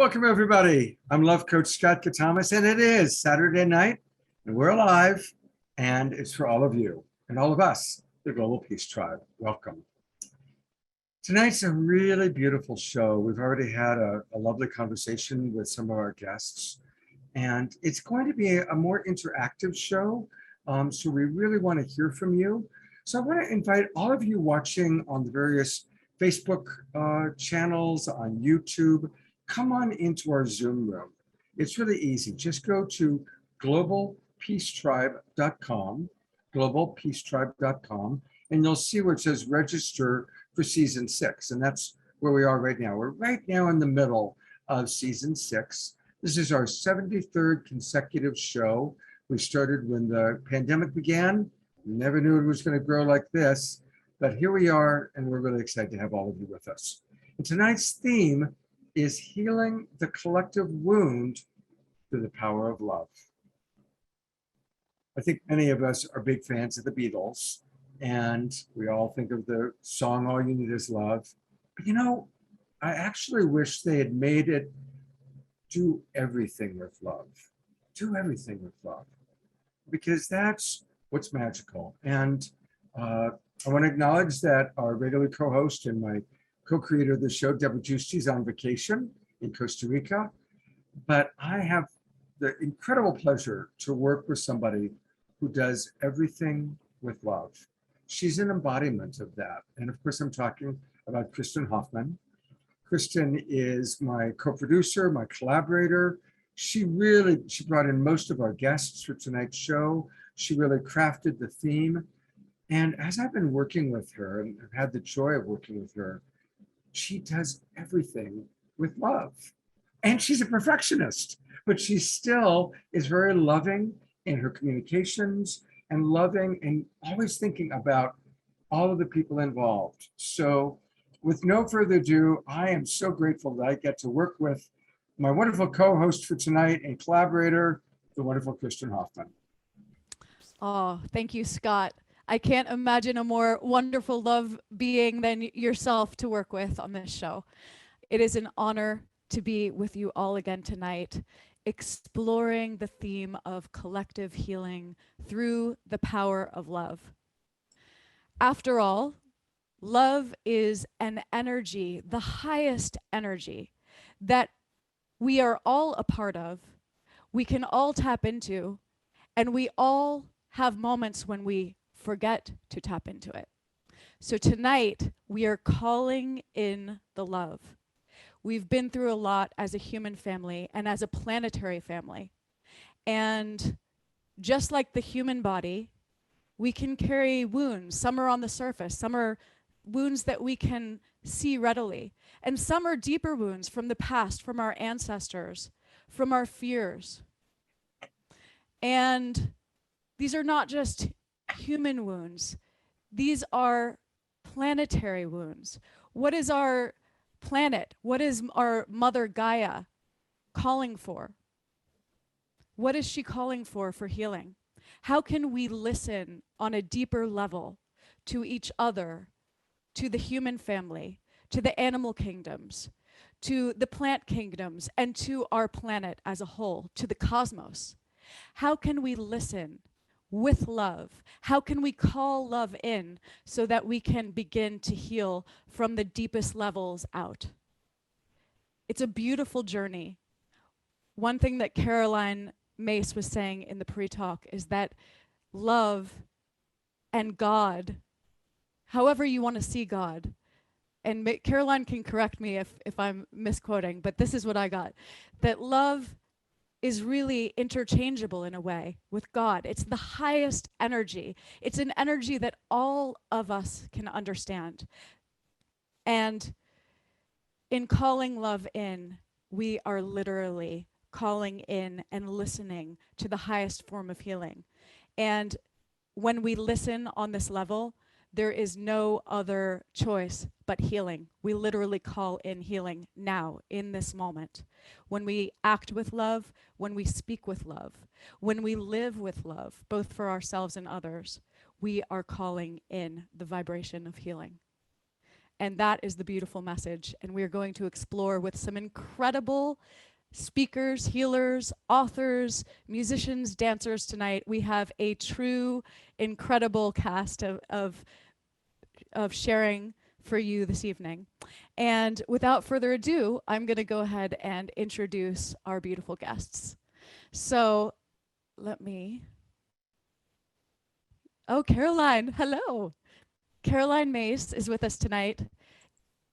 Welcome, everybody. I'm Love Coach Scott Katamas, and it is Saturday night, and we're live, and it's for all of you and all of us, the Global Peace Tribe. Welcome. Tonight's a really beautiful show. We've already had a lovely conversation with some of our guests, and it's going to be a more interactive show, so we really want to hear from you. So I want to invite all of you watching on the various Facebook channels, on YouTube, come on into our Zoom room. It's really easy. Just go to globalpeacetribe.com, globalpeacetribe.com, and you'll see where it says register for season 6. And that's where we are right now. We're right now in the middle of season 6. This is our 73rd consecutive show. We started when the pandemic began. We never knew it was going to grow like this, but here we are, and we're really excited to have all of you with us. And tonight's theme is healing the collective wound through the power of love. I think many of us are big fans of the Beatles, and we all think of the song, All You Need Is Love. But you know, I actually wish they had made it do everything with love. Do everything with love. Because that's what's magical. And I want to acknowledge that our regular co-host and my co-creator of the show, Deborah Giusti, is on vacation in Costa Rica. But I have the incredible pleasure to work with somebody who does everything with love. She's an embodiment of that. And of course, I'm talking about Kristin Hoffmann. Kristin is my co-producer, my collaborator. She brought in most of our guests for tonight's show. She really crafted the theme. And as I've been working with her, and I've had the joy of working with her, she does everything with love. And she's a perfectionist, but she still is very loving in her communications and loving and always thinking about all of the people involved. So with no further ado, I am so grateful that I get to work with my wonderful co-host for tonight and collaborator, the wonderful Kristin Hoffmann. Oh, thank you, Scott. I can't imagine a more wonderful love being than yourself to work with on this show. It is an honor to be with you all again tonight, exploring the theme of collective healing through the power of love. After all, love is an energy, the highest energy that we are all a part of, we can all tap into, and we all have moments when we forget to tap into it. So tonight, we are calling in the love. We've been through a lot as a human family and as a planetary family. And just like the human body, we can carry wounds. Some are on the surface, some are wounds that we can see readily. And some are deeper wounds from the past, from our ancestors, from our fears. And these are not just human wounds. These are planetary wounds. What is our planet? What is our Mother Gaia calling for? What is she calling for healing? How can we listen on a deeper level to each other, to the human family, to the animal kingdoms, to the plant kingdoms, and to our planet as a whole, to the cosmos? How can we listen with love? How can we call love in so that we can begin to heal from the deepest levels out? It's a beautiful journey. One thing that Caroline Myss was saying in the pre-talk is that love and God, however you want to see God, and Caroline can correct me if I'm misquoting, but this is what I got, that love is really interchangeable in a way with God. It's the highest energy. It's an energy that all of us can understand. And in calling love in, we are literally calling in and listening to the highest form of healing. And when we listen on this level, there is no other choice but healing. We literally call in healing now, in this moment. When we act with love, when we speak with love, when we live with love, both for ourselves and others, we are calling in the vibration of healing. And that is the beautiful message. And we are going to explore with some incredible speakers, healers, authors, musicians, dancers tonight. We have a true, incredible cast of sharing for you this evening. And without further ado, I'm going to go ahead and introduce our beautiful guests. So let me. Oh, Caroline, hello. Caroline Myss is with us tonight.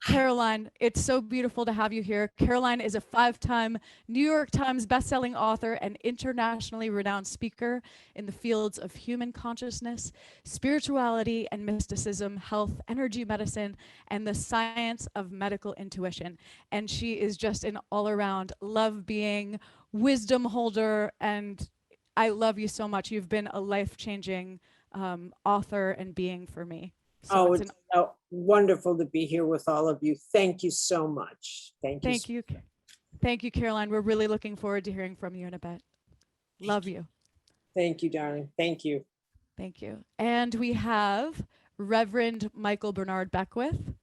Caroline, it's so beautiful to have you here. Caroline is a 5-time New York Times bestselling author and internationally renowned speaker in the fields of human consciousness, spirituality and mysticism, health, energy medicine, and the science of medical intuition. And she is just an all-around love being, wisdom holder, and I love you so much. You've been a life-changing author and being for me. So it's so wonderful to be here with all of you. Thank you so much. Thank you. Thank you, Caroline. We're really looking forward to hearing from you in a bit. Love you. Thank you, darling. Thank you. Thank you. And we have Reverend Michael Bernard Beckwith.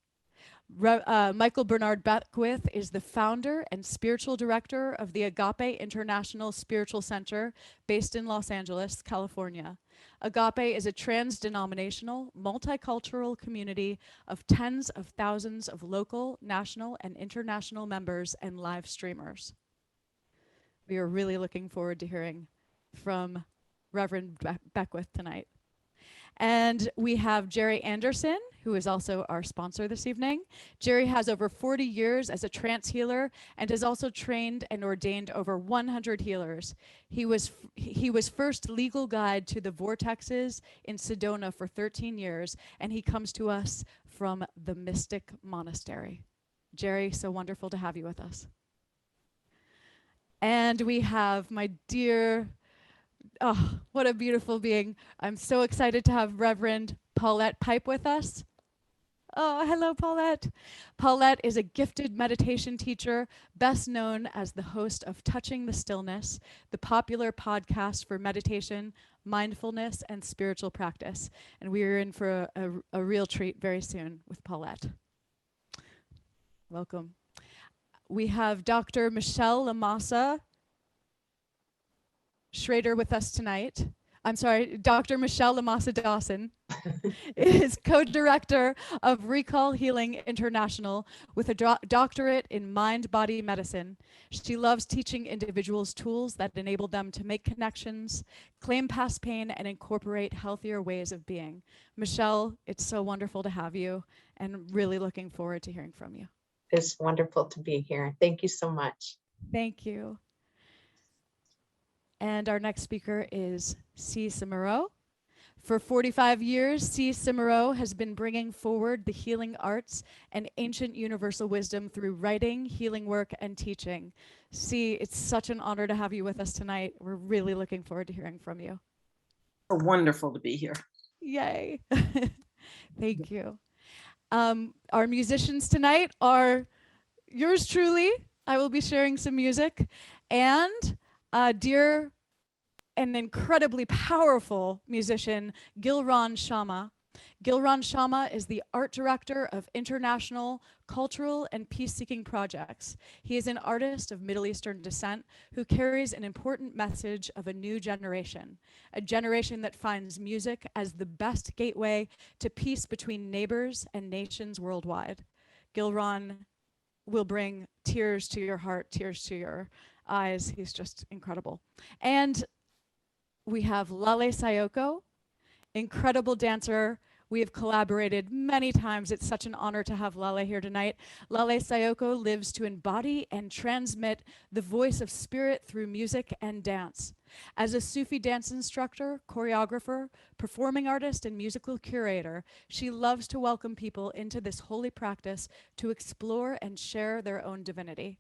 Michael Bernard Beckwith is the founder and spiritual director of the Agape International Spiritual Center based in Los Angeles, California. Agape is a trans-denominational, multicultural community of tens of thousands of local, national, and international members and live streamers. We are really looking forward to hearing from Reverend Beckwith tonight. And we have Jerry Anderson, who is also our sponsor this evening. Jerry has over 40 years as a trance healer and has also trained and ordained over 100 healers. He was first legal guide to the vortexes in Sedona for 13 years, and he comes to us from the Mystic Monastery. Jerry, so wonderful to have you with us. And we have my dear, oh, what a beautiful being. I'm so excited to have Reverend Paulette Pipe with us. Oh, hello, Paulette. Paulette is a gifted meditation teacher, best known as the host of Touching the Stillness, the popular podcast for meditation, mindfulness, and spiritual practice. And we are in for a real treat very soon with Paulette. Welcome. We have Dr. Michelle LaMasa-Schrader with us tonight. I'm sorry, Dr. Michelle LaMasa-Dawson is co-director of Recall Healing International with a doctorate in mind-body medicine. She loves teaching individuals tools that enable them to make connections, claim past pain, and incorporate healthier ways of being. Michelle, it's so wonderful to have you and really looking forward to hearing from you. It's wonderful to be here. Thank you so much. Thank you. And our next speaker is C. Simurro. For 45 years, C. Simurro has been bringing forward the healing arts and ancient universal wisdom through writing, healing work, and teaching. C., it's such an honor to have you with us tonight. We're really looking forward to hearing from you. Wonderful to be here. Yay. Thank you. Our musicians tonight are yours truly. I will be sharing some music. And dear and incredibly powerful musician, Gilron Shama. Gilron Shama is the art director of international cultural and peace-seeking projects. He is an artist of Middle Eastern descent who carries an important message of a new generation, a generation that finds music as the best gateway to peace between neighbors and nations worldwide. Gilron will bring tears to your heart, tears to your eyes. He's just incredible. And we have Lale Sayoko, incredible dancer. We have collaborated many times. It's such an honor to have Lale here tonight. Lale Sayoko lives to embody and transmit the voice of spirit through music and dance. As a Sufi dance instructor, choreographer, performing artist, and musical curator, she loves to welcome people into this holy practice to explore and share their own divinity.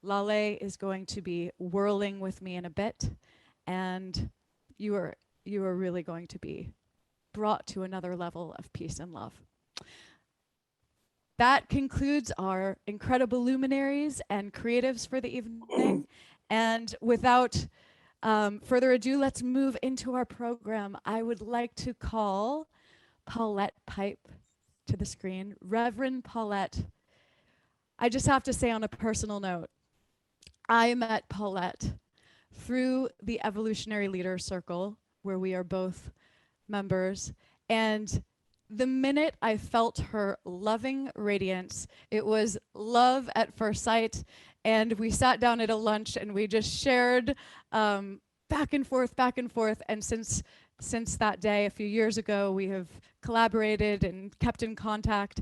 Lale is going to be whirling with me in a bit, and you are really going to be brought to another level of peace and love. That concludes our incredible luminaries and creatives for the evening. And without further ado, let's move into our program. I would like to call Paulette Pipe to the screen, Reverend Paulette. I just have to say on a personal note, I met Paulette through the Evolutionary Leader Circle, where we are both members. And the minute I felt her loving radiance, it was love at first sight. And we sat down at a lunch and we just shared back and forth, back and forth. And since that day, a few years ago, we have collaborated and kept in contact.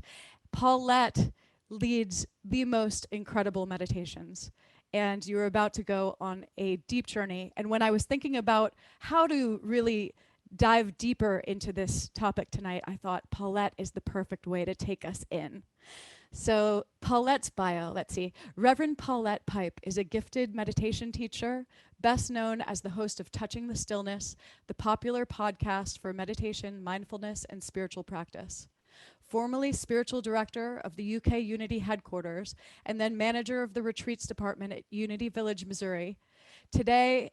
Paulette leads the most incredible meditations. And you're about to go on a deep journey. And when I was thinking about how to really dive deeper into this topic tonight, I thought Paulette is the perfect way to take us in. So Paulette's bio, let's see. Reverend Paulette Pipe is a gifted meditation teacher, best known as the host of Touching the Stillness, the popular podcast for meditation, mindfulness, and spiritual practice. Formerly spiritual director of the UK Unity headquarters, and then manager of the retreats department at Unity Village, Missouri. Today,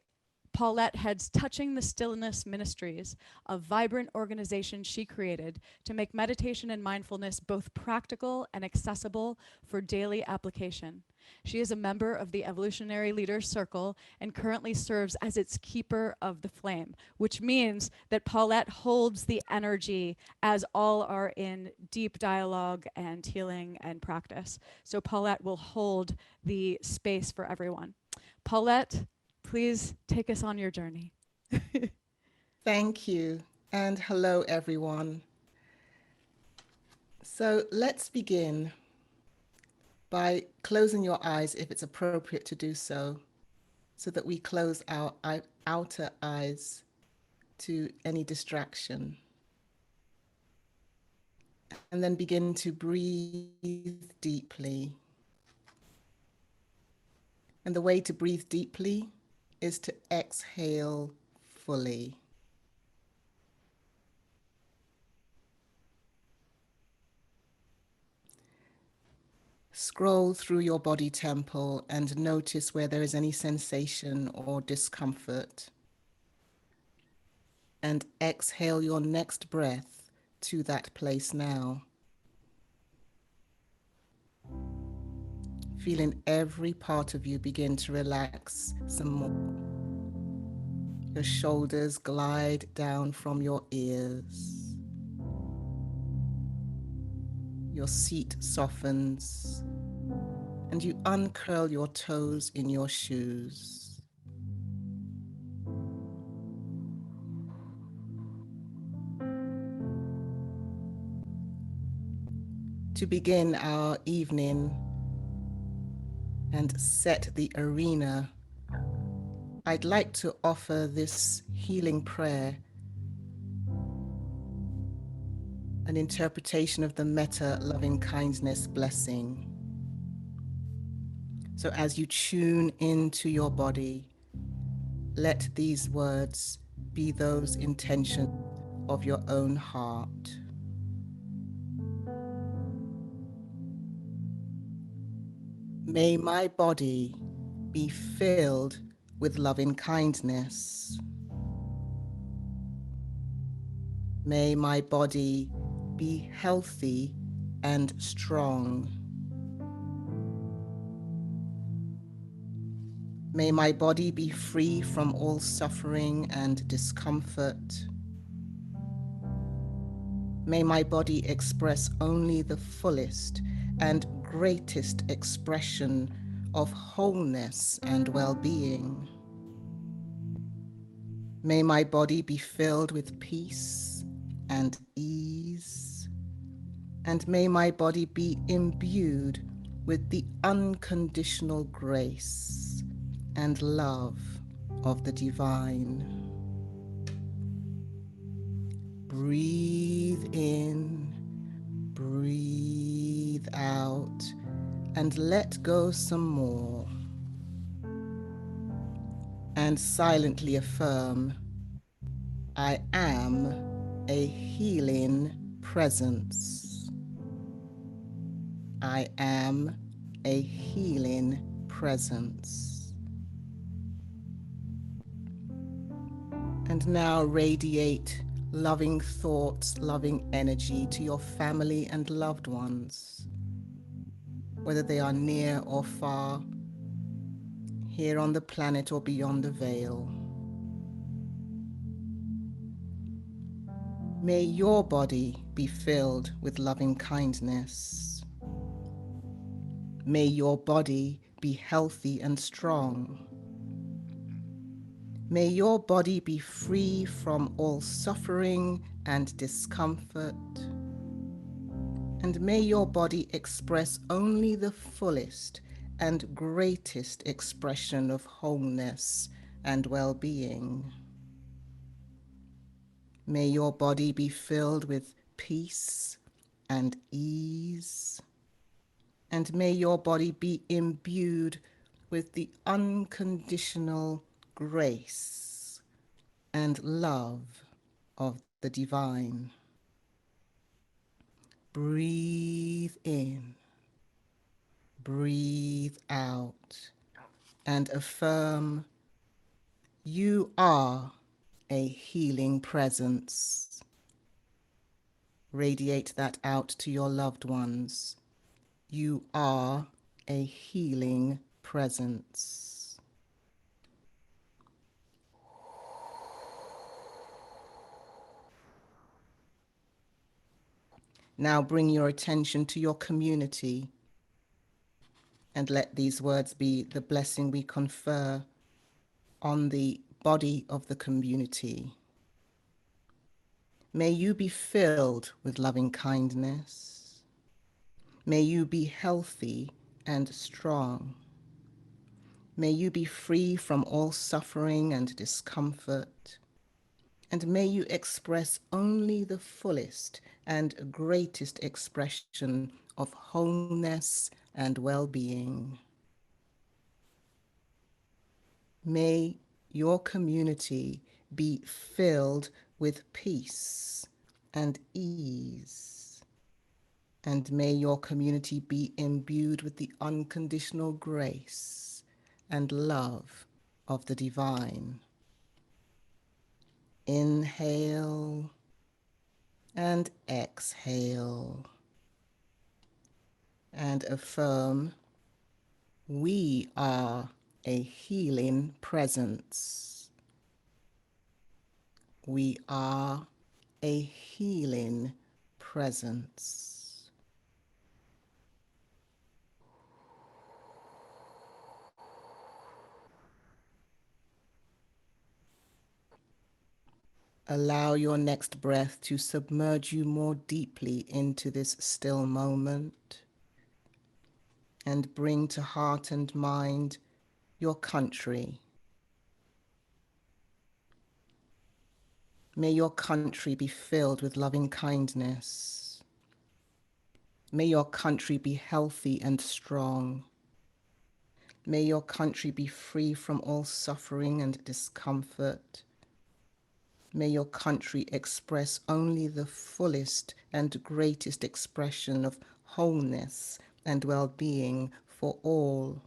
Paulette heads Touching the Stillness Ministries, a vibrant organization she created to make meditation and mindfulness both practical and accessible for daily application. She is a member of the Evolutionary Leaders Circle and currently serves as its keeper of the flame, which means that Paulette holds the energy as all are in deep dialogue and healing and practice. So Paulette will hold the space for everyone. Paulette, please take us on your journey. Thank you, and hello, everyone. So let's begin by closing your eyes if it's appropriate to do so that we close our outer eyes to any distraction. And then begin to breathe deeply. And the way to breathe deeply is to exhale fully. Scroll through your body temple and notice where there is any sensation or discomfort. And exhale your next breath to that place now. Feeling every part of you begin to relax some more. Your shoulders glide down from your ears. Your seat softens, and you uncurl your toes in your shoes. To begin our evening and set the arena, I'd like to offer this healing prayer, an interpretation of the Metta loving kindness blessing. So as you tune into your body, let these words be those intentions of your own heart. May my body be filled with loving kindness. May my body be healthy and strong. May my body be free from all suffering and discomfort. May my body express only the fullest and greatest expression of wholeness and well-being. May my body be filled with peace and ease, and may my body be imbued with the unconditional grace and love of the divine. Breathe in, breathe out, and let go some more. And silently affirm, I am a healing presence. I am a healing presence. And now radiate loving thoughts, loving energy to your family and loved ones, whether they are near or far, here on the planet or beyond the veil. May your body be filled with loving kindness. May your body be healthy and strong. May your body be free from all suffering and discomfort. And may your body express only the fullest and greatest expression of wholeness and well-being. May your body be filled with peace and ease. And may your body be imbued with the unconditional grace and love of the divine. Breathe in, breathe out, and affirm you are a healing presence. Radiate that out to your loved ones. You are a healing presence. Now bring your attention to your community and let these words be the blessing we confer on the body of the community. May you be filled with loving kindness. May you be healthy and strong. May you be free from all suffering and discomfort. And may you express only the fullest and greatest expression of wholeness and well-being. May your community be filled with peace and ease. And may your community be imbued with the unconditional grace and love of the divine. Inhale and exhale. And affirm, we are a healing presence. We are a healing presence. Allow your next breath to submerge you more deeply into this still moment and bring to heart and mind your country. May your country be filled with loving kindness. May your country be healthy and strong. May your country be free from all suffering and discomfort. May your country express only the fullest and greatest expression of wholeness and well-being for all.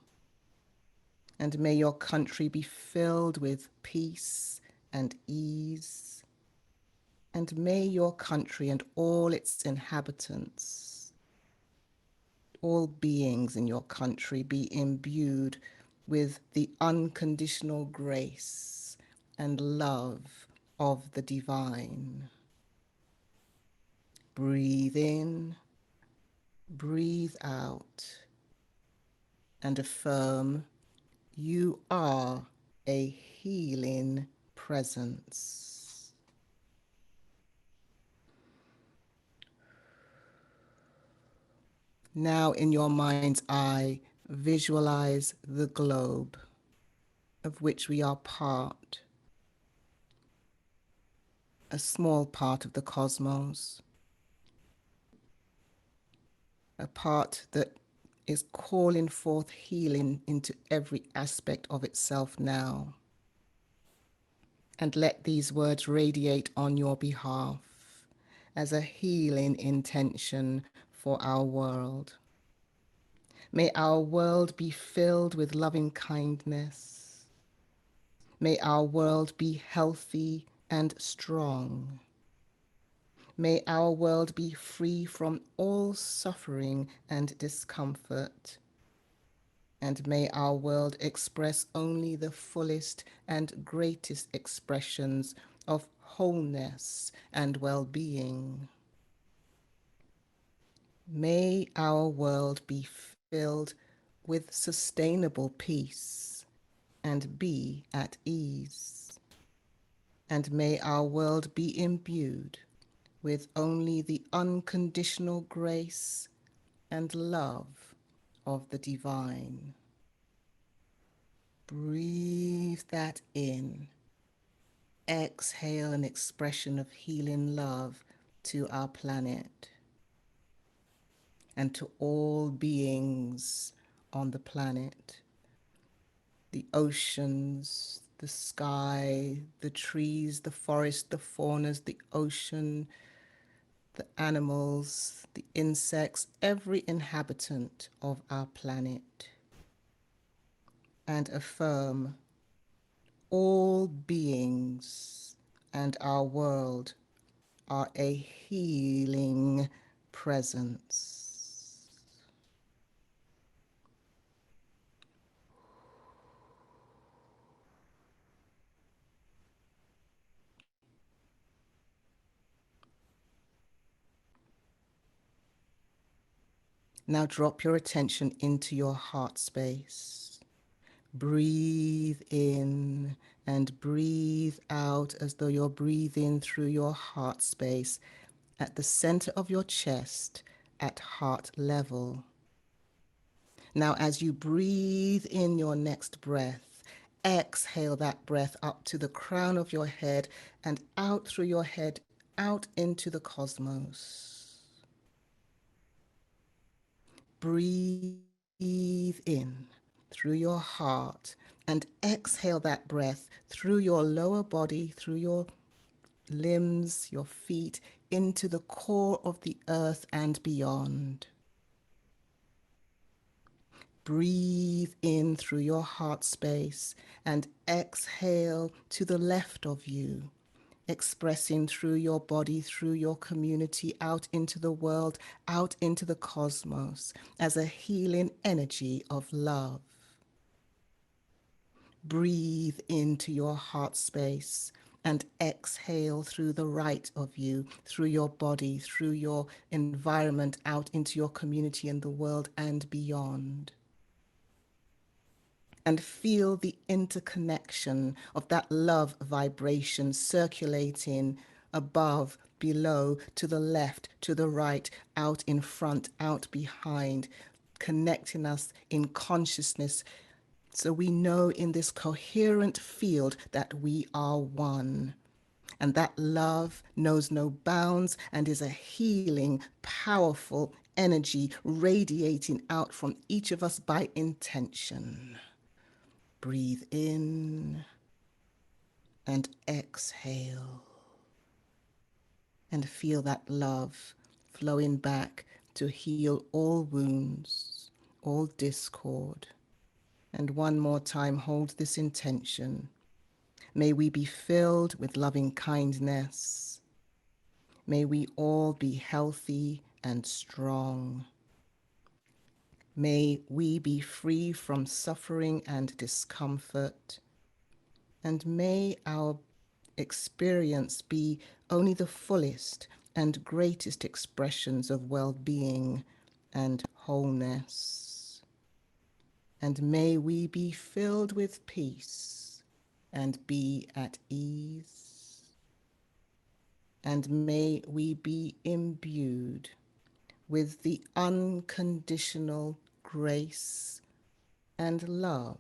And may your country be filled with peace and ease. And may your country and all its inhabitants, all beings in your country, be imbued with the unconditional grace and love of the divine. Breathe in, breathe out, and affirm you are a healing presence. Now in your mind's eye, visualize the globe of which we are part, a small part of the cosmos, a part that is calling forth healing into every aspect of itself now. And let these words radiate on your behalf as a healing intention for our world. May our world be filled with loving kindness. May our world be healthy and strong. May our world be free from all suffering and discomfort. And may our world express only the fullest and greatest expressions of wholeness and well-being. May our world be filled with sustainable peace and be at ease. And may our world be imbued with only the unconditional grace and love of the divine. Breathe that in. Exhale an expression of healing love to our planet and to all beings on the planet. The oceans, the sky, the trees, the forest, the faunas, the ocean, the animals, the insects, every inhabitant of our planet. And affirm all beings and our world are a healing presence. Now drop your attention into your heart space. Breathe in and breathe out as though you're breathing through your heart space at the center of your chest at heart level. Now, as you breathe in your next breath, exhale that breath up to the crown of your head and out through your head, out into the cosmos. Breathe in through your heart and exhale that breath through your lower body, through your limbs, your feet, into the core of the earth and beyond. Breathe in through your heart space and exhale to the left of you, expressing through your body, through your community, out into the world, out into the cosmos as a healing energy of love. Breathe into your heart space and exhale through the right of you, through your body, through your environment, out into your community and the world and beyond. And feel the interconnection of that love vibration circulating above, below, to the left, to the right, out in front, out behind, connecting us in consciousness so we know in this coherent field that we are one. And that love knows no bounds and is a healing, powerful energy radiating out from each of us by intention. Breathe in and exhale. And feel that love flowing back to heal all wounds, all discord. And one more time, hold this intention. May we be filled with loving kindness. May we all be healthy and strong. May we be free from suffering and discomfort. And may our experience be only the fullest and greatest expressions of well-being and wholeness. And may we be filled with peace and be at ease. And may we be imbued with the unconditional grace and love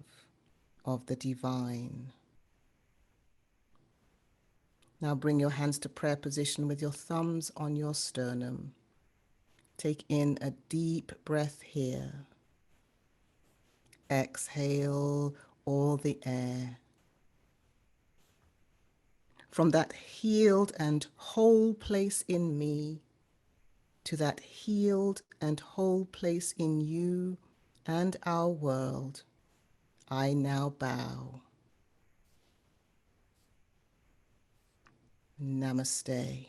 of the divine. Now bring your hands to prayer position with your thumbs on your sternum. Take in a deep breath here. Exhale all the air. From that healed and whole place in me to that healed and whole place in you and our world, I now bow. Namaste.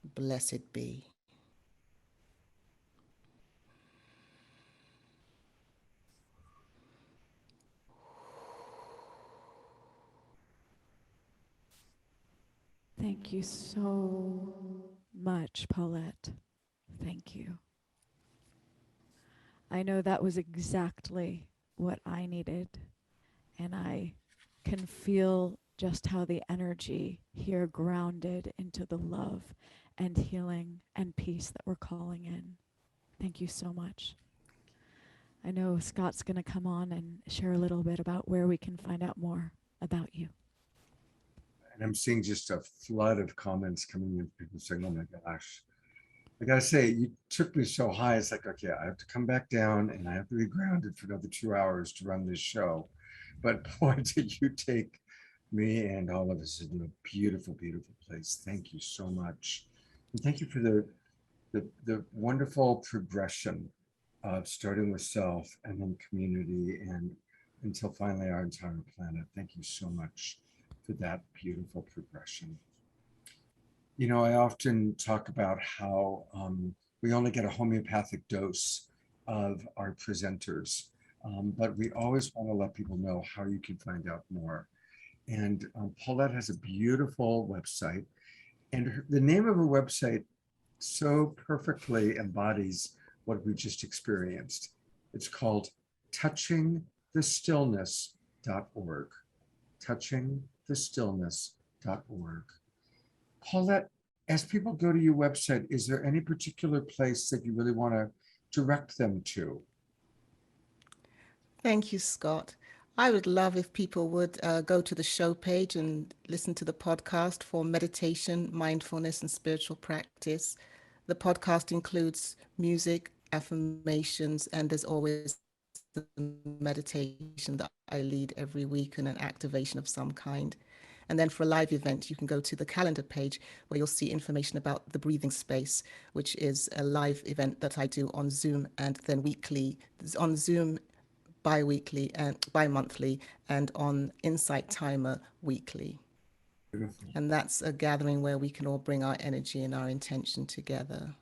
Blessed be. Thank you so much, Paulette. Thank you. I know that was exactly what I needed, and I can feel just how the energy here grounded into the love and healing and peace that we're calling in. Thank you so much. I know Scott's going to come on and share a little bit about where we can find out more about you. And I'm seeing just a flood of comments coming in, people saying, oh my gosh. I gotta say, you took me so high. It's like, okay, I have to come back down and I have to be grounded for another 2 hours to run this show. But boy, did you take me and all of us into a beautiful, beautiful place. Thank you so much. And thank you for the wonderful progression of starting with self and then community and until finally our entire planet. Thank you so much for that beautiful progression. You know, I often talk about how we only get a homeopathic dose of our presenters, but we always want to let people know how you can find out more. And Paulette has a beautiful website, and the name of her website so perfectly embodies what we just experienced. It's called touchingthestillness.org. Touchingthestillness.org. Paulette, as people go to your website, is there any particular place that you really want to direct them to? Thank you, Scott. I would love if people would go to the show page and listen to the podcast for meditation, mindfulness, and spiritual practice. The podcast includes music, affirmations, and there's always the meditation that I lead every week and an activation of some kind. And then for a live event, you can go to the calendar page where you'll see information about the breathing space, which is a live event that I do on Zoom and then weekly. It's on Zoom bi-weekly and bi-monthly and on Insight Timer weekly. Beautiful. And that's a gathering where we can all bring our energy and our intention together.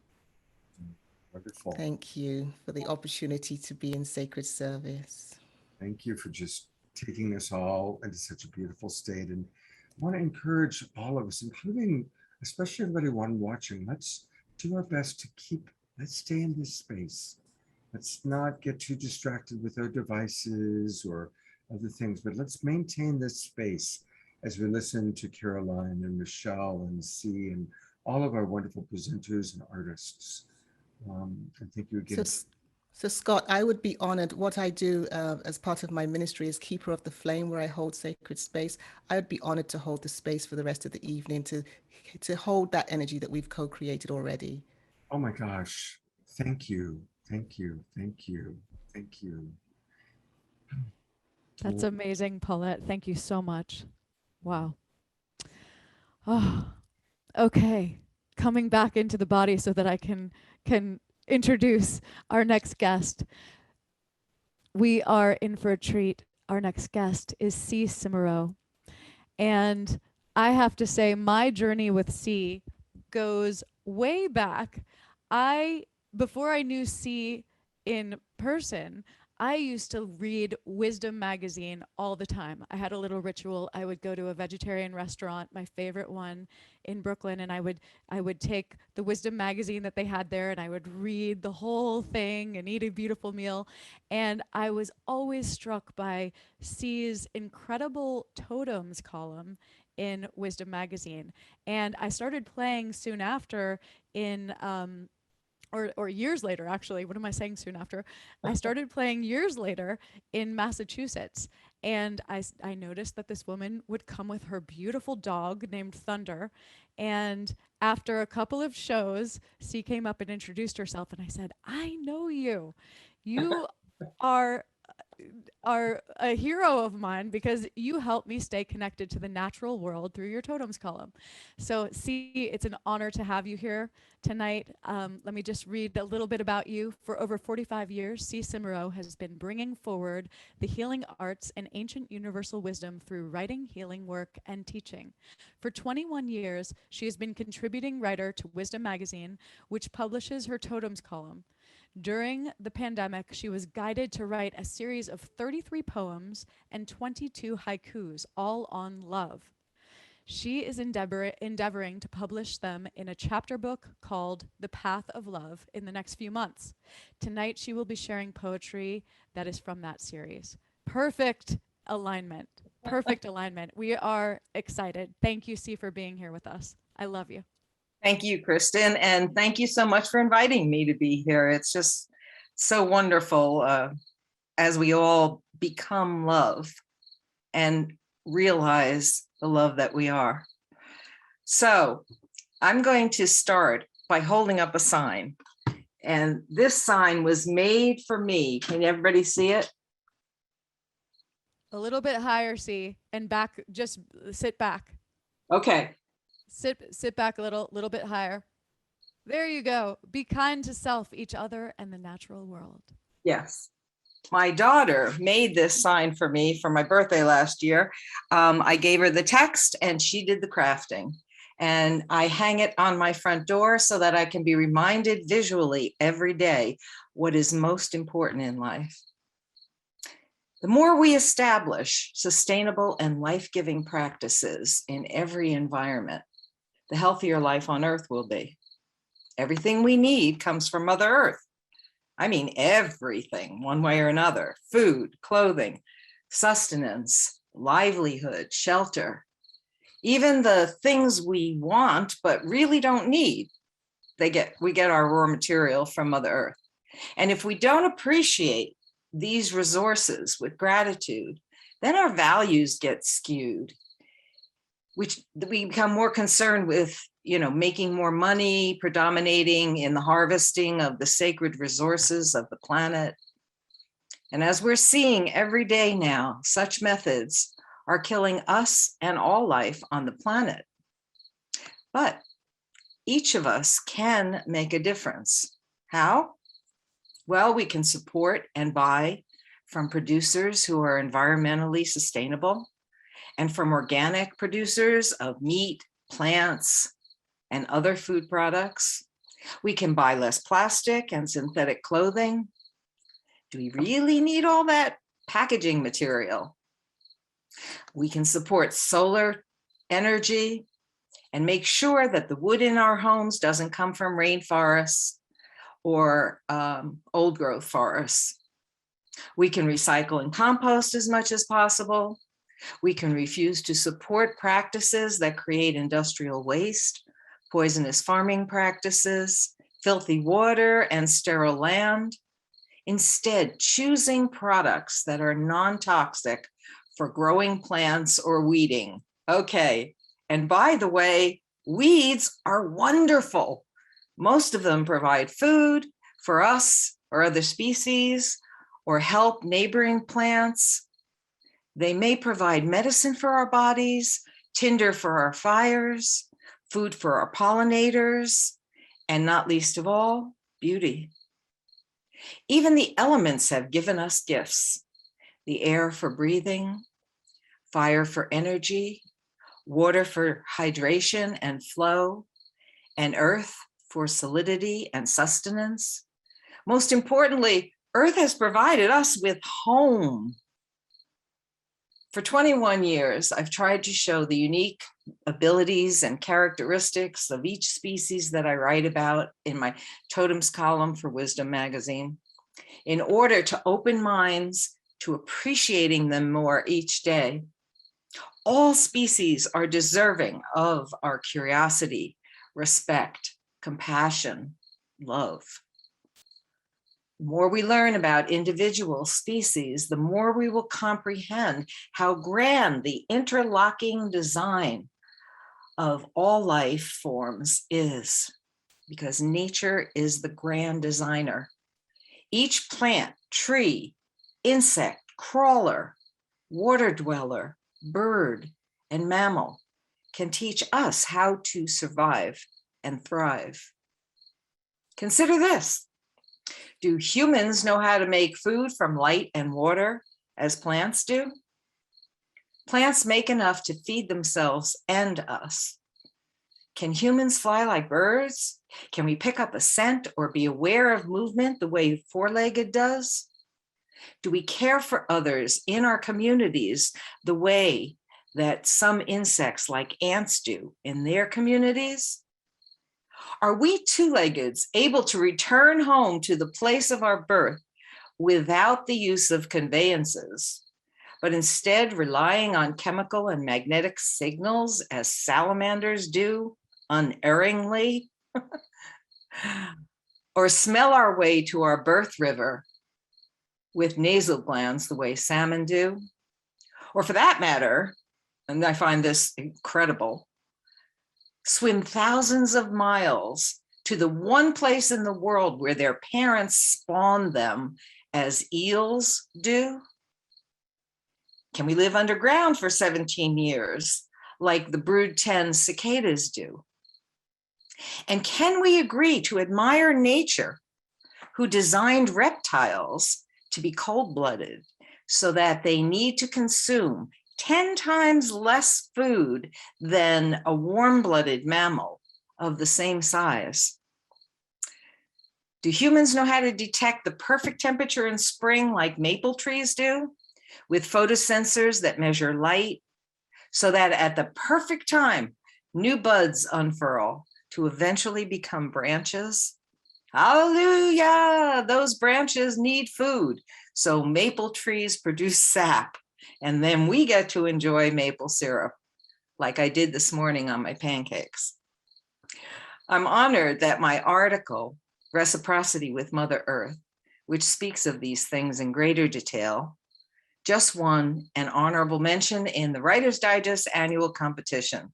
Wonderful. Thank you for the opportunity to be in sacred service. Thank you for just taking us all into such a beautiful state. And I want to encourage all of us, including especially everybody watching, let's do our best to let's stay in this space. Let's not get too distracted with our devices or other things, but let's maintain this space as we listen to Caroline and Michelle and C and all of our wonderful presenters and artists. And thank you again. So Scott, I would be honored. What I do as part of my ministry is Keeper of the Flame, where I hold sacred space. I would be honored to hold the space for the rest of the evening to hold that energy that we've co-created already. Oh my gosh. Thank you. Thank you. Thank you. Thank you. That's amazing, Paulette. Thank you so much. Wow. Oh, okay. Coming back into the body so that I can introduce our next guest. We are in for a treat. Our next guest is C. Simurro. And I have to say, my journey with C goes way back. Before I knew C in person, I used to read Wisdom magazine all the time. I had a little ritual. I would go to a vegetarian restaurant, my favorite one in Brooklyn, and I would take the Wisdom magazine that they had there and I would read the whole thing and eat a beautiful meal. And I was always struck by C's incredible totems column in Wisdom magazine. And I started playing soon after in or years later, actually. What am I saying soon after? I started playing years later in Massachusetts. And I noticed that this woman would come with her beautiful dog named Thunder. And after a couple of shows, C came up and introduced herself. And I said, I know you. You are are a hero of mine because you help me stay connected to the natural world through your totems column. So, C, it's an honor to have you here tonight. Let me just read a little bit about you. For over 45 years, C. Simurro has been bringing forward the healing arts and ancient universal wisdom through writing, healing work, and teaching. For 21 years, she has been contributing writer to Wisdom Magazine, which publishes her totems column. During the pandemic, she was guided to write a series of 33 poems and 22 haikus, all on love. She is endeavoring to publish them in a chapter book called The Path of Love in the next few months. Tonight, she will be sharing poetry that is from that series. Perfect alignment. Perfect alignment. We are excited. Thank you, C, for being here with us. I love you. Thank you, Kristin, and thank you so much for inviting me to be here. It's just so wonderful as we all become love and realize the love that we are. So I'm going to start by holding up a sign. And this sign was made for me. Can everybody see it? A little bit higher, C, and back, just sit back. Okay. Sit back a little bit higher. There you go. Be kind to self, each other, and the natural world. Yes. My daughter made this sign for me for my birthday last year. I gave her the text and she did the crafting. And I hang it on my front door so that I can be reminded visually every day what is most important in life. The more we establish sustainable and life-giving practices in every environment, the healthier life on Earth will be. Everything we need comes from Mother Earth. I mean, everything, one way or another: food, clothing, sustenance, livelihood, shelter, even the things we want but really don't need. We get our raw material from Mother Earth. And if we don't appreciate these resources with gratitude, then our values get skewed. We become more concerned with, making more money, predominating in the harvesting of the sacred resources of the planet. And as we're seeing every day now, such methods are killing us and all life on the planet. But each of us can make a difference. How? Well, we can support and buy from producers who are environmentally sustainable, and from organic producers of meat, plants, and other food products. We can buy less plastic and synthetic clothing. Do we really need all that packaging material? We can support solar energy and make sure that the wood in our homes doesn't come from rainforests or old growth forests. We can recycle and compost as much as possible. We can refuse to support practices that create industrial waste, poisonous farming practices, filthy water, and sterile land. Instead, choosing products that are non-toxic for growing plants or weeding. Okay, and by the way, weeds are wonderful. Most of them provide food for us or other species, or help neighboring plants. They may provide medicine for our bodies, tinder for our fires, food for our pollinators, and not least of all, beauty. Even the elements have given us gifts: the air for breathing, fire for energy, water for hydration and flow, and earth for solidity and sustenance. Most importantly, Earth has provided us with home. For 21 years, I've tried to show the unique abilities and characteristics of each species that I write about in my Totems column for Wisdom Magazine, in order to open minds to appreciating them more each day. All species are deserving of our curiosity, respect, compassion, love. The more we learn about individual species, the more we will comprehend how grand the interlocking design of all life forms is, because nature is the grand designer. Each plant, tree, insect, crawler, water dweller, bird, and mammal can teach us how to survive and thrive. Consider this. Do humans know how to make food from light and water as plants do? Plants make enough to feed themselves and us. Can humans fly like birds? Can we pick up a scent or be aware of movement the way four-legged does? Do we care for others in our communities the way that some insects like ants do in their communities? Are we two-leggeds able to return home to the place of our birth without the use of conveyances, but instead relying on chemical and magnetic signals as salamanders do unerringly? Or smell our way to our birth river with nasal glands the way salmon do? Or for that matter, and I find this incredible, swim thousands of miles to the one place in the world where their parents spawned them as eels do? Can we live underground for 17 years like the brood 10 cicadas do? And can we agree to admire nature, who designed reptiles to be cold-blooded so that they need to consume 10 times less food than a warm-blooded mammal of the same size? Do humans know how to detect the perfect temperature in spring like maple trees do, with photosensors that measure light, so that at the perfect time, new buds unfurl to eventually become branches? Hallelujah! Those branches need food, so maple trees produce sap, and then we get to enjoy maple syrup, like I did this morning on my pancakes. I'm honored that my article, Reciprocity with Mother Earth, which speaks of these things in greater detail, just won an honorable mention in the Writer's Digest annual competition.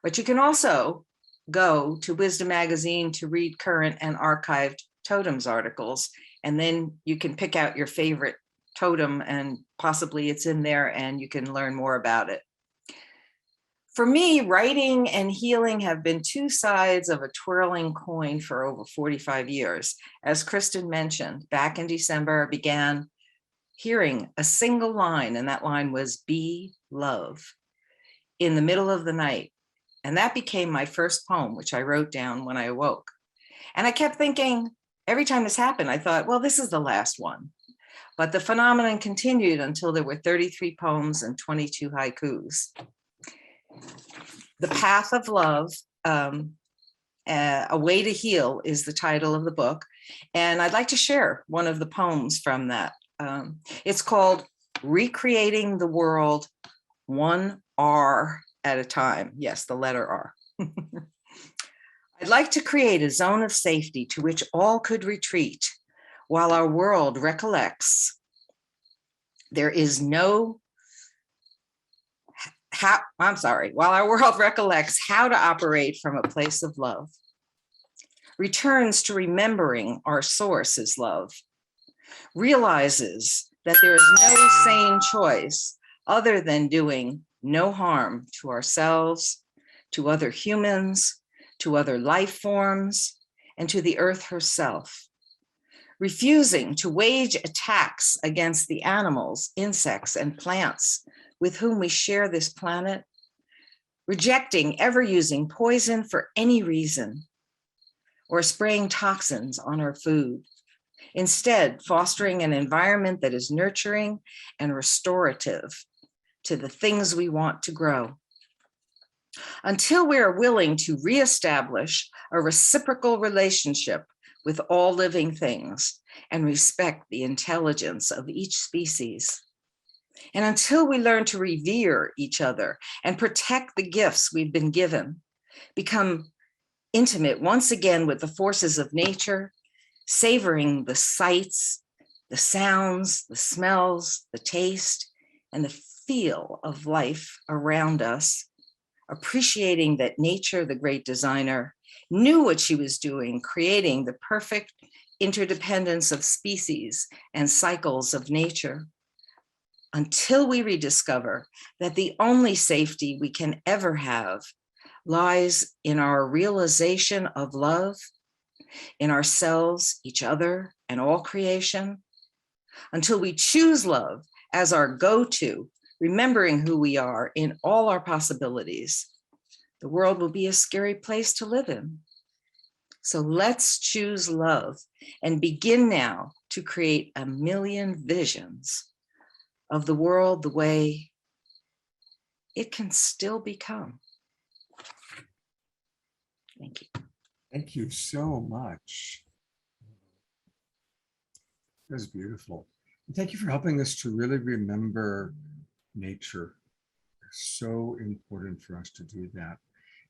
But you can also go to Wisdom Magazine to read current and archived totems articles, and then you can pick out your favorite totem and possibly it's in there and you can learn more about it. For me, writing and healing have been two sides of a twirling coin for over 45 years. As Kristin mentioned, back in December, I began hearing a single line, and that line was "Be Love," in the middle of the night. And that became my first poem, which I wrote down when I awoke. And I kept thinking, every time this happened, I thought, well, this is the last one. But the phenomenon continued until there were 33 poems and 22 haikus. The Path of Love, A Way to Heal is the title of the book. And I'd like to share one of the poems from that. It's called Recreating the World, One R at a Time. Yes, the letter R. I'd like to create a zone of safety to which all could retreat while our world recollects. While our world recollects how to operate from a place of love, returns to remembering our source is love, realizes that there is no sane choice other than doing no harm to ourselves, to other humans, to other life forms, and to the earth herself, refusing to wage attacks against the animals, insects, and plants with whom we share this planet, rejecting ever using poison for any reason, or spraying toxins on our food, instead fostering an environment that is nurturing and restorative to the things we want to grow. Until we are willing to reestablish a reciprocal relationship with all living things and respect the intelligence of each species. And until we learn to revere each other and protect the gifts we've been given, become intimate once again with the forces of nature, savoring the sights, the sounds, the smells, the taste, and the feel of life around us, appreciating that nature, the great designer, knew what she was doing, creating the perfect interdependence of species and cycles of nature. until we rediscover that the only safety we can ever have lies in our realization of love, in ourselves, each other, and all creation, until we choose love as our go-to, remembering who we are in all our possibilities, the world will be a scary place to live in. So let's choose love and begin now to create a million visions of the world the way it can still become. Thank you. Thank you so much. That was beautiful. And thank you for helping us to really remember nature. It's so important for us to do that.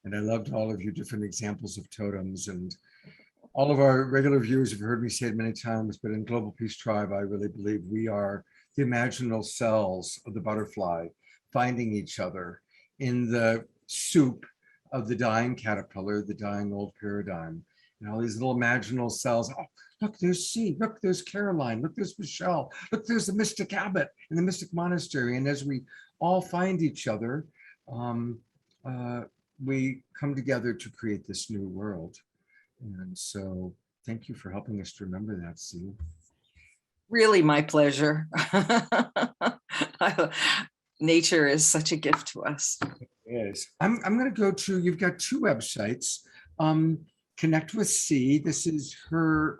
And I loved all of your different examples of totems, and all of our regular viewers have heard me say it many times, but in Global Peace Tribe, I really believe we are the imaginal cells of the butterfly finding each other in the soup of the dying caterpillar, the dying old paradigm, and all these little imaginal cells. Oh, look, there's C, look, there's Caroline, look, there's Michelle, look, there's the mystic abbot in the mystic monastery. And as we all find each other, we come together to create this new world. And so thank you for helping us to remember that, Sue. Really my pleasure. Nature is such a gift to us. Yes. I'm going to go to, you've got two websites. Connect with C. This is her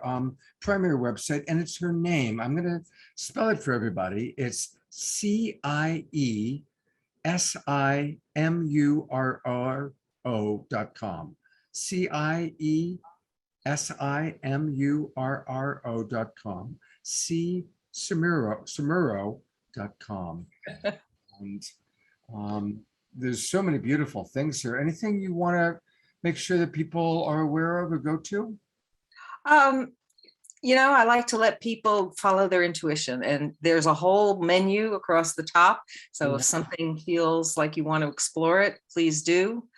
primary website, and it's her name. I'm going to spell it for everybody. It's CIESIMURRO.com. CIESIMURRO.com. Simurro.com. And there's so many beautiful things here. Anything you want to make sure that people are aware of or go to? You know, I like to let people follow their intuition, and there's a whole menu across the top. So if something feels like you want to explore it, please do.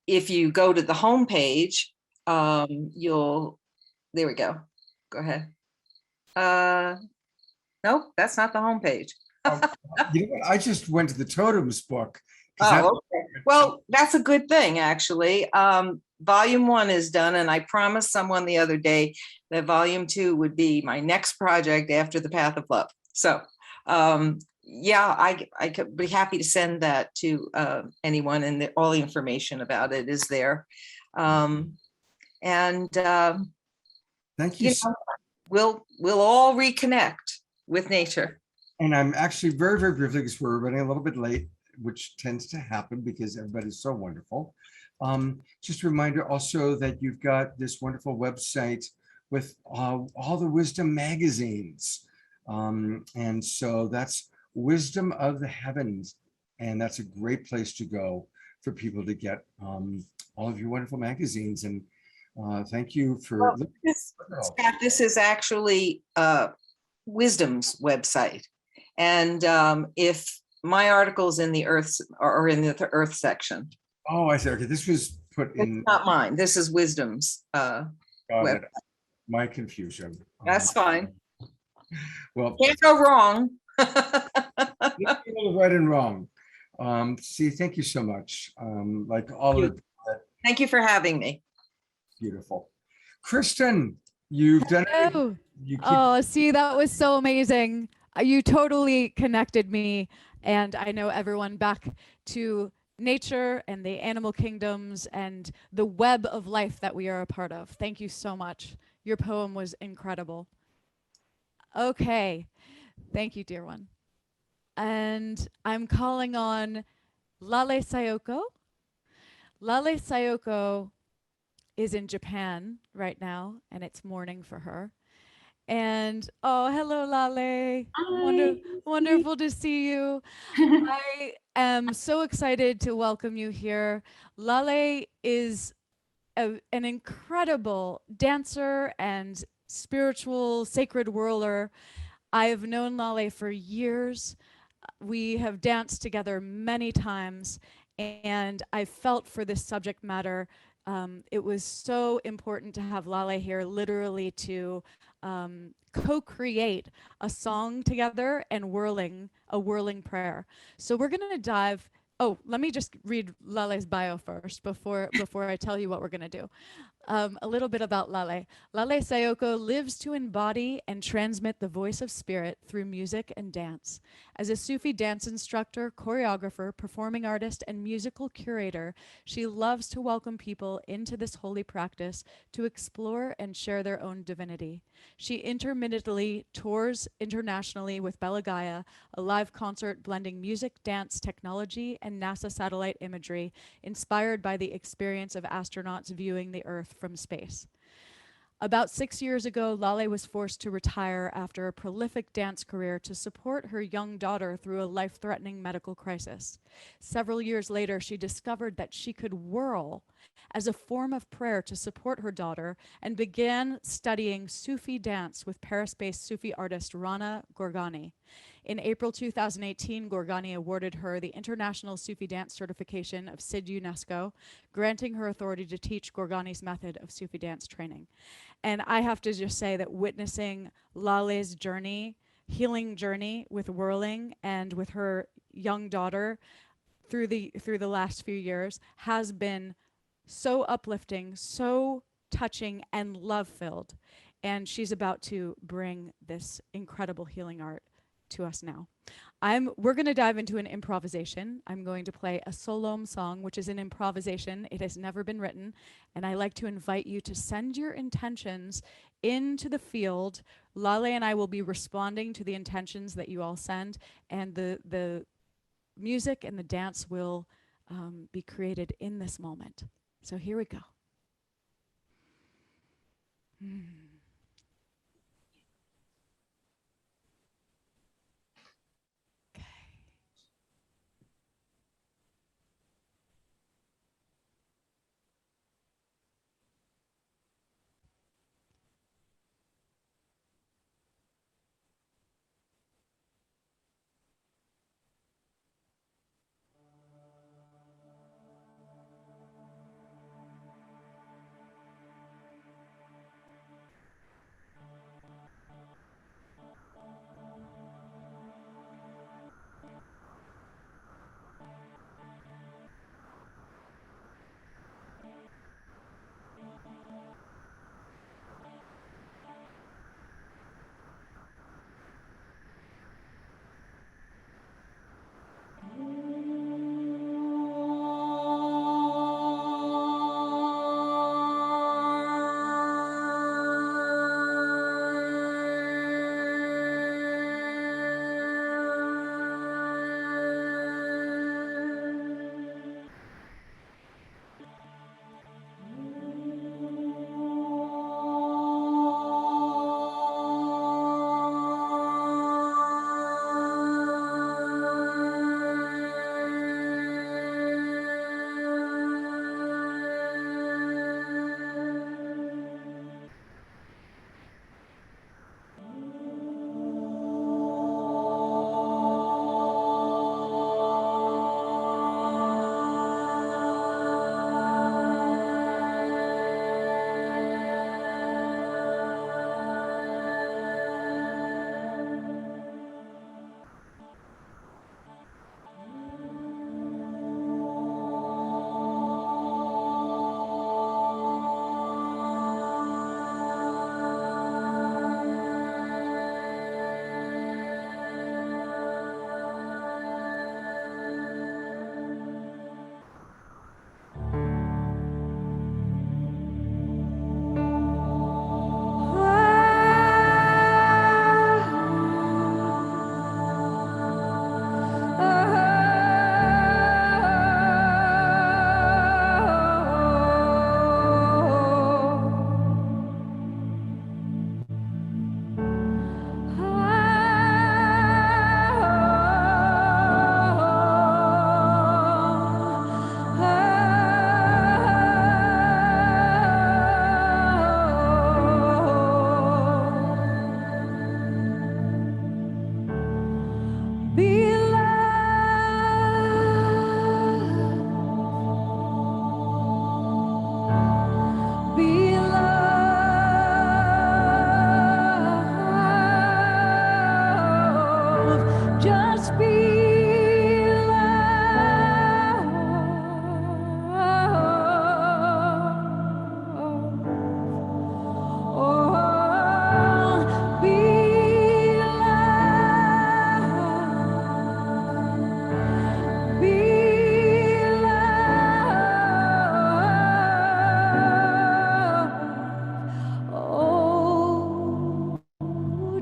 If you go to the home page, there we go. Go ahead. Nope, that's not the home page. You know what? I just went to the totems book. Okay. Well, that's a good thing, actually. Volume 1 is done, and I promised someone the other day that Volume 2 would be my next project after The Path of Love. So, yeah, I could be happy to send that to anyone, and all the information about it is there. Thank you. We'll all reconnect with nature. And I'm actually very, very briefly, because we're running a little bit late, which tends to happen because everybody's so wonderful. Just a reminder also that you've got this wonderful website with all the wisdom magazines. And so that's Wisdom of the Heavens. And that's a great place to go for people to get all of your wonderful magazines. And thank you for This is actually Wisdom's website. And if my articles in the Earth are in the Earth section. Oh, I see. Okay, this was put in. It's not mine. This is Wisdom's web. My confusion. That's fine. Well, can't go wrong. Right and wrong. See, thank you so much. Like all of it. Thank you for having me. Beautiful. Kristin, you've done it. Oh, see, that was so amazing. You totally connected me, and I know everyone back to nature and the animal kingdoms and the web of life that we are a part of. Thank you so much. Your poem was incredible. Okay. Thank you, dear one. And I'm calling on Lale Sayoko. Lale Sayoko is in Japan right now, and it's morning for her. And oh, hello, Lale. Wonderful to see you. I am so excited to welcome you here. Lale is an incredible dancer and spiritual sacred whirler. I have known Lale for years. We have danced together many times, and I felt for this subject matter. It was so important to have Lale here, literally to co-create a song together and a whirling prayer. So we're going to dive. Oh, let me just read Lale's bio first before I tell you what we're going to do. A little bit about Lale. Lale Sayoko lives to embody and transmit the voice of spirit through music and dance. As a Sufi dance instructor, choreographer, performing artist, and musical curator, she loves to welcome people into this holy practice to explore and share their own divinity. She intermittently tours internationally with Bella Gaia, a live concert blending music, dance, technology, and NASA satellite imagery, inspired by the experience of astronauts viewing the Earth from space. About 6 years ago, Lale was forced to retire after a prolific dance career to support her young daughter through a life-threatening medical crisis. Several years later, she discovered that she could whirl as a form of prayer to support her daughter and began studying Sufi dance with Paris-based Sufi artist Rana Gorgani. In April 2018, Gorgani awarded her the International Sufi Dance Certification of SID UNESCO, granting her authority to teach Gorgani's method of Sufi dance training. And I have to just say that witnessing Lale's journey, healing journey with Whirling and with her young daughter through the last few years has been so uplifting, so touching, and love-filled. And she's about to bring this incredible healing art to us now. We're going to dive into an improvisation. I'm going to play a Solom song, which is an improvisation. It has never been written. And I like to invite you to send your intentions into the field. Lale and I will be responding to the intentions that you all send. And the music and the dance will be created in this moment. So here we go.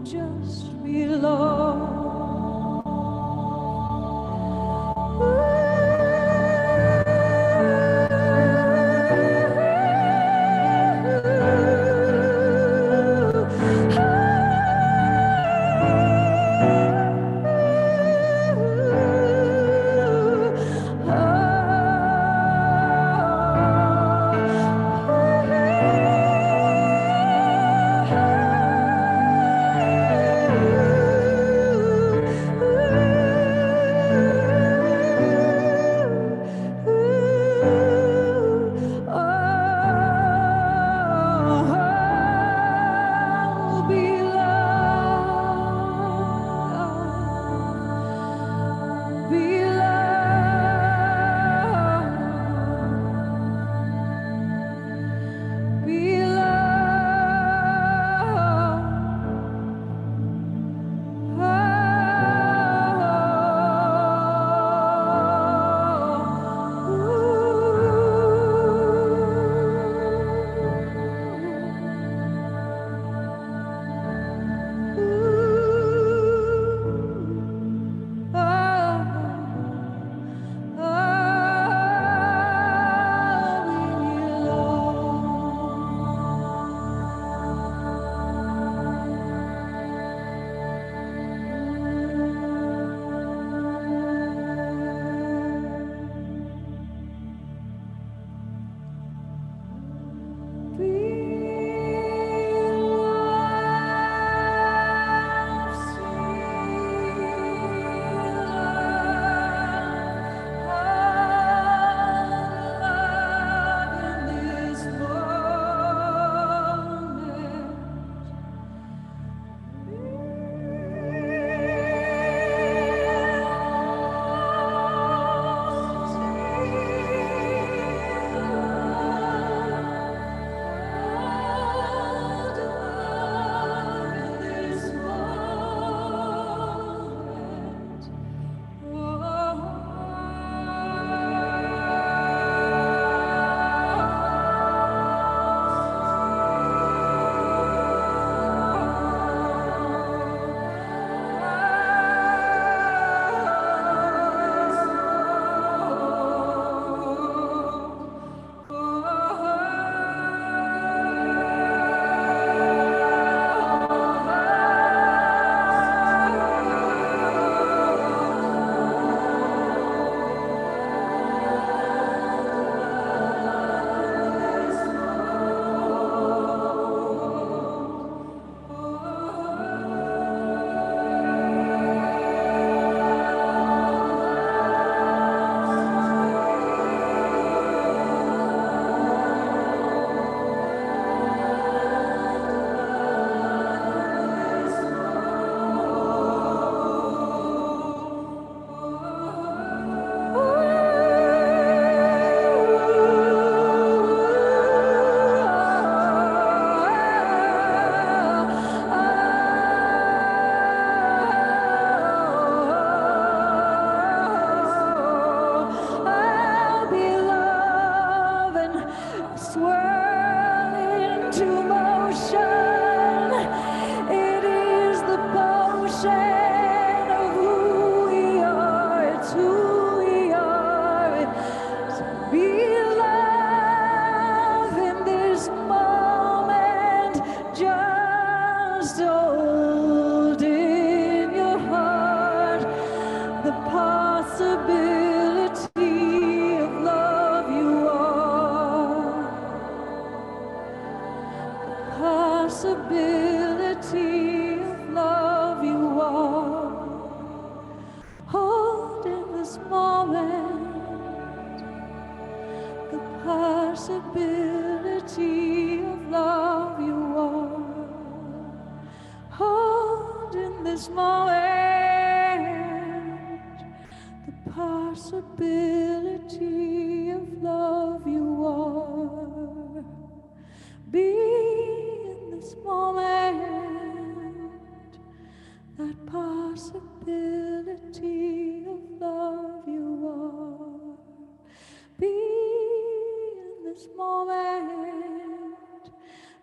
just belong.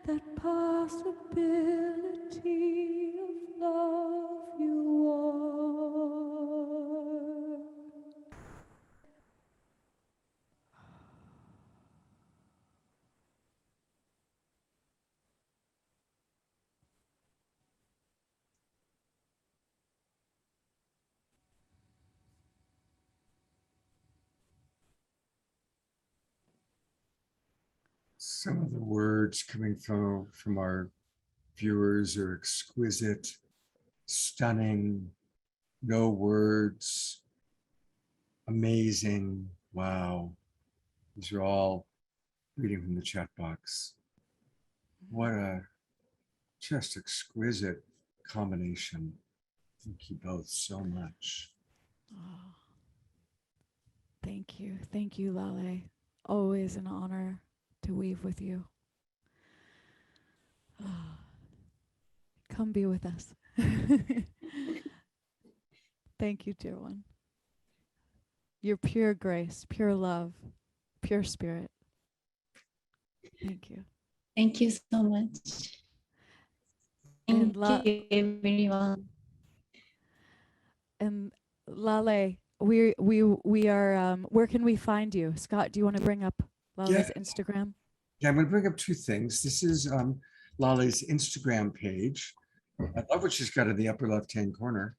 That possibility of Some of the words coming from our viewers are exquisite, stunning, no words, amazing, wow. These are all reading from the chat box. What a just exquisite combination. Thank you both so much. Oh, thank you. Thank you, Lale. Always an honor to weave with you. Come be with us. Thank you, dear one. Your pure grace, pure love, pure spirit. Thank you. Thank you so much. And Thank you, everyone. And Lale, we are. Where can we find you, Scott? Do you want to bring up Lale's Instagram? Yeah, I'm going to bring up two things. This is Lale's Instagram page. I love what she's got in the upper left-hand corner.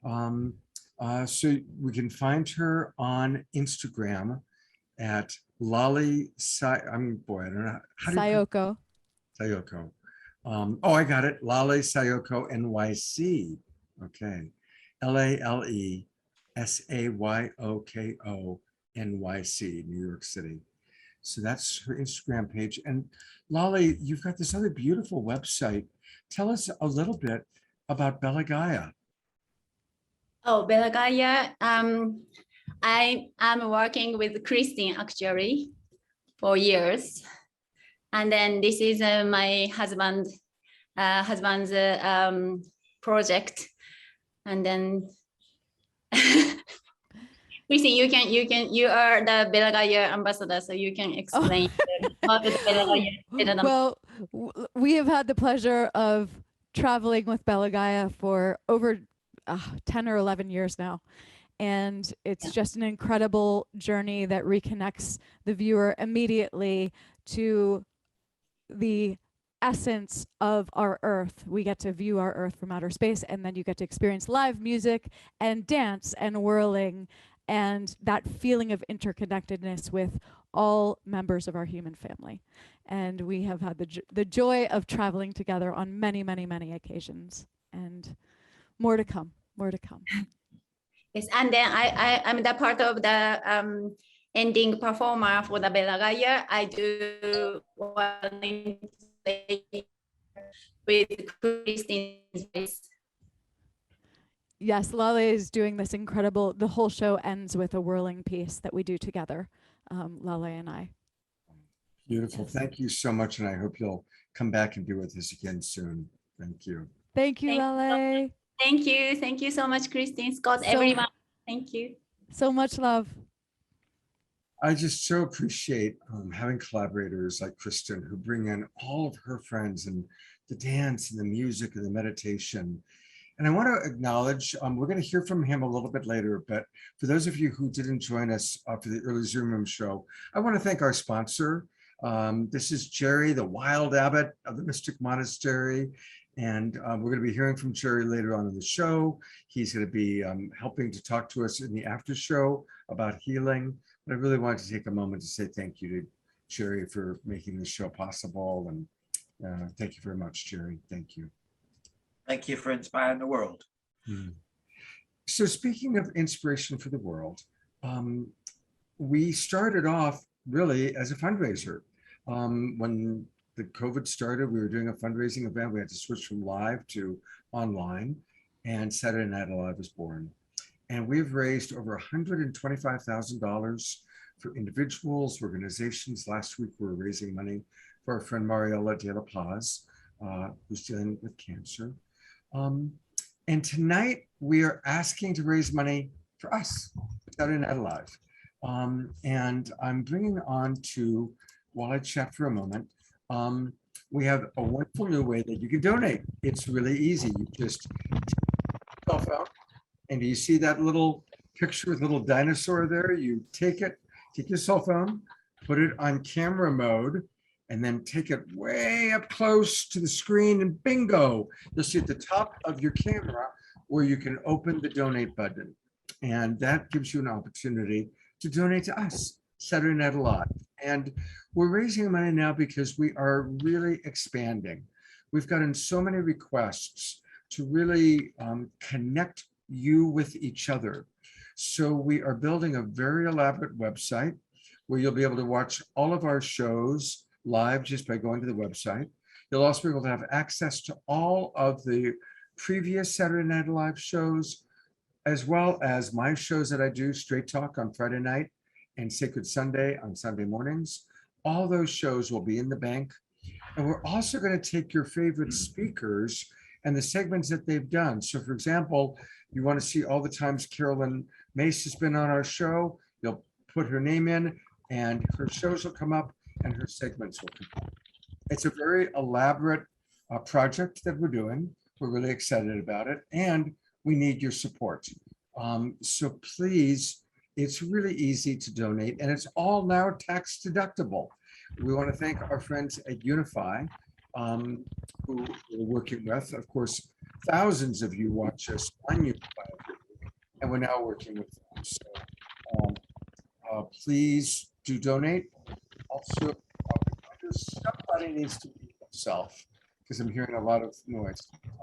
So we can find her on Instagram at Lale. I don't know. How do you Sayoko. Sayoko. Oh, I got it. Lale Sayoko NYC. Okay. LALE SAYOKO NYC, New York City. So that's her Instagram page. And Lale, you've got this other beautiful website. Tell us a little bit about Bella Gaia. Oh, Bella Gaia. I'm working with Kristin actually for years, and then this is my husband's project, and then Kristin, you are the Bella Gaia ambassador, so you can explain about the Bella Gaia better than- Well, we have had the pleasure of traveling with Bella Gaia for over 10 or 11 years now. And it's just an incredible journey that reconnects the viewer immediately to the essence of our Earth. We get to view our Earth from outer space, and then you get to experience live music and dance and whirling and that feeling of interconnectedness with all members of our human family. And we have had the joy of traveling together on many, many, many occasions, and more to come, more to come. Yes, and then I'm the part of the ending performer for the Bella Gaia. I do Whirling with Kristin's voice. Yes, Lale is doing this incredible, the whole show ends with a whirling piece that we do together, Lale and I. Beautiful. Yes. Thank you so much. And I hope you'll come back and be with us again soon. Thank you. Thank you, Lale. Thank you. Thank you so much, Kristin, Scott, So- everyone. Thank you. So much love. I just so appreciate having collaborators like Kristin who bring in all of her friends and the dance and the music and the meditation. And I want to acknowledge, we're going to hear from him a little bit later, but for those of you who didn't join us for the early Zoom Room show, I want to thank our sponsor. This is Jerry, the wild abbot of the Mystic Monastery. And we're going to be hearing from Jerry later on in the show. He's going to be helping to talk to us in the after show about healing. But I really wanted to take a moment to say thank you to Jerry for making this show possible. And thank you very much, Jerry. Thank you. Thank you for inspiring the world. So speaking of inspiration for the world, we started off really as a fundraiser. When the COVID started, we were doing a fundraising event. We had to switch from live to online, and Saturday Night Live was born. And we've raised over $125,000 for individuals, organizations. Last week, we were raising money for our friend Mariela de la Paz, who's dealing with cancer. And tonight, we are asking to raise money for us, Saturday Night Live. And I'm bringing on to, while I chat for a moment, we have a wonderful new way that you can donate. It's really easy. You just take your cell phone, and you see that little picture with a little dinosaur there? You take your cell phone, put it on camera mode, and then take it way up close to the screen, and bingo, you'll see at the top of your camera where you can open the donate button. And that gives you an opportunity to donate to us, Saturday Night Live. And we're raising money now because we are really expanding. We've gotten so many requests to really connect you with each other. So we are building a very elaborate website where you'll be able to watch all of our shows live just by going to the website. You'll also be able to have access to all of the previous Saturday Night Live shows, as well as my shows that I do, Straight Talk on Friday night and Sacred Sunday on Sunday mornings. All those shows will be in the bank. And we're also going to take your favorite speakers and the segments that they've done. So for example, you want to see all the times Carolyn Myss has been on our show, you'll put her name in and her shows will come up and her segments will come up. It's a very elaborate project that we're doing. We're really excited about it and we need your support. So please, it's really easy to donate and it's all now tax deductible. We want to thank our friends at Unify, who we're working with. Of course, thousands of you watch us on Unify, and we're now working with them. So please do donate. Also, somebody needs to be himself because I'm hearing a lot of noise.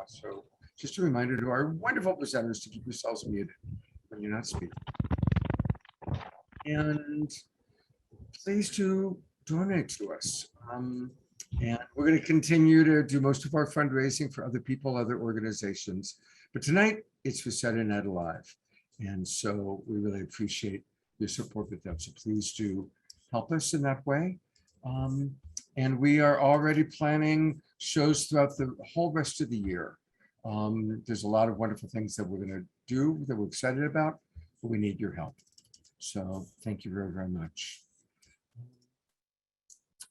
So just a reminder to our wonderful presenters to keep yourselves muted when you're not speaking. And please do donate to us. And we're going to continue to do most of our fundraising for other people, other organizations. But tonight it's for Saturday Night Live. And so we really appreciate your support with that. So please do help us in that way. And we are already planning shows throughout the whole rest of the year. There's a lot of wonderful things that we're going to do that we're excited about, but we need your help. So thank you very, very much.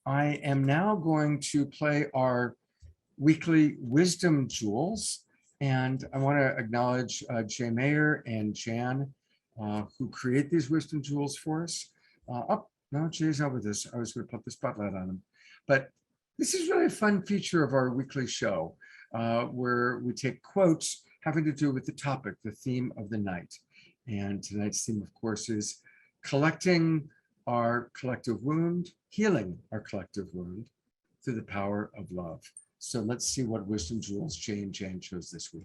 I am now going to play our weekly wisdom jewels. And I want to acknowledge Jay Mayer and Jan, who create these wisdom jewels for us. Oh, no, Jay's not with us. I was going to put the spotlight on him. But this is really a fun feature of our weekly show, where we take quotes having to do with the topic, the theme of the night. And tonight's theme, of course, is collecting our collective wound, healing our collective wound through the power of love. So let's see what wisdom jewels Jay and Jan chose this week.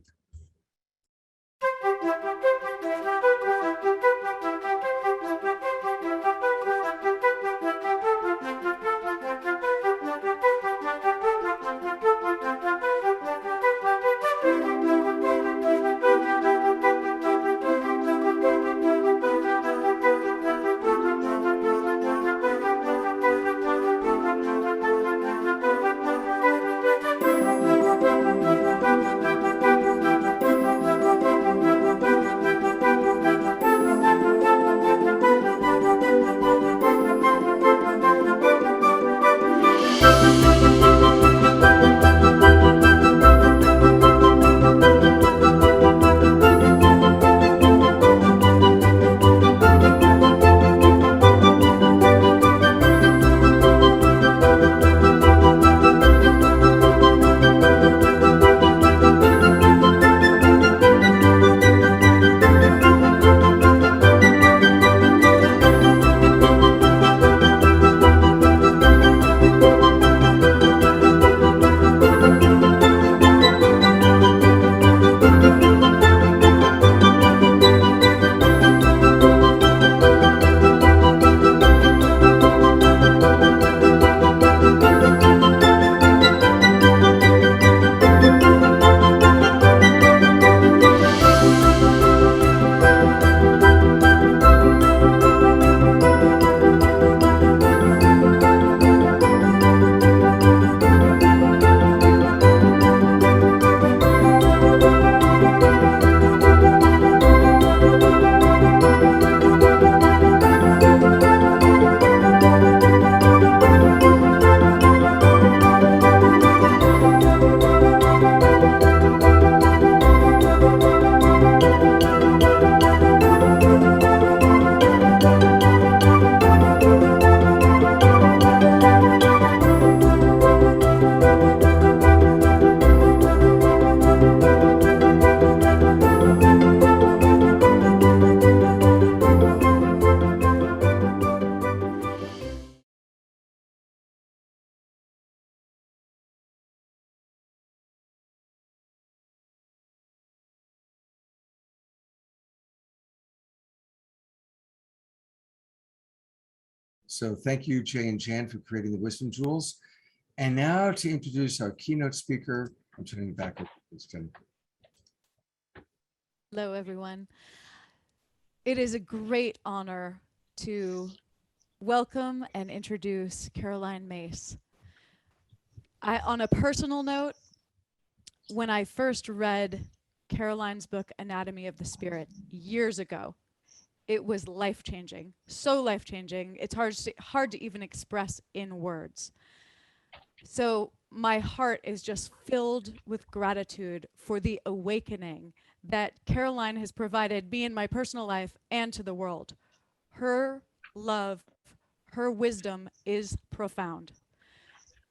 So thank you, Jay and Jan, for creating the wisdom jewels. And now to introduce our keynote speaker, I'm turning it back over to Kristin. Hello, everyone. It is a great honor to welcome and introduce Caroline Myss. On a personal note, when I first read Caroline's book, Anatomy of the Spirit, years ago, it was life-changing, so life-changing. It's hard to even express in words. So my heart is just filled with gratitude for the awakening that Caroline has provided me in my personal life and to the world. Her love, her wisdom is profound.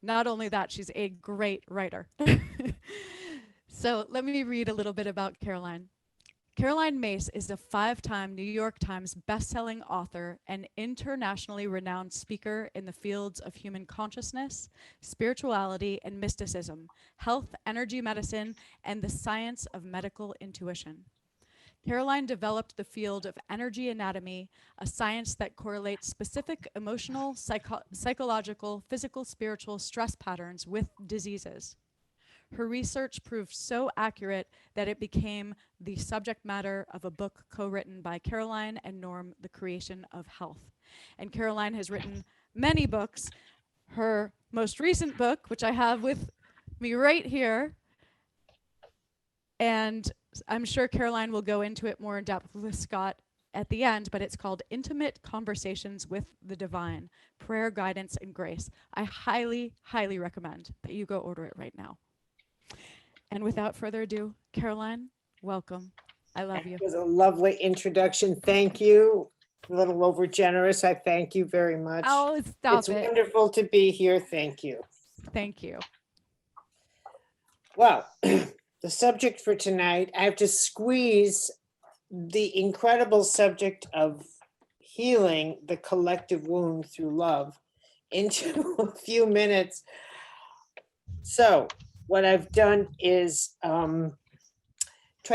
Not only that, she's a great writer. So let me read a little bit about Caroline. Caroline Myss is a 5-time New York Times bestselling author and internationally renowned speaker in the fields of human consciousness, spirituality and mysticism, health, energy medicine, and the science of medical intuition. Caroline developed the field of energy anatomy, a science that correlates specific emotional, psychological, physical, spiritual stress patterns with diseases. Her research proved so accurate that it became the subject matter of a book co-written by Caroline and Norm, The Creation of Health. And Caroline has written many books. Her most recent book, which I have with me right here, and I'm sure Caroline will go into it more in depth with Scott at the end, but it's called Intimate Conversations with the Divine, Prayer, Guidance, and Grace. I highly, highly recommend that you go order it right now. And without further ado, Caroline, welcome. I love you. It was a lovely introduction. Thank you. A little over generous. I thank you very much. Oh, stop It's it. wonderful to be here. Thank you. Thank you. Well, the subject for tonight, I have to squeeze the incredible subject of healing the collective wound through love into a few minutes. So what I've done is try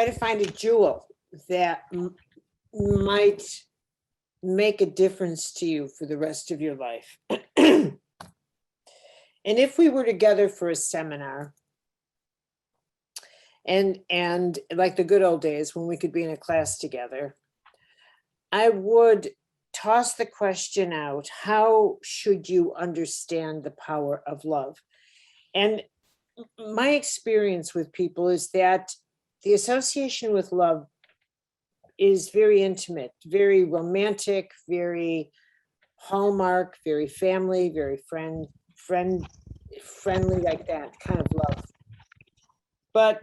to find a jewel that might make a difference to you for the rest of your life. And if we were together for a seminar, and like the good old days when we could be in a class together, I would toss the question out, how should you understand the power of love? And my experience with people is that the association with love is very intimate, very romantic, very hallmark, very family, very friendly, like that kind of love. But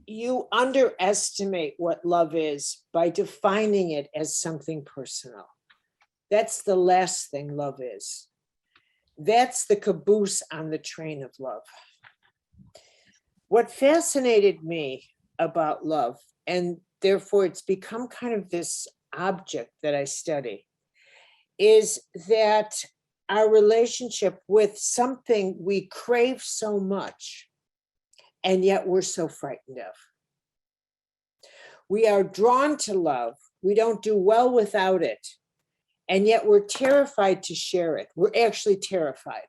you underestimate what love is by defining it as something personal. That's the last thing love is. That's the caboose on the train of love. What fascinated me about love, and therefore it's become kind of this object that I study, is that our relationship with something we crave so much, and yet we're so frightened of. We are drawn to love. We don't do well without it. And yet we're terrified to share it. We're actually terrified.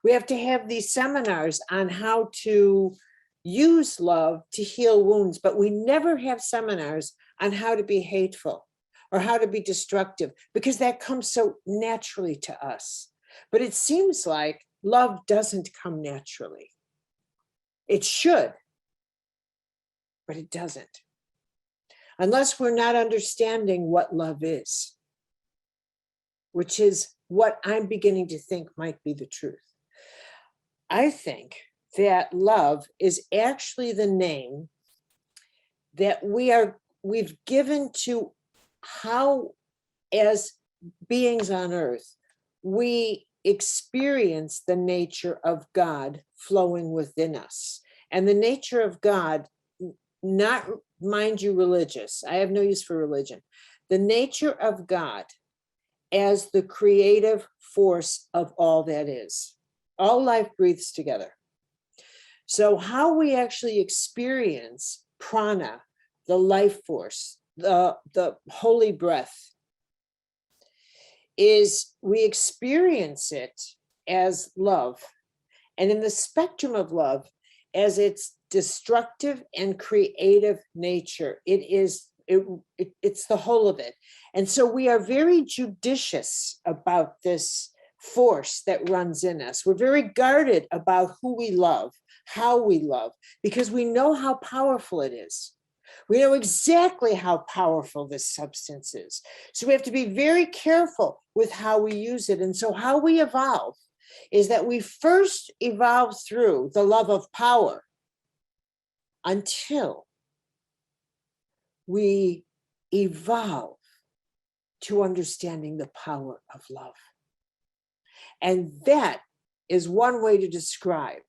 We have to have these seminars on how to use love to heal wounds, but we never have seminars on how to be hateful or how to be destructive, because that comes so naturally to us. But it seems like love doesn't come naturally. It should, but it doesn't. Unless we're not understanding what love is, which is what I'm beginning to think might be the truth. I think that love is actually the name that we've given to how, as beings on earth, we experience the nature of God flowing within us. And the nature of God, not, mind you, religious. I have no use for religion. The nature of God as the creative force of all that is. All life breathes together. So how we actually experience prana, the life force, the holy breath, is we experience it as love, and in the spectrum of love as its destructive and creative nature. It's the whole of it. And so we are very judicious about this force that runs in us. We're very guarded about who we love, how we love, because we know how powerful it is. We know exactly how powerful this substance is. So we have to be very careful with how we use it. And so how we evolve is that we first evolve through the love of power until we evolve to understanding the power of love. And that is one way to describe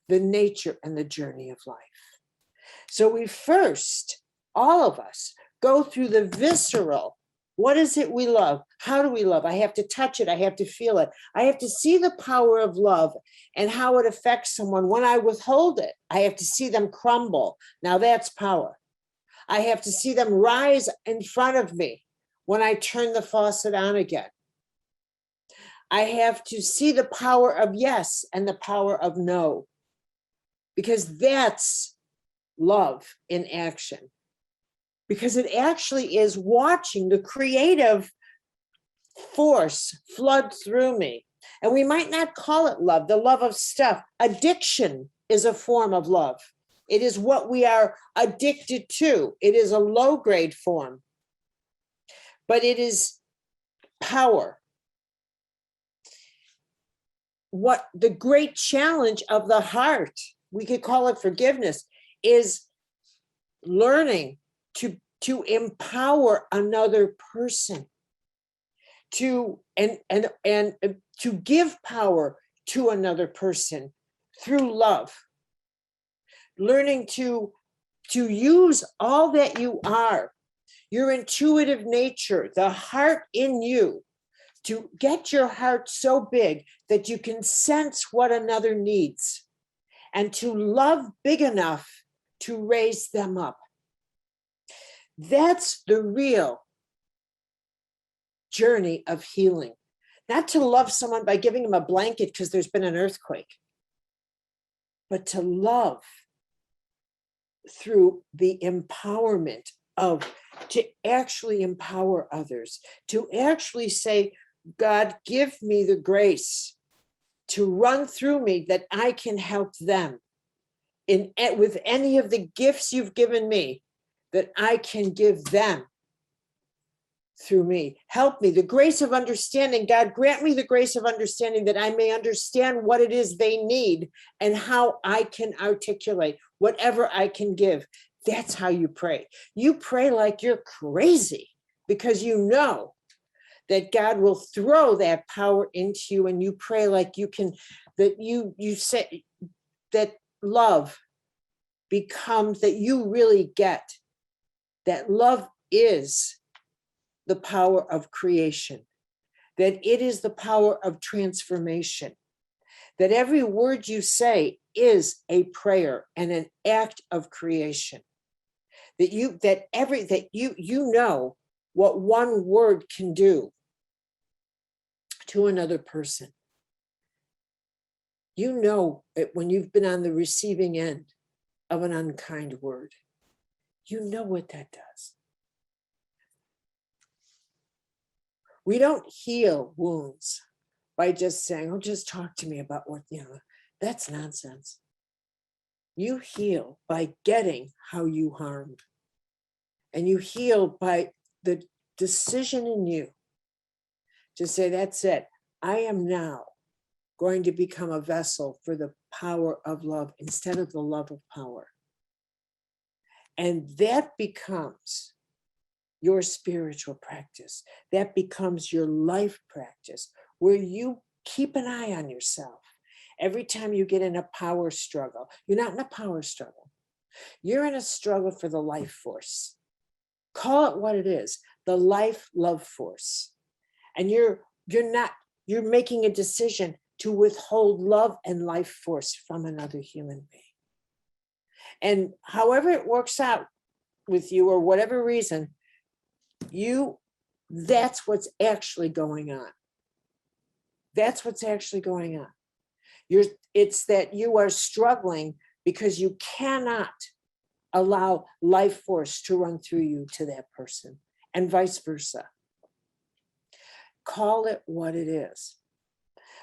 the nature and the journey of life. So we first, all of us, go through the visceral. What is it we love? How do we love? I have to touch it. I have to feel it. I have to see the power of love and how it affects someone. When I withhold it, I have to see them crumble. Now that's power. I have to see them rise in front of me when I turn the faucet on again. I have to see the power of yes and the power of no, because that's love in action. Because it actually is watching the creative force flood through me. And we might not call it love, the love of stuff. Addiction is a form of love. It is what we are addicted to. It is a low-grade form, but it is power. What the great challenge of the heart, we could call it forgiveness, is learning to empower another person, to give power to another person through love. Learning to use all that you are, your intuitive nature, the heart in you, to get your heart so big that you can sense what another needs, and to love big enough to raise them up. That's the real journey of healing. Not to love someone by giving them a blanket because there's been an earthquake, but to love through the empowerment to actually empower others, to actually say, God, give me the grace to run through me that I can help them with any of the gifts you've given me, that I can give them through me. Help me, the grace of understanding. God, grant me the grace of understanding that I may understand what it is they need and how I can articulate whatever I can give. That's how you pray. You pray like you're crazy because you know that God will throw that power into you, and you pray like you can, that you say that love becomes, that you really get that love is the power of creation, that it is the power of transformation, that every word you say is a prayer and an act of creation, that you know what one word can do to another person. You know it when you've been on the receiving end of an unkind word. You know what that does. We don't heal wounds by just saying, oh, just talk to me about what, that's nonsense. You heal by getting how you harmed. And you heal by the decision in you to say, that's it. I am now going to become a vessel for the power of love instead of the love of power. And that becomes your spiritual practice. That becomes your life practice, where you keep an eye on yourself. Every time you get in a power struggle, you're not in a power struggle. You're in a struggle for the life force. Call it what it is, the life love force. And you're making a decision to withhold love and life force from another human being. And however it works out with you, or whatever reason, you That's what's actually going on. That's what's actually going on. It's that you are struggling because you cannot allow life force to run through you to that person, and vice versa. Call it what it is.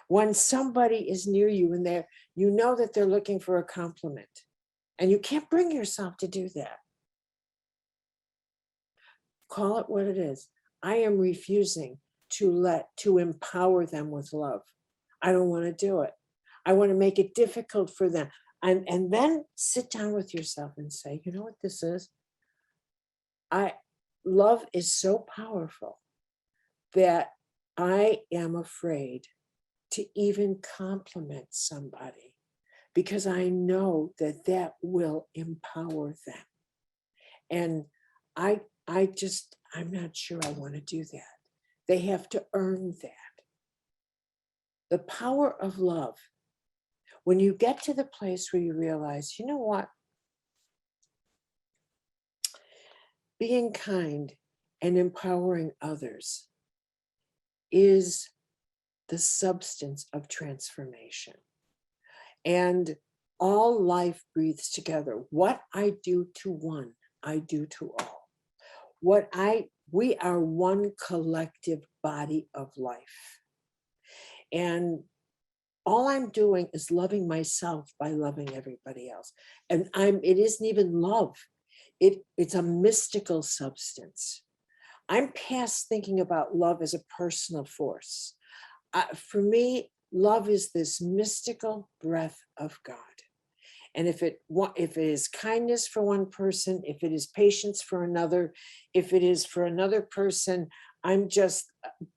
When somebody is near you and you know that they're looking for a compliment, and you can't bring yourself to do that, call it what it is. I am refusing to empower them with love. I don't want to do it. I want to make it difficult for them. And then sit down with yourself and say, you know what this is? Love is so powerful that I am afraid to even compliment somebody, because I know that that will empower them. And I'm not sure I want to do that. They have to earn that. The power of love. When you get to the place where you realize, you know what? Being kind and empowering others is the substance of transformation. And all life breathes together. What I do to one, I do to all. We are one collective body of life. And all I'm doing is loving myself by loving everybody else. And it isn't even love. It's a mystical substance. I'm past thinking about love as a personal force. For me, love is this mystical breath of God. And if it is kindness for one person, if it is patience for another, if it is for another person, I'm just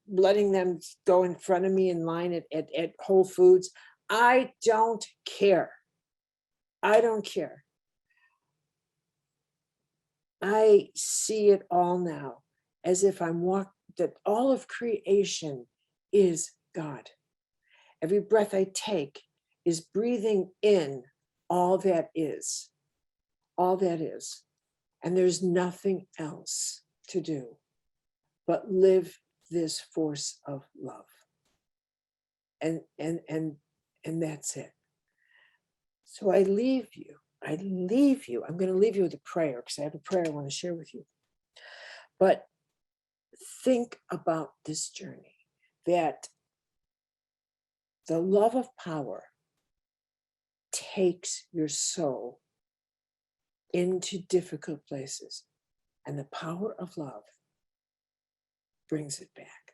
letting them go in front of me in line at Whole Foods. I don't care. I don't care. I see it all now as if that all of creation is God. Every breath I take is breathing in all that is. All that is. And there's nothing else to do but live this force of love. And that's it. So I leave you. I'm going to leave you with a prayer, because I have a prayer I want to share with you. But think about this journey, that the love of power takes your soul into difficult places, and the power of love brings it back.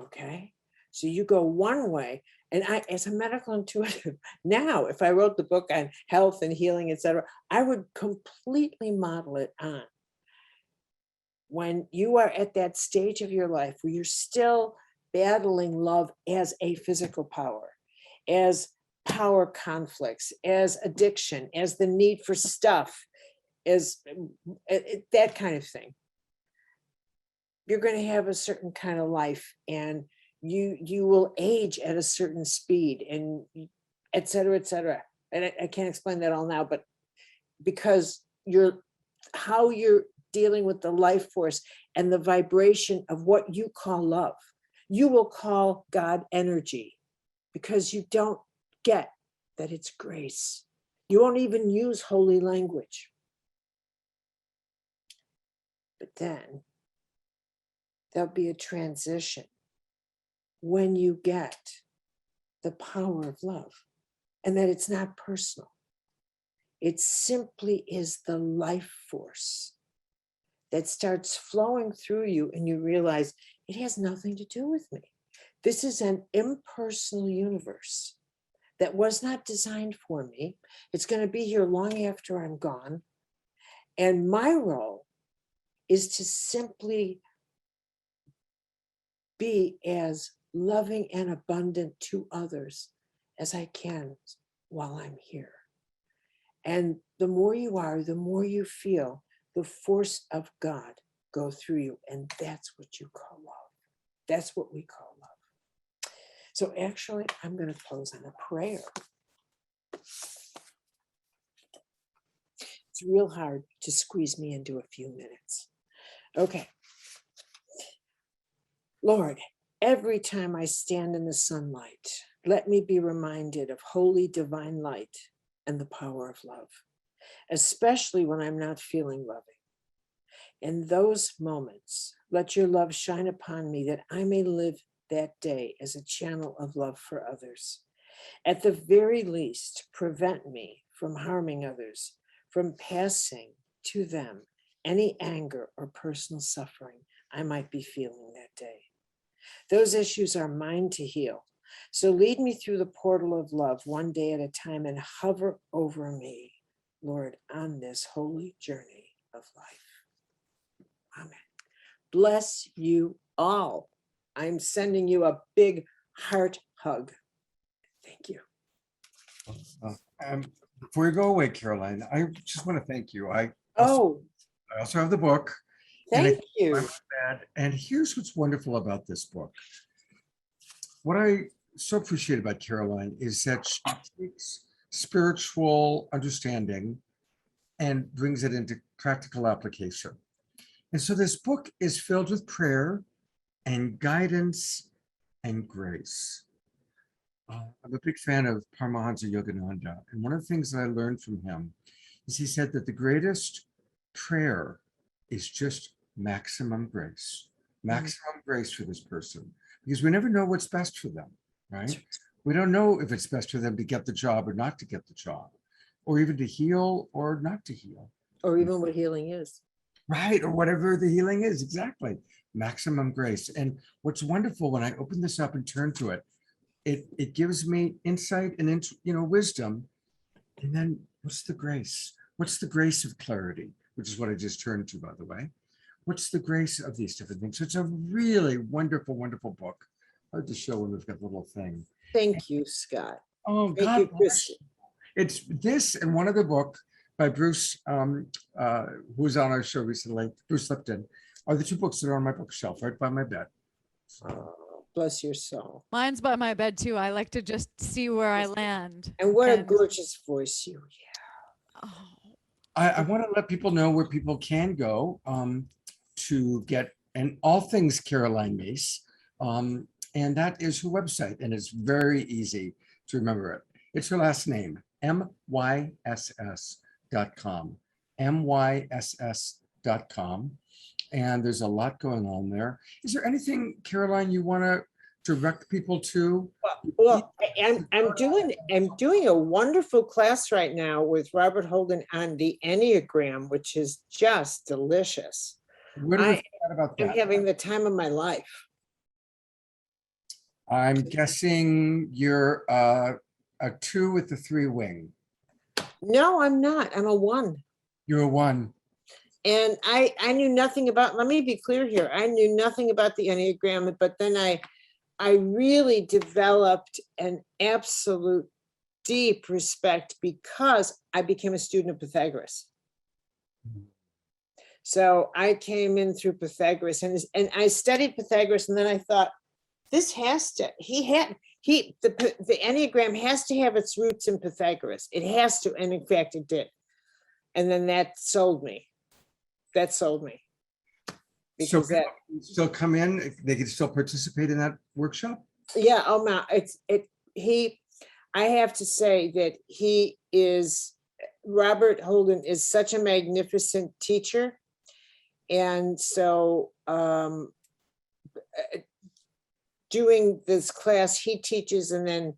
Okay? So you go one way, and I, as a medical intuitive, now, if I wrote the book on health and healing, etc., I would completely model it on when you are at that stage of your life where you're still battling love as a physical power, as power conflicts, as addiction, as the need for stuff, as that kind of thing. You're going to have a certain kind of life, and you will age at a certain speed, and et cetera, et cetera. And I can't explain that all now, but because how you're dealing with the life force and the vibration of what you call love, you will call God energy, because you don't get that it's grace. You won't even use holy language. But then there'll be a transition when you get the power of love, and that it's not personal. It simply is the life force that starts flowing through you, and you realize it has nothing to do with me. This is an impersonal universe that was not designed for me. It's going to be here long after I'm gone. And my role is to simply be as loving and abundant to others as I can while I'm here. And the more you are, the more you feel the force of God go through you. And that's what you call love. That's what we call love. So actually, I'm going to close on a prayer. It's real hard to squeeze me into a few minutes. Okay. Lord, every time I stand in the sunlight, let me be reminded of holy divine light and the power of love, especially when I'm not feeling loving. In those moments, let your love shine upon me that I may live that day as a channel of love for others. At the very least, prevent me from harming others, from passing to them any anger or personal suffering I might be feeling that day. Those issues are mine to heal. So lead me through the portal of love one day at a time and hover over me, Lord, on this holy journey of life. Amen. Bless you all. I'm sending you a big heart hug. Thank you. Before you go away, Caroline, I just want to thank you. I Oh, also have the book. and I thank you. I'm bad. And here's what's wonderful about this book. What I so appreciate about Caroline is that she takes spiritual understanding and brings it into practical application. And so this book is filled with prayer and guidance and grace. I'm a big fan of Paramahansa Yogananda. And one of the things that I learned from him is he said that the greatest prayer is just maximum grace, maximum grace for this person, because we never know what's best for them, right? We don't know if it's best for them to get the job or not to get the job, or even to heal or not to heal. Or even what healing is. Right, or whatever the healing is, exactly. Maximum grace. And what's wonderful when I open this up and turn to it, it gives me insight and wisdom. And then what's the grace? What's the grace of clarity, which is what I just turned to, by the way. What's the grace of these different things? So it's a really wonderful, wonderful book. Hard to show when we've got the little thing. Thank you, Scott. Oh, Thank God you, bless Kristin. you. It's this and one other book by Bruce, who was on our show recently, Bruce Lipton, are the two books that are on my bookshelf right by my bed. Oh, bless your soul. Mine's by my bed too. I like to just see where I land. And what a And- gorgeous voice you have. Oh, I want to let people know where people can go to get and all things Caroline Myss. And that is her website. And it's very easy to remember it. It's her last name, myss.com. myss.com. And there's a lot going on there. Is there anything, Caroline, you want to direct people to? Well, I'm doing a wonderful class right now with Robert Holden on the Enneagram, which is just delicious. Where do we I find out about I'm that? having the time of my life. I'm guessing you're a 2 with the 3 wing. No, I'm not. I'm a 1. You're a 1. And I knew nothing about, let me be clear here. I knew nothing about the Enneagram, but then I really developed an absolute deep respect because I became a student of Pythagoras. So I came in through Pythagoras and I studied Pythagoras, and then I thought, this has to, the Enneagram has to have its roots in Pythagoras. It has to, and in fact it did. And then that sold me. That sold me. So Because that, people can still come in, they can still participate in that workshop? yeah, oh my, I have to say that Robert Holden is such a magnificent teacher. And so doing this class, he teaches, and then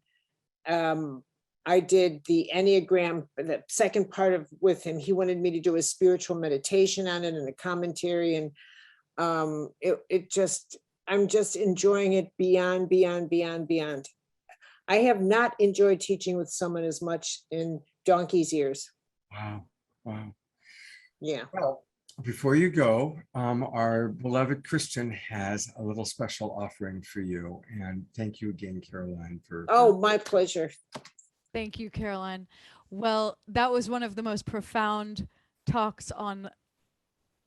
I did the Enneagram, the second part of with him. He wanted me to do a spiritual meditation on it and a commentary, and I'm just enjoying it beyond. I have not enjoyed teaching with someone as much in donkey's years. Wow. Yeah. Well, before you go, our beloved Kristin has a little special offering for you. And thank you again, Caroline, for. Oh, my pleasure. thank you, Caroline. Well, that was one of the most profound talks on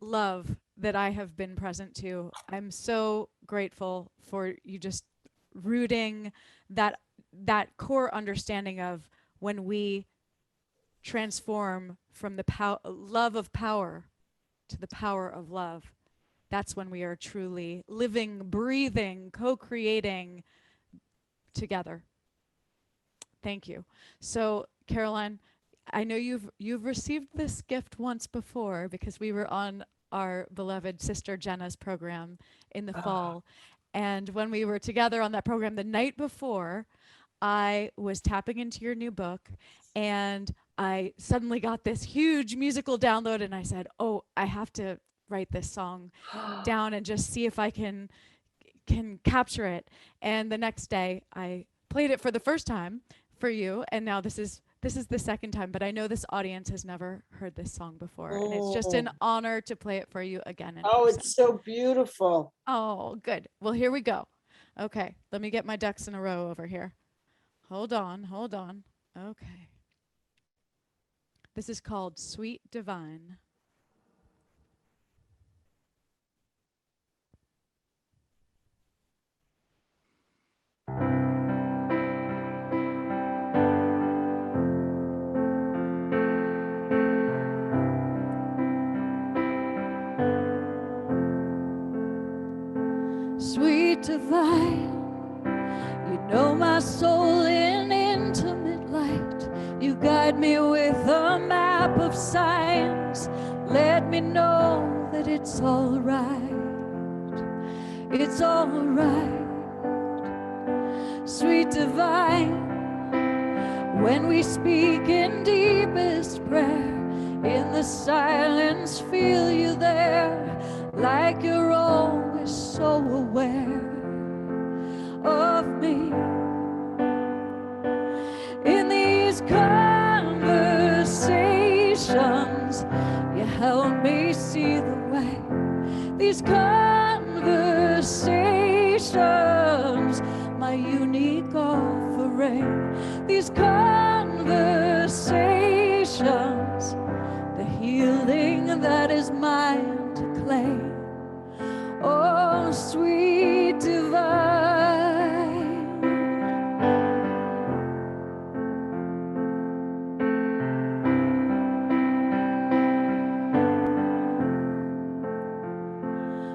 love that I have been present to. I'm so grateful for you just rooting that core understanding of when we transform from the love of power to the power of love, that's when we are truly living, breathing, co-creating together. Thank you. So, Caroline, I know you've received this gift once before because we were on our beloved sister Jenna's program in the fall. And when we were together on that program the night before, I was tapping into your new book and I suddenly got this huge musical download and I said, "Oh, I have to write this song down and just see if I can capture it." And the next day I played it for the first time for you, and now this is the second time, but I know this audience has never heard this song before, and it's just an honor to play it for you again in person. It's so beautiful. Oh, good. Well, here we go. Okay, let me get my ducks in a row over here. Hold on. Okay. This is called Sweet Divine. Sweet divine, you know my soul in intimate light. You guide me with a map of signs. Let me know that it's all right. It's all right. Sweet divine, when we speak in deepest prayer, in the silence feel you there, like you're always so aware of me. In these conversations, you help me see the way. These conversations, my unique offering. These conversations, the healing that is mine to claim. Oh, sweet divine.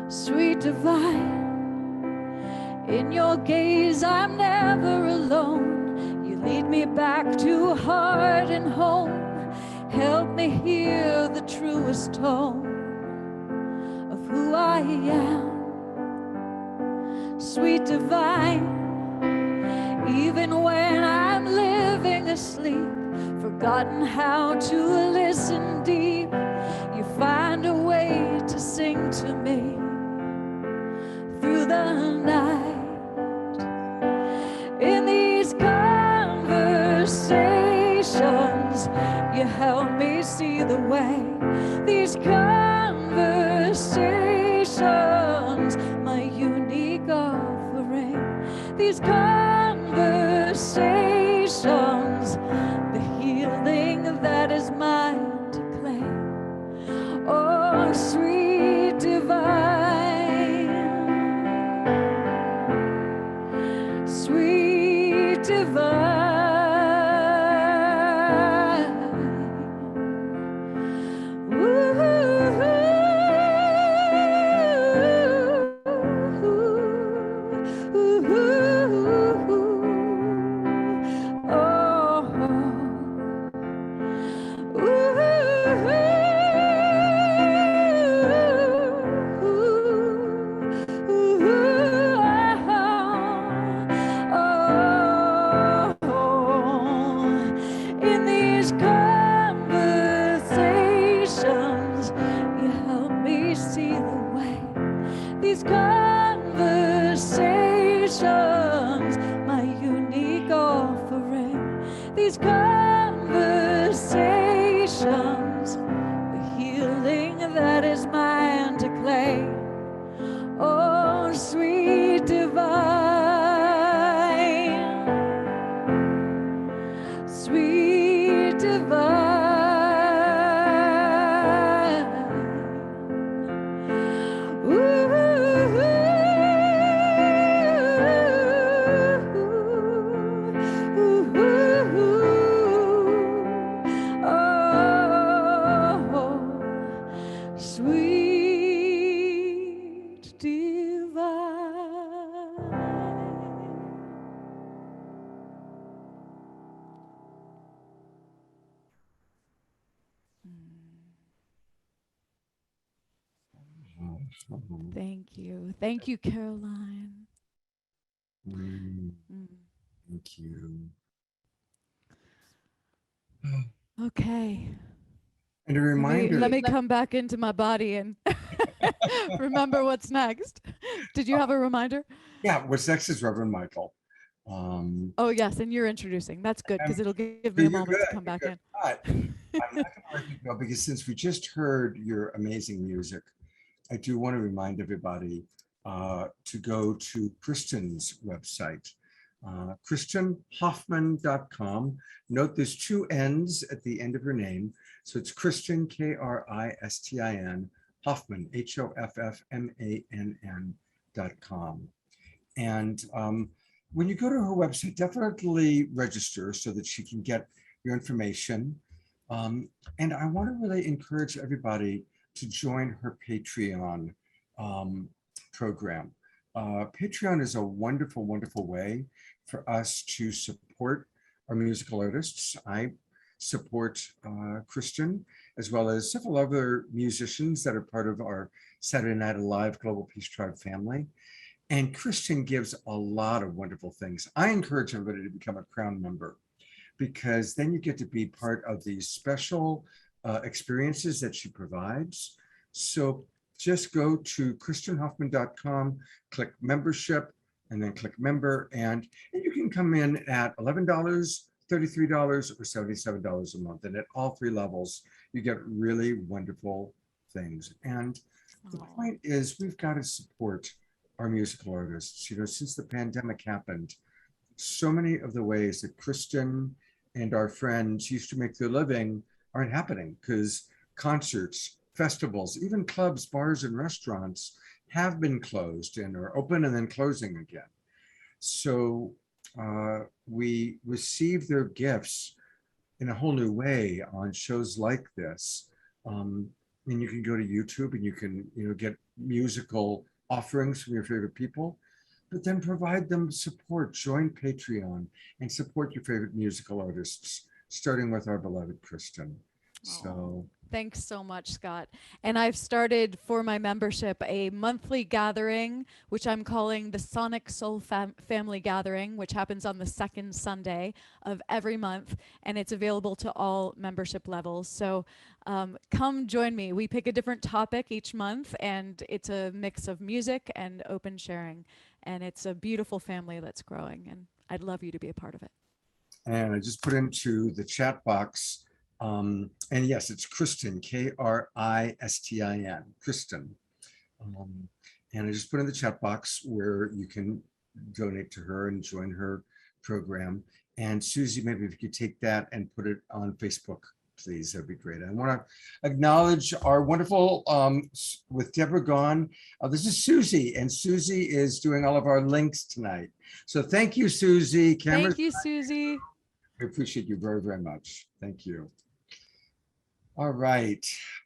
Sweet divine, in your gaze I'm never alone. You lead me back to heart and home. Help me hear the truest tone of who I am. Sweet divine, even when I'm living asleep, forgotten how to listen deep, you find a way to sing to me through the night. In these conversations, you help me see the way. These conversations, my unique offering. These conversations, the healing that is mine to claim. Oh, sweet divine, sweet divine. Sweet Mhm. Thank you. Thank you, Caroline. Mm, Mm. Thank you. Okay. And a Let reminder, me come back into my body and remember what's next. Did you have a reminder? yeah, what's next is Reverend Michael. Oh, yes. And you're introducing. That's good because it'll give me You're a moment to come you're back good. in. But I'm not going to let you go because since we just heard your amazing music, I do want to remind everybody to go to Kristin's website, KristinHoffmann.com. Note there's two N's at the end of her name. So it's Kristin, Kristin, Hoffmann, HOFFMANN.com. And when you go to her website, definitely register so that she can get your information. And I want to really encourage everybody to join her Patreon program. Patreon is a wonderful, wonderful way for us to support our musical artists. I support Kristin, as well as several other musicians that are part of our Saturday Night Alive Global Peace Tribe family. And Kristin gives a lot of wonderful things. I encourage everybody to become a Crown member because then you get to be part of these special experiences that she provides. So just go to KristinHoffmann.com, click membership, and then click member. And you can come in at $11, $33, or $77 a month. And at all three levels, you get really wonderful things. And the point is we've got to support our musical artists. You know, since the pandemic happened, so many of the ways that Kristin and our friends used to make their living aren't happening because concerts, festivals, even clubs, bars, and restaurants have been closed and are open and then closing again. So we receive their gifts in a whole new way on shows like this. And you can go to YouTube and you can, you know, get musical offerings from your favorite people, but then provide them support. Join Patreon and support your favorite musical artists, starting with our beloved Kristin. So Thanks so much, Scott. And I've started for my membership a monthly gathering, which I'm calling the Sonic Soul Family Gathering, which happens on the second Sunday of every month. And it's available to all membership levels. So come join me. We pick a different topic each month, and it's a mix of music and open sharing. And it's a beautiful family that's growing. And I'd love you to be a part of it. and I just put into the chat box, and yes, it's Kristin, Kristin, Kristin. And I just put in the chat box where you can donate to her and join her program. And Susie, maybe if you could take that and put it on Facebook, please, that'd be great. I want to acknowledge our wonderful, with Deborah gone, this is Susie, and Susie is doing all of our links tonight. So thank you, Susie. Thank you, Susie. I appreciate you very, very much. Thank you. All right.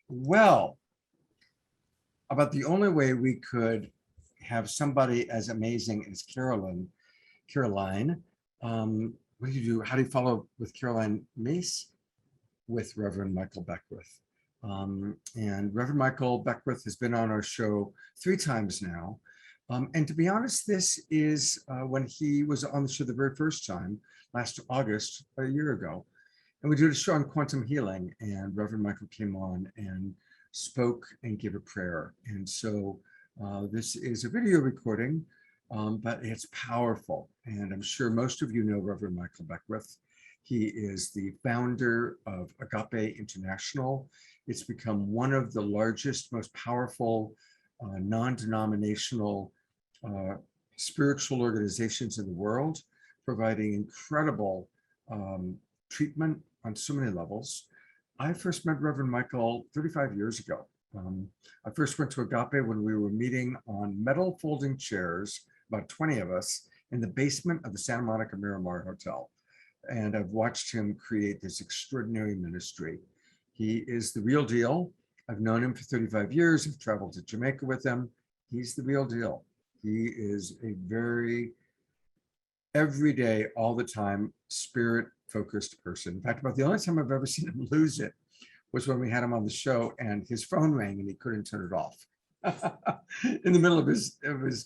Well, about the only way we could have somebody as amazing as Caroline, what do you do? How do you follow with Caroline Myss? With Reverend Michael Beckwith. And Reverend Michael Beckwith has been on our show 3 times now. And to be honest, this is when he was on the show the very first time, last August, a year ago. And we did a show on quantum healing, and Reverend Michael came on and spoke and gave a prayer. And so this is a video recording, but it's powerful. And I'm sure most of you know Reverend Michael Beckwith. He is the founder of Agape International. It's become one of the largest, most powerful non-denominational spiritual organizations in the world, providing incredible treatment on so many levels. I first met Reverend Michael 35 years ago. I first went to Agape when we were meeting on metal folding chairs, about 20 of us, in the basement of the Santa Monica Miramar Hotel. And I've watched him create this extraordinary ministry. He is the real deal. I've known him for 35 years. I've traveled to Jamaica with him. He's the real deal. He is a very everyday, all the time, spirit-focused person. In fact, about the only time I've ever seen him lose it was when we had him on the show and his phone rang and he couldn't turn it off. in the middle of his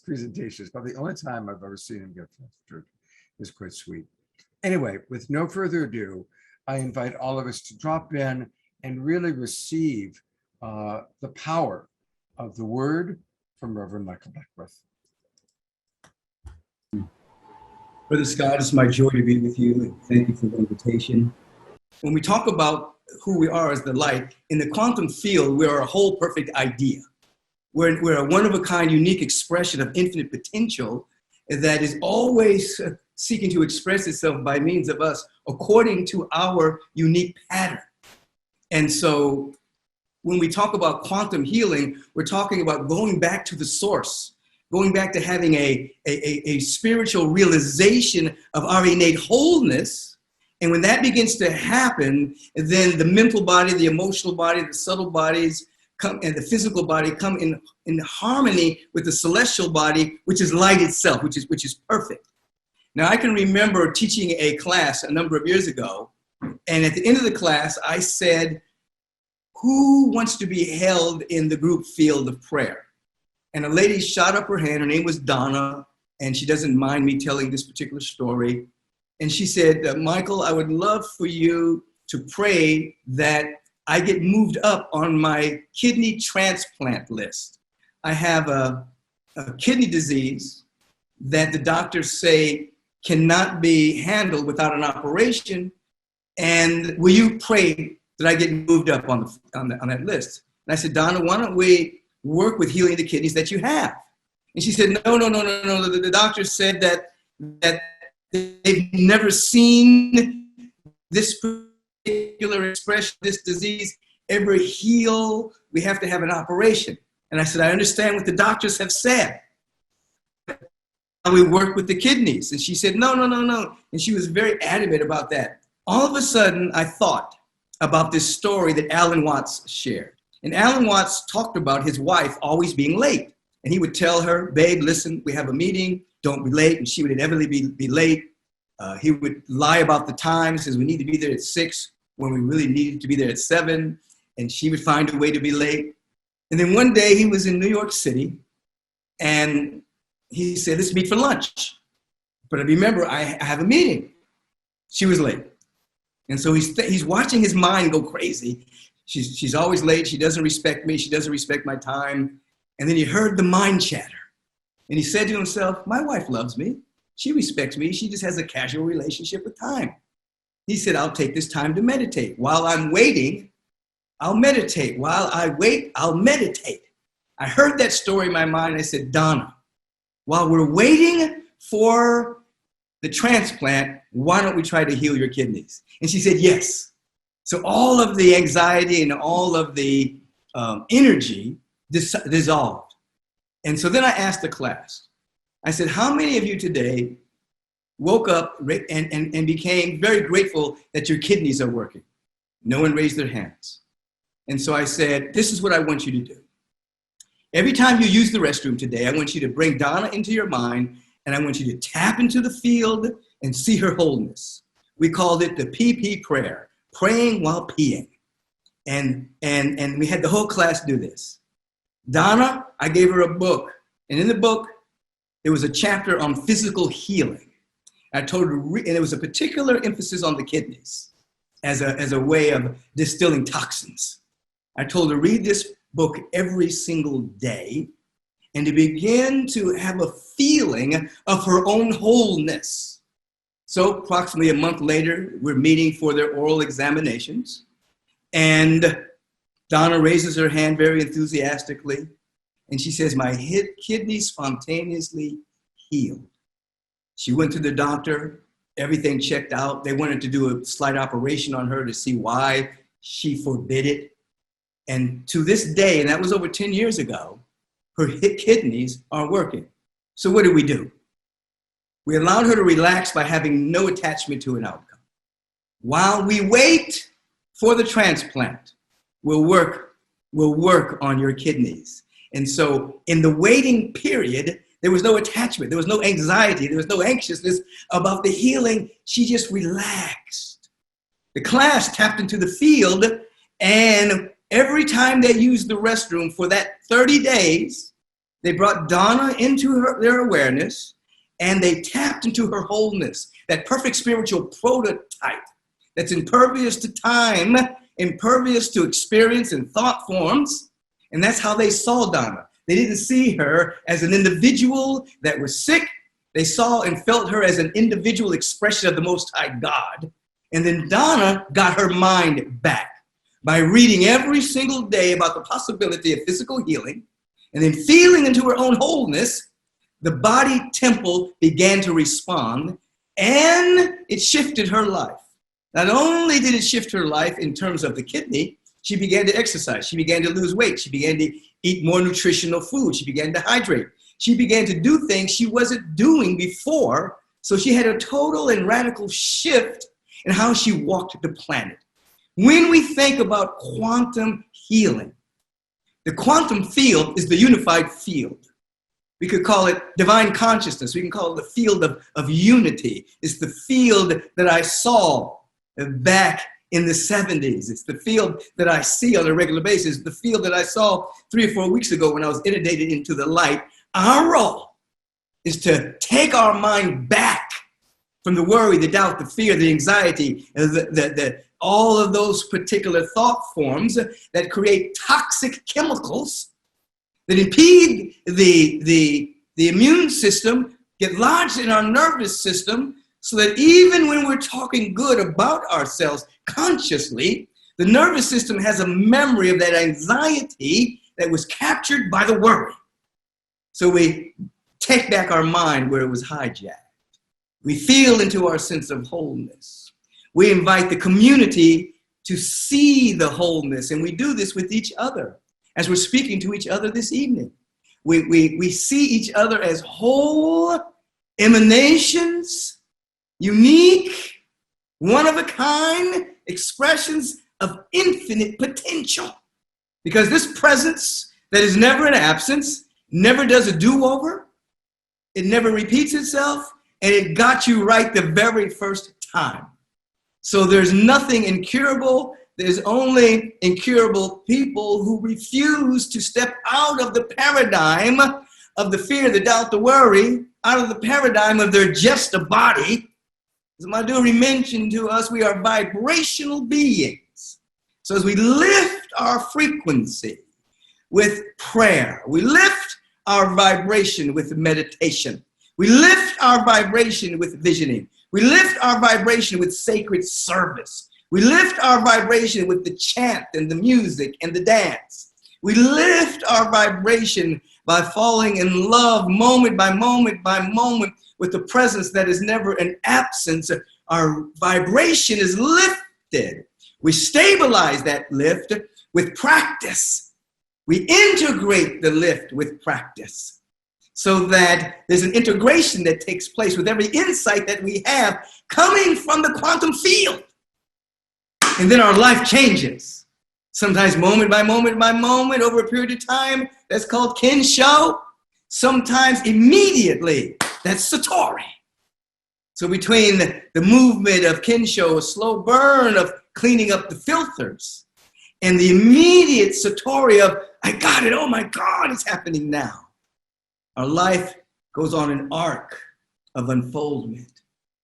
presentation. It's probably the only time I've ever seen him get flustered. It was quite sweet. Anyway, with no further ado, I invite all of us to drop in and really receive the power of the word from Reverend Michael Beckwith. Brother Scott, it's my joy to be with you. Thank you for the invitation. When we talk about who we are as the light, in the quantum field, we are a whole perfect idea. We're a one-of-a-kind, unique expression of infinite potential that is always seeking to express itself by means of us according to our unique pattern. And so when we talk about quantum healing, we're talking about going back to the source, going back to having a spiritual realization of our innate wholeness. And when that begins to happen, then the mental body, the emotional body, the subtle bodies come, and the physical body come in harmony with the celestial body, which is light itself, which is perfect. Now, I can remember teaching a class a number of years ago, and at the end of the class, I said, who wants to be held in the group field of prayer? And a lady shot up her hand. Her name was Donna, and she doesn't mind me telling this particular story. And she said, Michael, I would love for you to pray that I get moved up on my kidney transplant list. I have a kidney disease that the doctors say cannot be handled without an operation. And will you pray that I get moved up on that list? And I said, Donna, why don't we work with healing the kidneys that you have? And she said, no. The doctor said that they've never seen this particular expression, this disease ever heal. We have to have an operation. And I said, I understand what the doctors have said. We work with the kidneys. And she said, no. And she was very adamant about that. All of a sudden, I thought about this story that Alan Watts shared. And Alan Watts talked about his wife always being late. And he would tell her, babe, listen, we have a meeting, don't be late. And she would inevitably be late. He would lie about the time, says we need to be there at 6 when we really needed to be there at 7. And she would find a way to be late. And then one day he was in New York City and he said, let's meet for lunch. But I remember I have a meeting. She was late. And so he's watching his mind go crazy. She's always late. She doesn't respect me. She doesn't respect my time. And then he heard the mind chatter. And he said to himself, my wife loves me. She respects me. She just has a casual relationship with time. He said, I'll take this time to meditate. While I'm waiting, I'll meditate. While I wait, I'll meditate. I heard that story in my mind. I said, Donna, while we're waiting for the transplant, why don't we try to heal your kidneys? And she said, yes. So all of the anxiety and all of the energy dissolved. And so then I asked the class, I said, how many of you today woke up and became very grateful that your kidneys are working? No one raised their hands. And so I said, this is what I want you to do. Every time you use the restroom today, I want you to bring Donna into your mind, and I want you to tap into the field and see her wholeness. We called it the PP prayer, praying while peeing. And we had the whole class do this. Donna, I gave her a book, and in the book, there was a chapter on physical healing. I told her to read, and there was a particular emphasis on the kidneys as a way of distilling toxins. I told her to read this book every single day and to begin to have a feeling of her own wholeness. So approximately a month later, we're meeting for their oral examinations. And Donna raises her hand very enthusiastically. And she says, my kidney spontaneously healed. She went to the doctor, everything checked out. They wanted to do a slight operation on her to see why. She forbid it. And to this day, and that was over 10 years ago, her kidneys are working. So what do? We allowed her to relax by having no attachment to an outcome. While we wait for the transplant, we'll work on your kidneys. And so in the waiting period, there was no attachment. There was no anxiety. There was no anxiousness about the healing. She just relaxed. The class tapped into the field, and Every time they used the restroom for that 30 days, they brought Donna into their awareness, and they tapped into her wholeness, that perfect spiritual prototype that's impervious to time, impervious to experience and thought forms. And that's how they saw Donna. They didn't see her as an individual that was sick. They saw and felt her as an individual expression of the Most High God. And then Donna got her mind back by reading every single day about the possibility of physical healing, and then feeling into her own wholeness. The body temple began to respond, and it shifted her life. Not only did it shift her life in terms of the kidney, she began to exercise. She began to lose weight. She began to eat more nutritional food. She began to hydrate. She began to do things she wasn't doing before. So she had a total and radical shift in how she walked the planet. When we think about quantum healing, the quantum field is the unified field. We could call it divine consciousness. We can call it the field of unity. It's the field that I saw back in the 70s. It's the field that I see on a regular basis. The field that I saw 3 or 4 weeks ago when I was inundated into the light. Our role is to take our mind back from the worry, the doubt, the fear, the anxiety, all of those particular thought forms that create toxic chemicals that impede the immune system, get lodged in our nervous system, so that even when we're talking good about ourselves consciously, the nervous system has a memory of that anxiety that was captured by the worry. So we take back our mind where it was hijacked. We feel into our sense of wholeness. We invite the community to see the wholeness, and we do this with each other as we're speaking to each other this evening. We see each other as whole emanations, unique, one-of-a-kind expressions of infinite potential. Because this presence that is never an absence, never does a do-over, it never repeats itself, and it got you right the very first time. So there's nothing incurable. There's only incurable people who refuse to step out of the paradigm of the fear, the doubt, the worry, out of the paradigm of they're just a body. As Madhuri mentioned to us, we are vibrational beings. So as we lift our frequency with prayer, we lift our vibration with meditation, we lift our vibration with visioning, we lift our vibration with sacred service, we lift our vibration with the chant and the music and the dance. We lift our vibration by falling in love moment by moment by moment with the presence that is never an absence. Our vibration is lifted. We stabilize that lift with practice. We integrate the lift with practice so that there's an integration that takes place with every insight that we have coming from the quantum field. And then our life changes. Sometimes moment by moment by moment over a period of time. That's called Kensho. Sometimes immediately. That's Satori. So between the movement of Kensho, a slow burn of cleaning up the filters, and the immediate Satori of, I got it, oh my God, it's happening now. Our life goes on an arc of unfoldment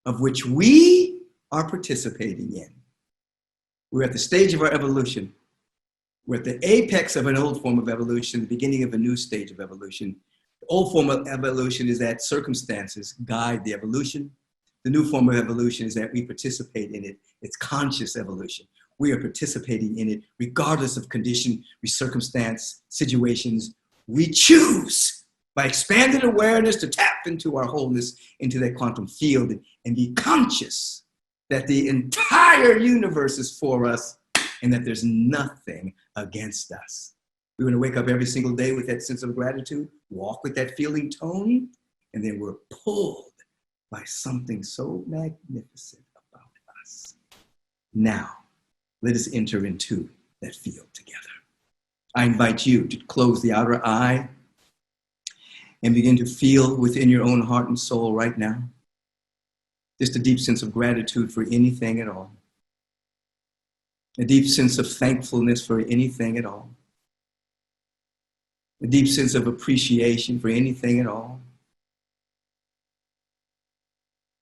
of which we are participating in. We're at the stage of our evolution. We're at the apex of an old form of evolution, the beginning of a new stage of evolution. The old form of evolution is that circumstances guide the evolution. The new form of evolution is that we participate in it. It's conscious evolution. We are participating in it regardless of condition, circumstance, situations. We choose by expanded awareness to tap into our wholeness, into that quantum field, and be conscious that the entire universe is for us and that there's nothing against us. We want to wake up every single day with that sense of gratitude, walk with that feeling tone, and then we're pulled by something so magnificent about us. Now, let us enter into that field together. I invite you to close the outer eye and begin to feel within your own heart and soul right now just a deep sense of gratitude for anything at all. a deep sense of thankfulness for anything at all, a deep sense of appreciation for anything at all.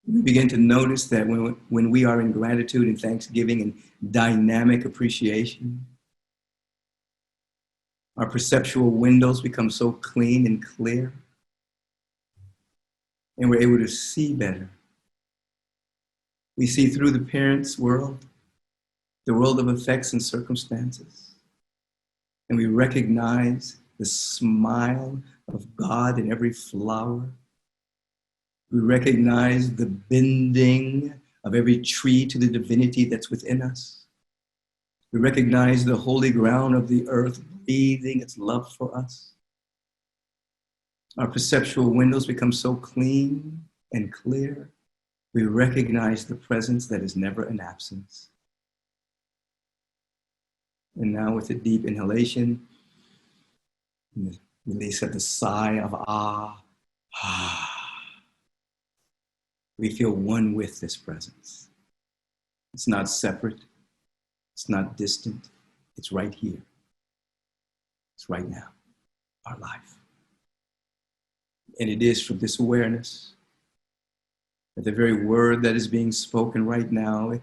We begin to notice that when we are in gratitude and thanksgiving and dynamic appreciation, our perceptual windows become so clean and clear, and we're able to see better. We see through the parent's world, the world of effects and circumstances, and we recognize the smile of God in every flower. We recognize the bending of every tree to the divinity that's within us. We recognize the holy ground of the earth breathing its love for us. Our perceptual windows become so clean and clear. We recognize the presence that is never an absence. And now with a deep inhalation, release of the sigh of ah. We feel one with this presence. It's not separate. It's not distant. It's right here. It's right now, our life. And it is from this awareness that the very word that is being spoken right now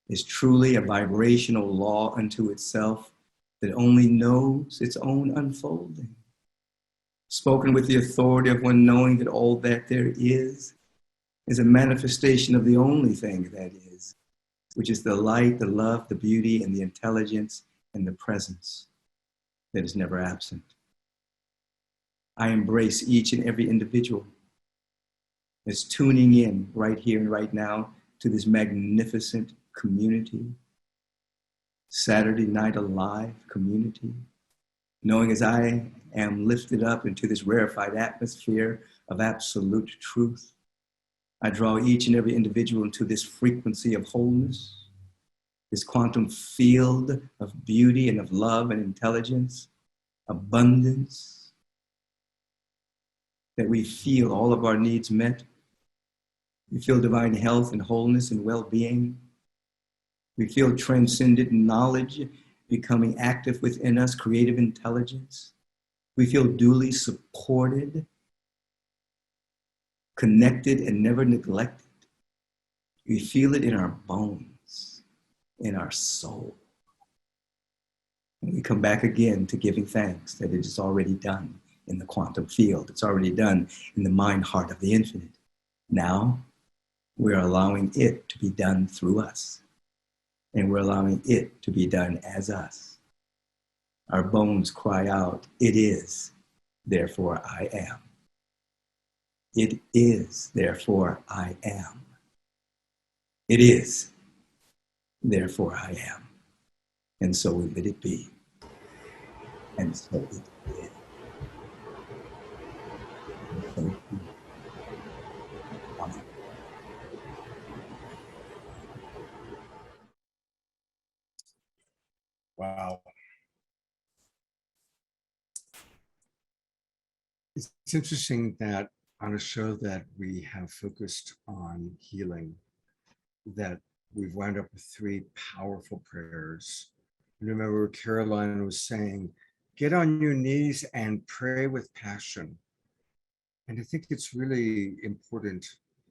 is truly a vibrational law unto itself that only knows its own unfolding. Spoken with the authority of one knowing that all that there is a manifestation of the only thing that is, which is the light, the love, the beauty, and the intelligence and the presence that is never absent. I embrace each and every individual that's tuning in right here and right now to this magnificent community, Saturday Night Alive community, knowing as I am lifted up into this rarefied atmosphere of absolute truth, I draw each and every individual into this frequency of wholeness, this quantum field of beauty and of love and intelligence, abundance, that we feel all of our needs met. We feel divine health and wholeness and well-being. We feel transcendent knowledge becoming active within us, creative intelligence. We feel duly supported, connected, and never neglected. We feel it in our bones, in our soul. And we come back again to giving thanks that it is already done in the quantum field. It's already done in the mind heart of the infinite. Now, we're allowing it to be done through us. And we're allowing it to be done as us. Our bones cry out, it is, therefore I am. It is, therefore I am. It is, therefore I am. And so we let it be. And so it is. And so it be. Amen. Wow. It's interesting that on a show that we have focused on healing, that we've wound up with 3 powerful prayers. And remember, Caroline was saying, get on your knees and pray with passion. And I think it's really important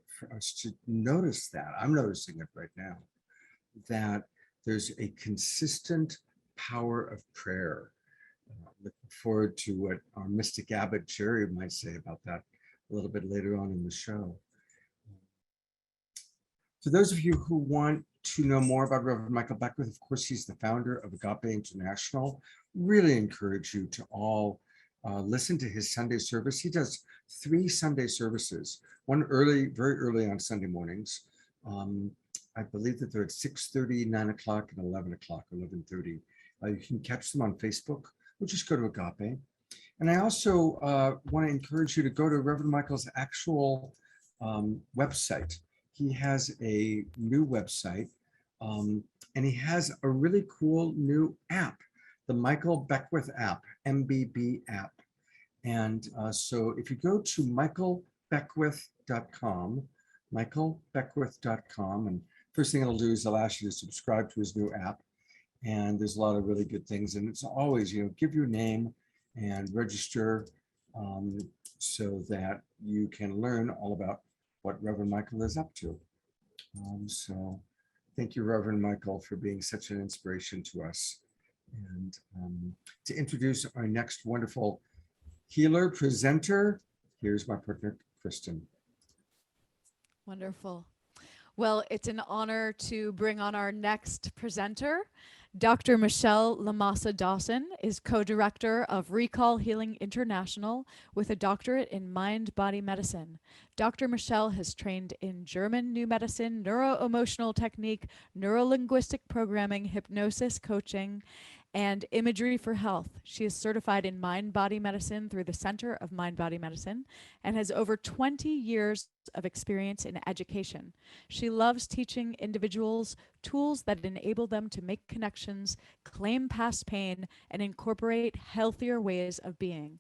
for us to notice that. I'm noticing it right now, that there's a consistent power of prayer. Looking forward to what our mystic abbot Jerry might say about that a little bit later on in the show. For those of you who want to know more about Reverend Michael Beckwith, of course, he's the founder of Agape International. Really encourage you to all listen to his Sunday service. He does 3 Sunday services, one early, very early on Sunday mornings. I believe that they're at 6:30, 9 o'clock, and 11 o'clock, 11:30. You can catch them on Facebook, or just go to Agape. And I also want to encourage you to go to Reverend Michael's actual website. He has a new website, and he has a really cool new app, the Michael Beckwith app, MBB app. And so if you go to michaelbeckwith.com, michaelbeckwith.com, and first thing it'll do is it'll ask you to subscribe to his new app. And there's a lot of really good things. And it's always, give your name and register so that you can learn all about what Reverend Michael is up to. So thank you, Reverend Michael, for being such an inspiration to us. And to introduce our next wonderful healer presenter, here's my partner, Kristin. Wonderful. Well, it's an honor to bring on our next presenter. Dr. Michelle LaMasa-Dawson is co-director of Recall Healing International with a doctorate in mind-body medicine. Dr. Michelle has trained in German New Medicine, neuro-emotional technique, neuro-linguistic programming, hypnosis coaching, and imagery for health. She is certified in mind-body medicine through the Center of Mind-Body Medicine and has over 20 years of experience in education. She loves teaching individuals tools that enable them to make connections, claim past pain, and incorporate healthier ways of being.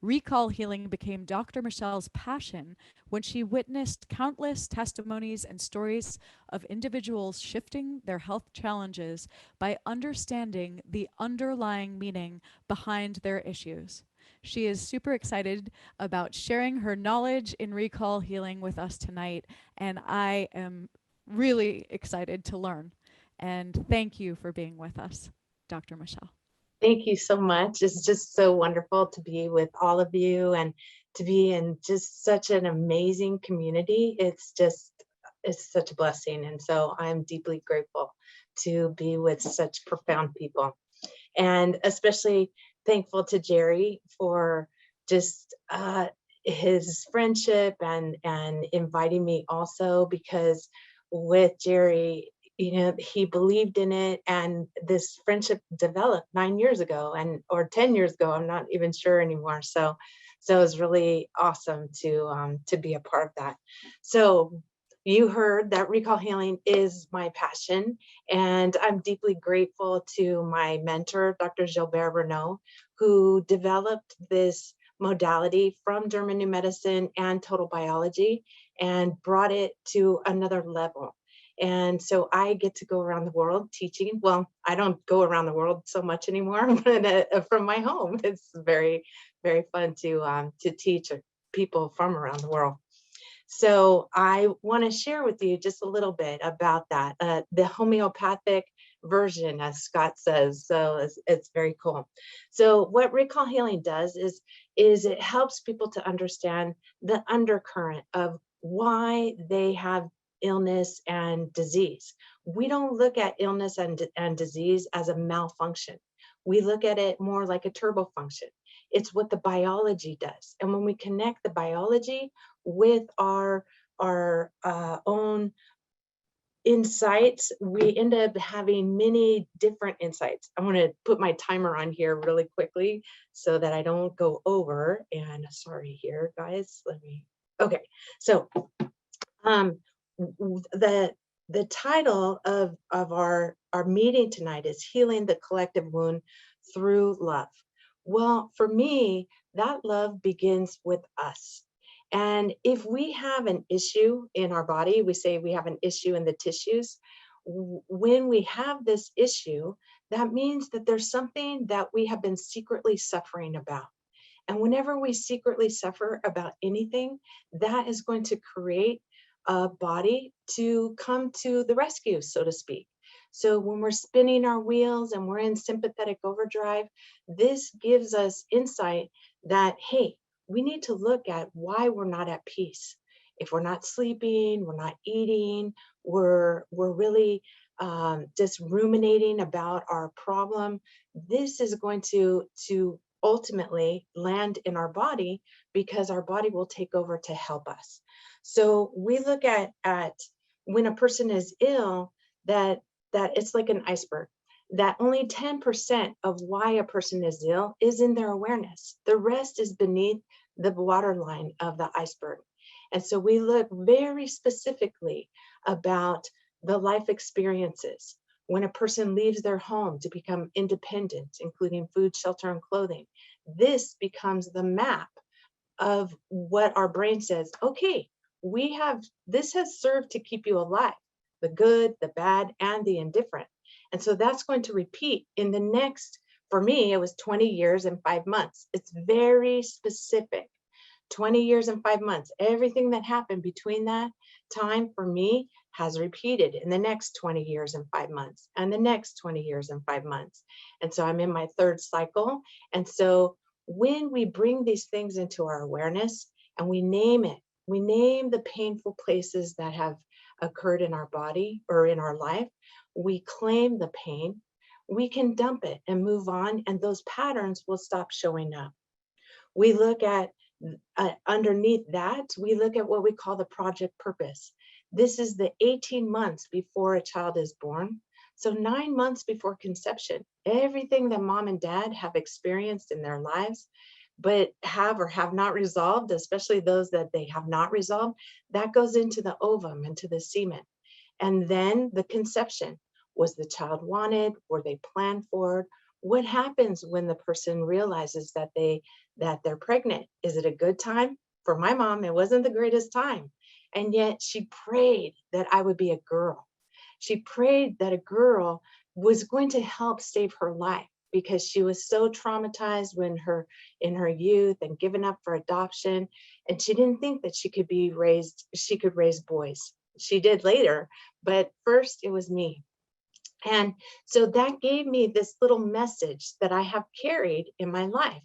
Recall healing became Dr. Michelle's passion when she witnessed countless testimonies and stories of individuals shifting their health challenges by understanding the underlying meaning behind their issues. She is super excited about sharing her knowledge in recall healing with us tonight, and I am really excited to learn. And thank you for being with us, Dr. Michelle. Thank you so much. It's just so wonderful to be with all of you and to be in just such an amazing community. It's such a blessing. And so I'm deeply grateful to be with such profound people, and especially thankful to Jerry for just his friendship and inviting me also, because with Jerry, he believed in it, and this friendship developed 9 years ago or 10 years ago. I'm not even sure anymore. So it was really awesome to be a part of that. So you heard that recall healing is my passion, and I'm deeply grateful to my mentor, Dr. Gilbert Renaud, who developed this modality from German New Medicine and total biology and brought it to another level. And so I get to go around the world teaching. Well, I don't go around the world so much anymore, but from my home, it's very, very fun to teach people from around the world. So I want to share with you just a little bit about that, the homeopathic version, as Scott says. So it's very cool. So what recall healing does is it helps people to understand the undercurrent of why they have illness and disease. We don't look at illness and disease as a malfunction. We look at it more like a turbo function. It's what the biology does. And when we connect the biology with our own insights, we end up having many different insights. I want to put my timer on here really quickly so that I don't go over. And sorry here, guys. Okay. So the title of our meeting tonight is Healing the Collective Wound Through Love. Well, for me, that love begins with us. And if we have an issue in our body, we say we have an issue in the tissues. When we have this issue, that means that there's something that we have been secretly suffering about. And whenever we secretly suffer about anything, that is going to create a body to come to the rescue, so to speak. So when we're spinning our wheels and we're in sympathetic overdrive, this gives us insight that, hey, we need to look at why we're not at peace. If we're not sleeping, we're not eating, we're really just ruminating about our problem, this is going to ultimately land in our body, because our body will take over to help us. So we look at when a person is ill, that it's like an iceberg, that only 10% of why a person is ill is in their awareness. The rest is beneath the waterline of the iceberg. And so we look very specifically about the life experiences. When a person leaves their home to become independent, including food, shelter, and clothing, this becomes the map of what our brain says, okay, this has served to keep you alive, the good, the bad, and the indifferent. And so that's going to repeat in the next, for me, it was 20 years and 5 months. It's very specific. 20 years and 5 months. Everything that happened between that time for me has repeated in the next 20 years and 5 months and the next 20 years and 5 months. And so I'm in my third cycle. And so when we bring these things into our awareness and we name it, we name the painful places that have occurred in our body or in our life, we claim the pain, we can dump it and move on, and those patterns will stop showing up. We look at underneath that, we look at what we call the project purpose. This is the 18 months before a child is born. So 9 months before conception, everything that mom and dad have experienced in their lives, but have or have not resolved, especially those that they have not resolved, that goes into the ovum, into the semen. And then the conception. Was the child wanted? Were they planned for it? What happens when the person realizes that they're pregnant? Is it a good time? For my mom, it wasn't the greatest time. And yet she prayed that I would be a girl. She prayed that a girl was going to help save her life because she was so traumatized in her youth and given up for adoption. And she didn't think that she could raise boys. She did later, but first it was me. And so that gave me this little message that I have carried in my life.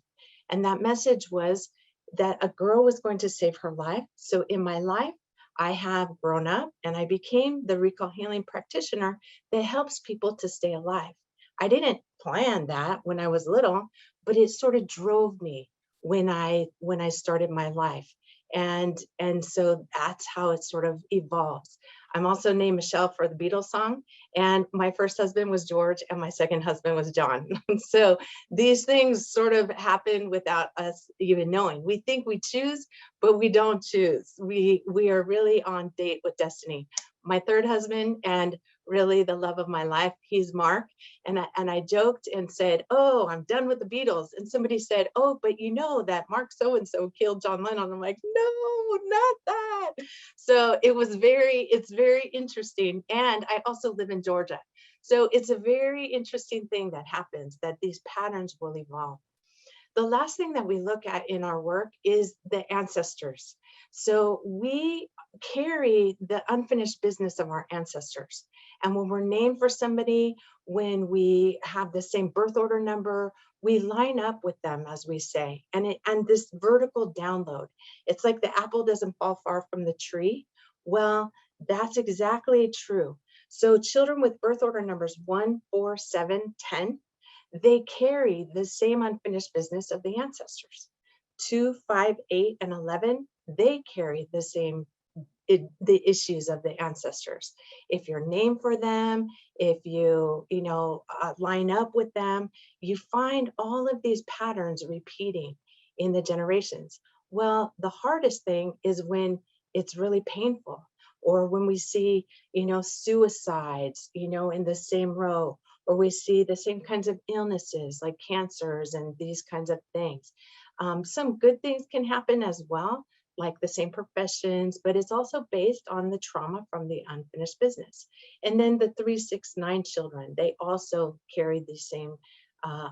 And that message was that a girl was going to save her life. So in my life, I have grown up and I became the recall healing practitioner that helps people to stay alive. I didn't plan that when I was little, but it sort of drove me when I started my life. And so that's how it sort of evolves. I'm also named Michelle for the Beatles song, and my first husband was George and my second husband was John. So these things sort of happen without us even knowing. We think we choose, but we don't choose. We are really on date with destiny. My third husband and really the love of my life, he's Mark. And I joked and said, oh, I'm done with the Beatles. And somebody said, oh, but you know that Mark so-and-so killed John Lennon. I'm like, no, not that. So it's very interesting. And I also live in Georgia. So it's a very interesting thing that happens, that these patterns will evolve. The last thing that we look at in our work is the ancestors. So we carry the unfinished business of our ancestors. And when we're named for somebody, when we have the same birth order number, we line up with them, as we say. And this vertical download, it's like the apple doesn't fall far from the tree. Well, that's exactly true. So children with birth order numbers 1, 4, 7, 10, they carry the same unfinished business of the ancestors. 2, 5, 8, and 11, they carry the same the issues of the ancestors. If you're named for them, if you line up with them, you find all of these patterns repeating in the generations. Well, the hardest thing is when it's really painful, or when we see, suicides, in the same row, or we see the same kinds of illnesses like cancers and these kinds of things. Some good things can happen as well, like the same professions, but it's also based on the trauma from the unfinished business. And then the 3, 6, 9 children, they also carry the same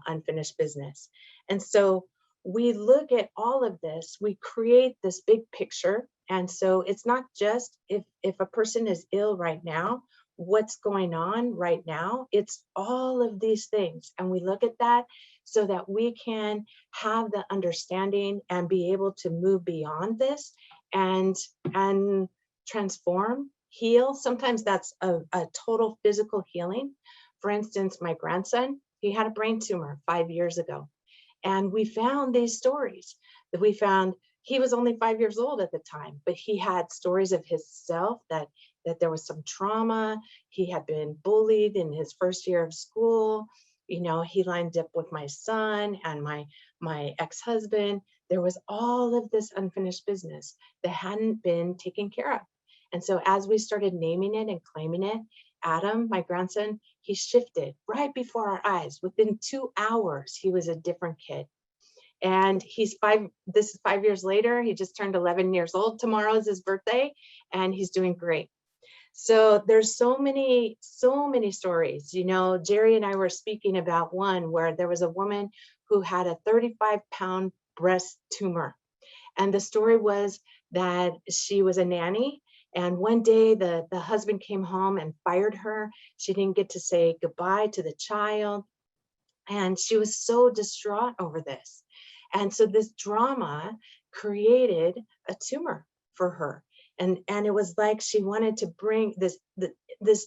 unfinished business. And so we look at all of this, we create this big picture. And so it's not just if a person is ill right now, what's going on right now, it's all of these things. And we look at that so that we can have the understanding and be able to move beyond this and transform, heal. Sometimes that's a total physical healing. For instance, my grandson, he had a brain tumor 5 years ago. And we found these stories that we found. He was only 5 years old at the time, but he had stories of himself that there was some trauma. He had been bullied in his first year of school. He lined up with my son and my ex-husband. There was all of this unfinished business that hadn't been taken care of. And so as we started naming it and claiming it, Adam, my grandson, he shifted right before our eyes. Within 2 hours, he was a different kid. And this is 5 years later, he just turned 11 years old. Tomorrow is his birthday, and he's doing great. So there's so many stories. You know, Jerry and I were speaking about one where there was a woman who had a 35-pound breast tumor. And the story was that she was a nanny. And one day the husband came home and fired her. She didn't get to say goodbye to the child. And she was so distraught over this. And so this drama created a tumor for her. And it was like she wanted to bring this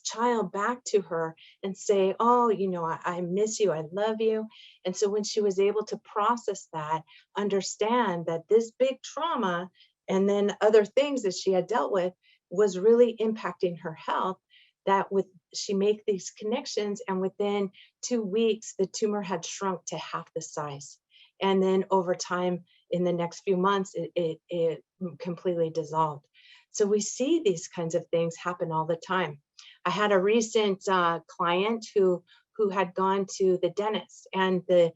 child back to her and say, oh, you know, I miss you, I love you. And so when she was able to process that, understand that this big trauma and then other things that she had dealt with was really impacting her health, that with she make these connections, and within 2 weeks, the tumor had shrunk to half the size. And then over time, in the next few months, it completely dissolved. So we see these kinds of things happen all the time. I had a recent client who had gone to the dentist, and the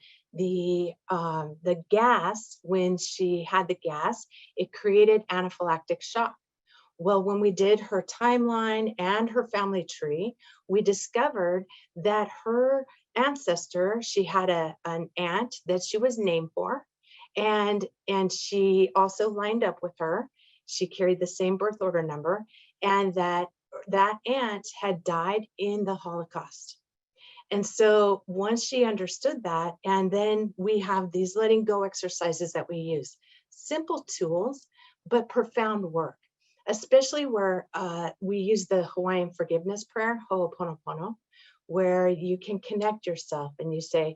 gas, when she had the gas, it created anaphylactic shock. Well, when we did her timeline and her family tree, we discovered that her ancestor, she had an aunt that she was named for, and she also lined up with her. She carried the same birth order number, and that aunt had died in the Holocaust. And so once she understood that, and then we have these letting go exercises that we use, simple tools, but profound work, especially where we use the Hawaiian forgiveness prayer, Ho'oponopono, where you can connect yourself and you say,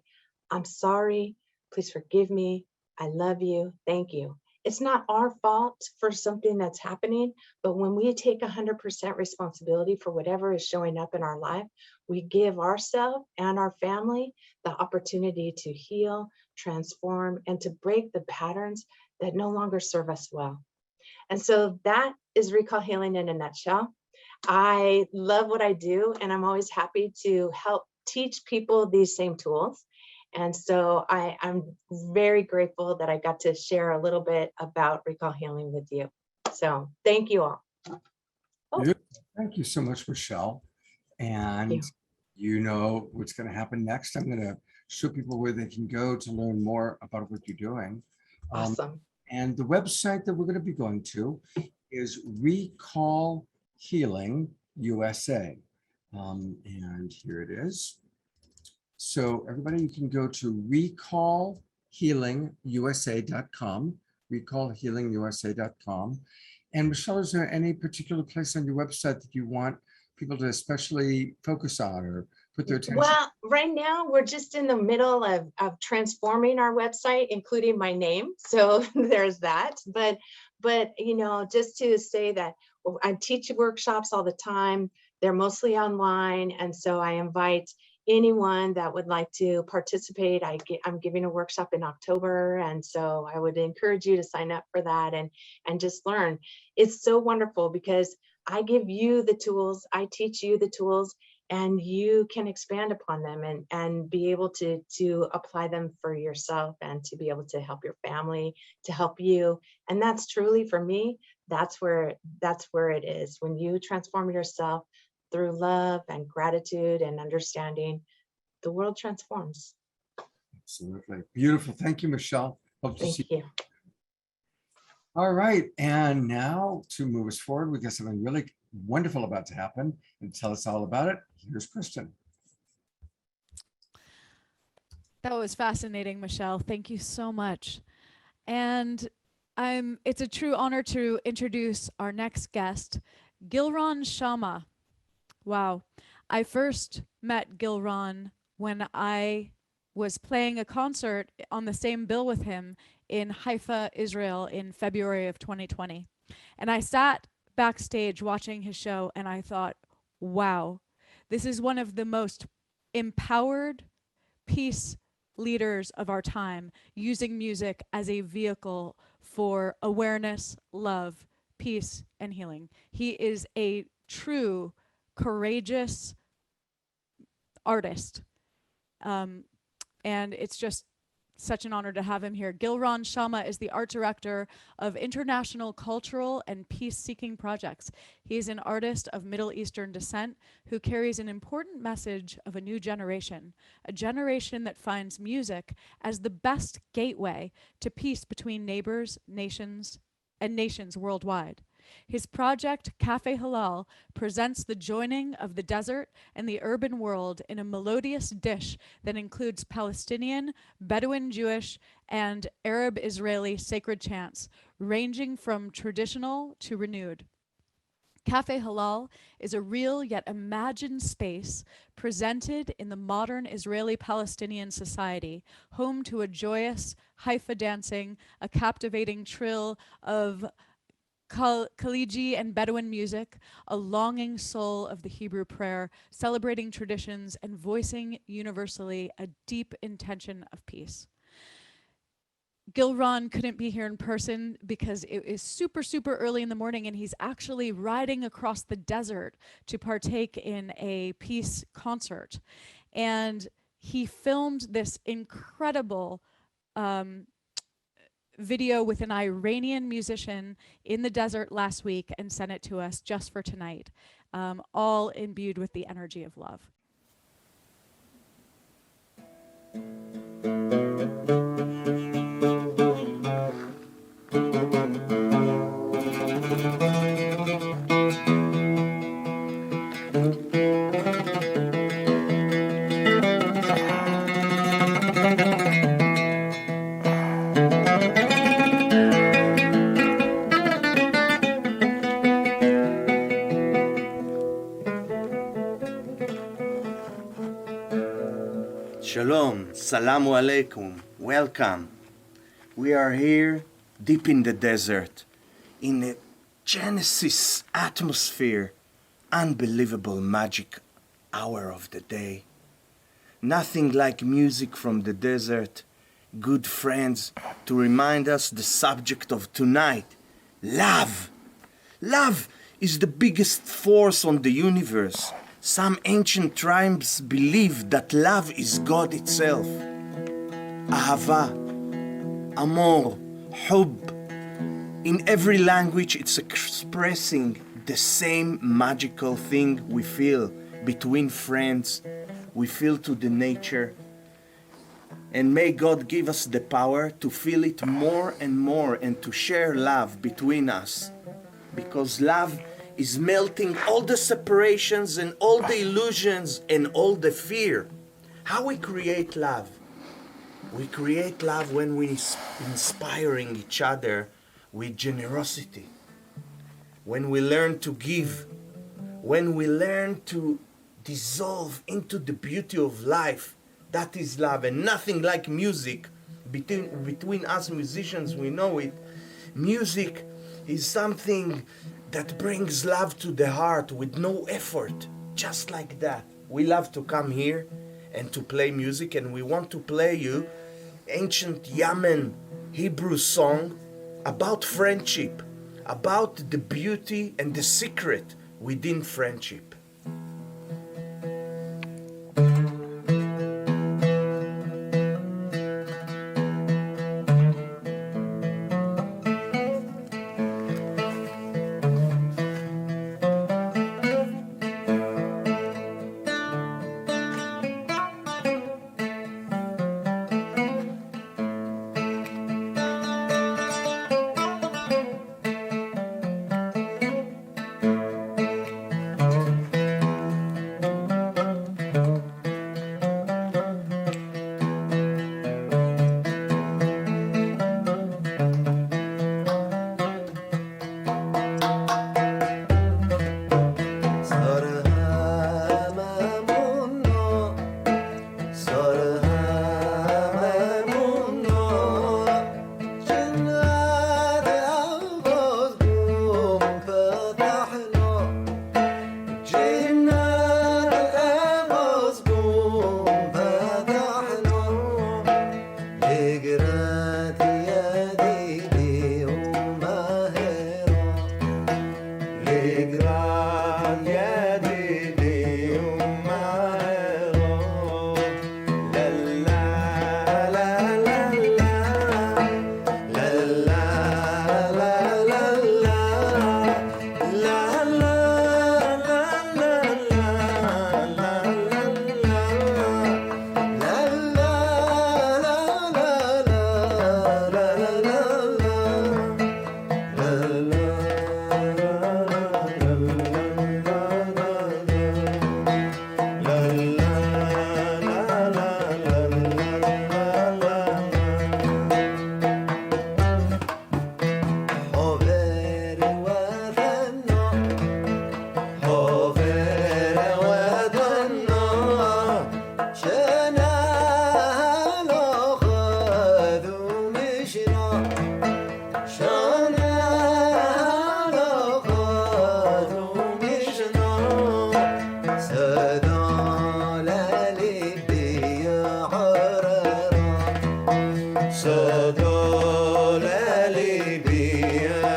I'm sorry, please forgive me, I love you, thank you. It's not our fault for something that's happening, but when we take 100% responsibility for whatever is showing up in our life, we give ourselves and our family the opportunity to heal, transform, and to break the patterns that no longer serve us well. And so that is recall healing in a nutshell. I love what I do, and I'm always happy to help teach people these same tools. And so I'm very grateful that I got to share a little bit about recall healing with you. So thank you all. Oh. Thank you so much, Michelle. And you know what's going to happen next. I'm going to show people where they can go to learn more about what you're doing. Awesome. And the website that we're going to be going to is Recall Healing USA. And here it is. So everybody, you can go to recallhealingusa.com, recallhealingusa.com. And Michelle, is there any particular place on your website that you want people to especially focus on or put their attention? Well, right now we're just in the middle of transforming our website, including my name. So there's that. But you know, just to say that I teach workshops all the time. They're mostly online, and so I invite anyone that would like to participate. I'm giving a workshop in October, and so I would encourage you to sign up for that and just learn. It's so wonderful because I give you the tools, I teach you the tools, and you can expand upon them and be able to apply them for yourself and to be able to help your family, to help you. And that's truly, for me, that's where it is. When you transform yourself through love and gratitude and understanding, the world transforms. Absolutely. Beautiful. Thank you, Michelle. Hope to see you. All right. And now to move us forward, we got something really wonderful about to happen, and tell us all about it. Here's Kristin. That was fascinating, Michelle. Thank you so much. And it's a true honor to introduce our next guest, Gilron Shama. Wow. I first met Gilron when I was playing a concert on the same bill with him in Haifa, Israel in February of 2020. And I sat backstage watching his show and I thought, wow, this is one of the most empowered peace leaders of our time, using music as a vehicle for awareness, love, peace, and healing. He is a true courageous artist. And it's just such an honor to have him here. Gilron Shama is the art director of international cultural and peace-seeking projects. He is an artist of Middle Eastern descent who carries an important message of a new generation, a generation that finds music as the best gateway to peace between neighbors, nations worldwide. His project, Cafe Halal, presents the joining of the desert and the urban world in a melodious dish that includes Palestinian, Bedouin Jewish, and Arab Israeli sacred chants, ranging from traditional to renewed. Cafe Halal is a real yet imagined space presented in the modern Israeli-Palestinian society, home to a joyous Haifa dancing, a captivating trill of Khaliji and Bedouin music, a longing soul of the Hebrew prayer, celebrating traditions and voicing universally a deep intention of peace. Gilron couldn't be here in person because it is super, super early in the morning and he's actually riding across the desert to partake in a peace concert. And he filmed this incredible video with an Iranian musician in the desert last week and sent it to us just for tonight, all imbued with the energy of love. Shalom, salamu alaikum, welcome. We are here deep in the desert, in a Genesis atmosphere, unbelievable magic hour of the day. Nothing like music from the desert, good friends to remind us the subject of tonight, love. Love is the biggest force on the universe. Some ancient tribes believed that love is God itself. Ahava, amor, hub. In every language, it's expressing the same magical thing we feel between friends, we feel to the nature. And may God give us the power to feel it more and more and to share love between us. Because love is melting all the separations and all the illusions and all the fear. How we create love? We create love when we inspiring each other with generosity. When we learn to give. When we learn to dissolve into the beauty of life. That is love, and nothing like music. Between us musicians, we know it. Music is something that brings love to the heart with no effort, just like that. We love to come here and to play music, and we want to play you ancient Yemen Hebrew song about friendship, about the beauty and the secret within friendship. لالي بيا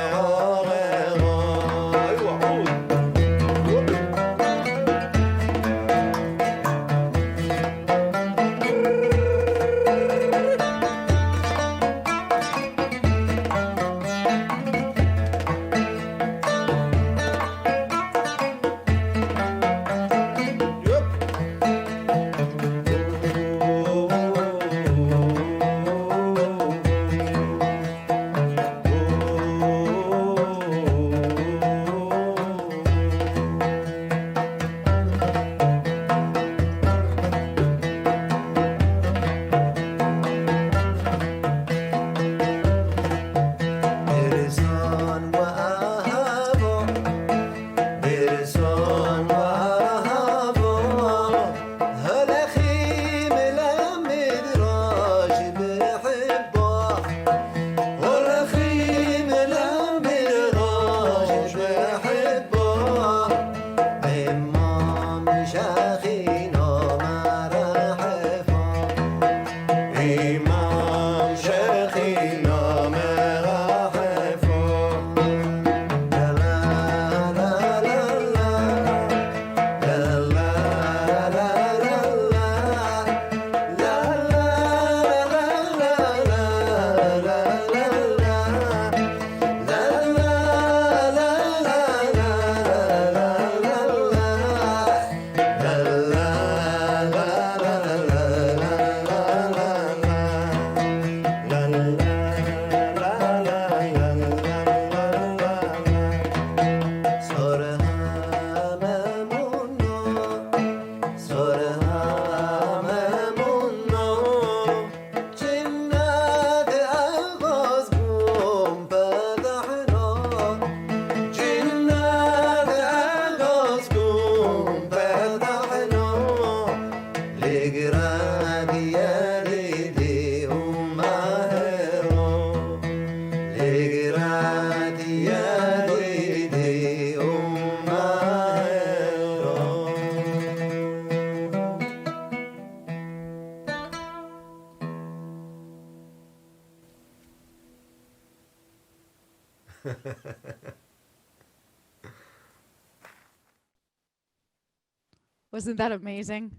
Wasn't that amazing?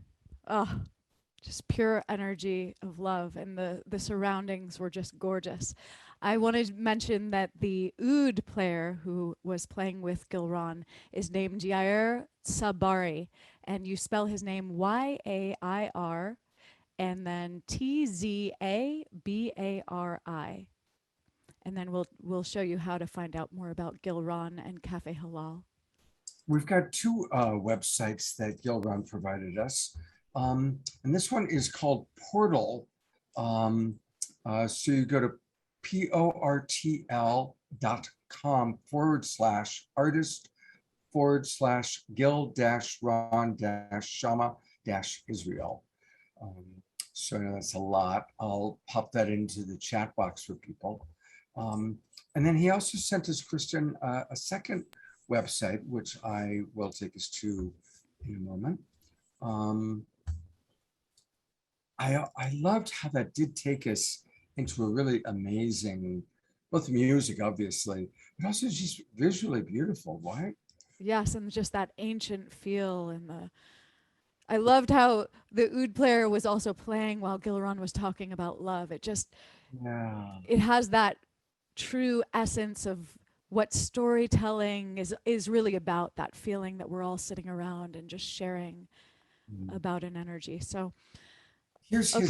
Oh, just pure energy of love, and the surroundings were just gorgeous. I wanted to mention that the oud player who was playing with Gilron is named Yair Sabari, and you spell his name Yair and then Tzabari. And then we'll show you how to find out more about Gilron and Cafe Halal. We've got two websites that Gilron provided us. And this one is called Portal. So you go to portal.com/artist/Gil-Ron-Shama-Israel. So I know that's a lot. I'll pop that into the chat box for people. And then he also sent us, Kristin, a second website, which I will take us to in a moment. I loved how that did take us into a really amazing, both music, obviously, but also just visually beautiful, right? Yes, and just that ancient feel, and I loved how the oud player was also playing while Gilron was talking about love. It just, it has that true essence of what storytelling is really about, that feeling that we're all sitting around and just sharing about an energy. So here's our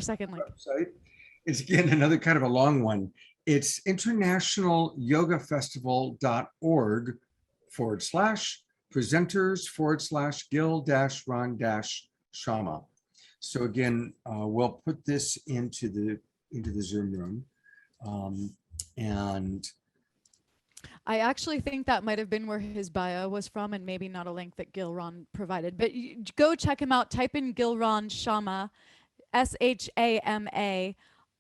second link. Website. It's again another kind of a long one. It's internationalyogafestival.org/presenters/Gil-Ron-Shama. So again, we'll put this into the Zoom room. And I actually think that might have been where his bio was from, and maybe not a link that Gilron provided. But go check him out. Type in Gilron Shama, Shama,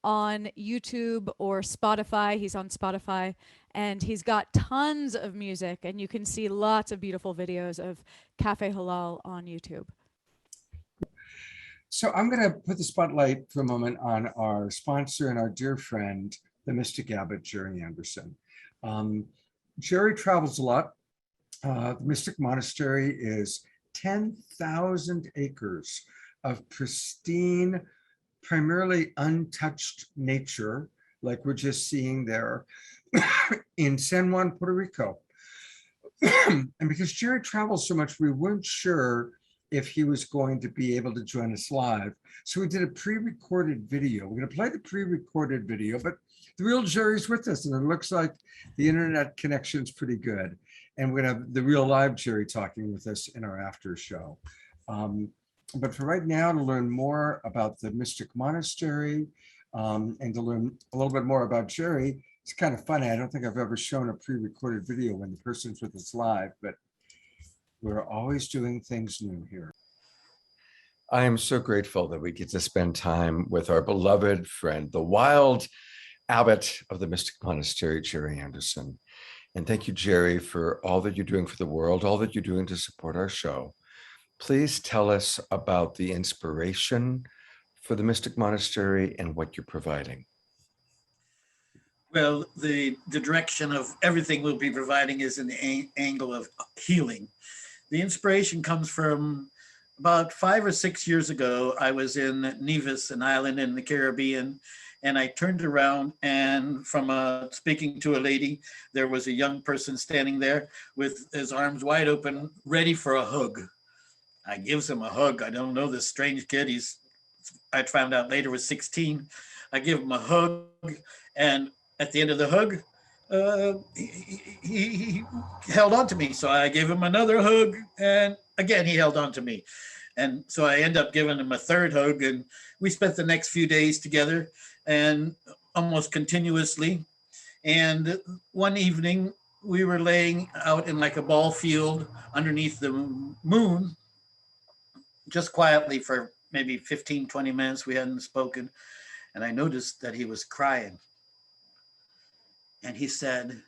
on YouTube or Spotify. He's on Spotify, and he's got tons of music, and you can see lots of beautiful videos of Cafe Halal on YouTube. So I'm going to put the spotlight for a moment on our sponsor and our dear friend, the Mystic Abbot, Jerry Anderson. Jerry travels a lot. The Mystic Monastery is 10,000 acres of pristine, primarily untouched nature, like we're just seeing there in San Juan, Puerto Rico. And because Jerry travels so much, we weren't sure if he was going to be able to join us live. So we did a pre-recorded video. We're going to play the pre-recorded video, but the real Jerry's with us, and it looks like the internet connection's pretty good. And we're going to have the real live Jerry talking with us in our after show. But for right now, to learn more about the Mystic Monastery and to learn a little bit more about Jerry, it's kind of funny. I don't think I've ever shown a pre-recorded video when the person's with us live, but we're always doing things new here. I am so grateful that we get to spend time with our beloved friend, the wild abbot of the Mystic Monastery, Jerry Anderson. And thank you, Jerry, for all that you're doing for the world, all that you're doing to support our show. Please tell us about the inspiration for the Mystic Monastery and what you're providing. Well, the direction of everything we'll be providing is in the angle of healing. The inspiration comes from about 5 or 6 years ago. I was in Nevis, an island in the Caribbean, and I turned around, and from speaking to a lady, there was a young person standing there with his arms wide open, ready for a hug. I gives him a hug. I don't know this strange kid. I found out later was 16. I give him a hug, and at the end of the hug, he held on to me. So I gave him another hug, and again, he held on to me. And so I end up giving him a third hug, and we spent the next few days together and almost continuously. And one evening we were laying out in like a ball field underneath the moon, just quietly for maybe 15, 20 minutes. We hadn't spoken. And I noticed that he was crying. And he said,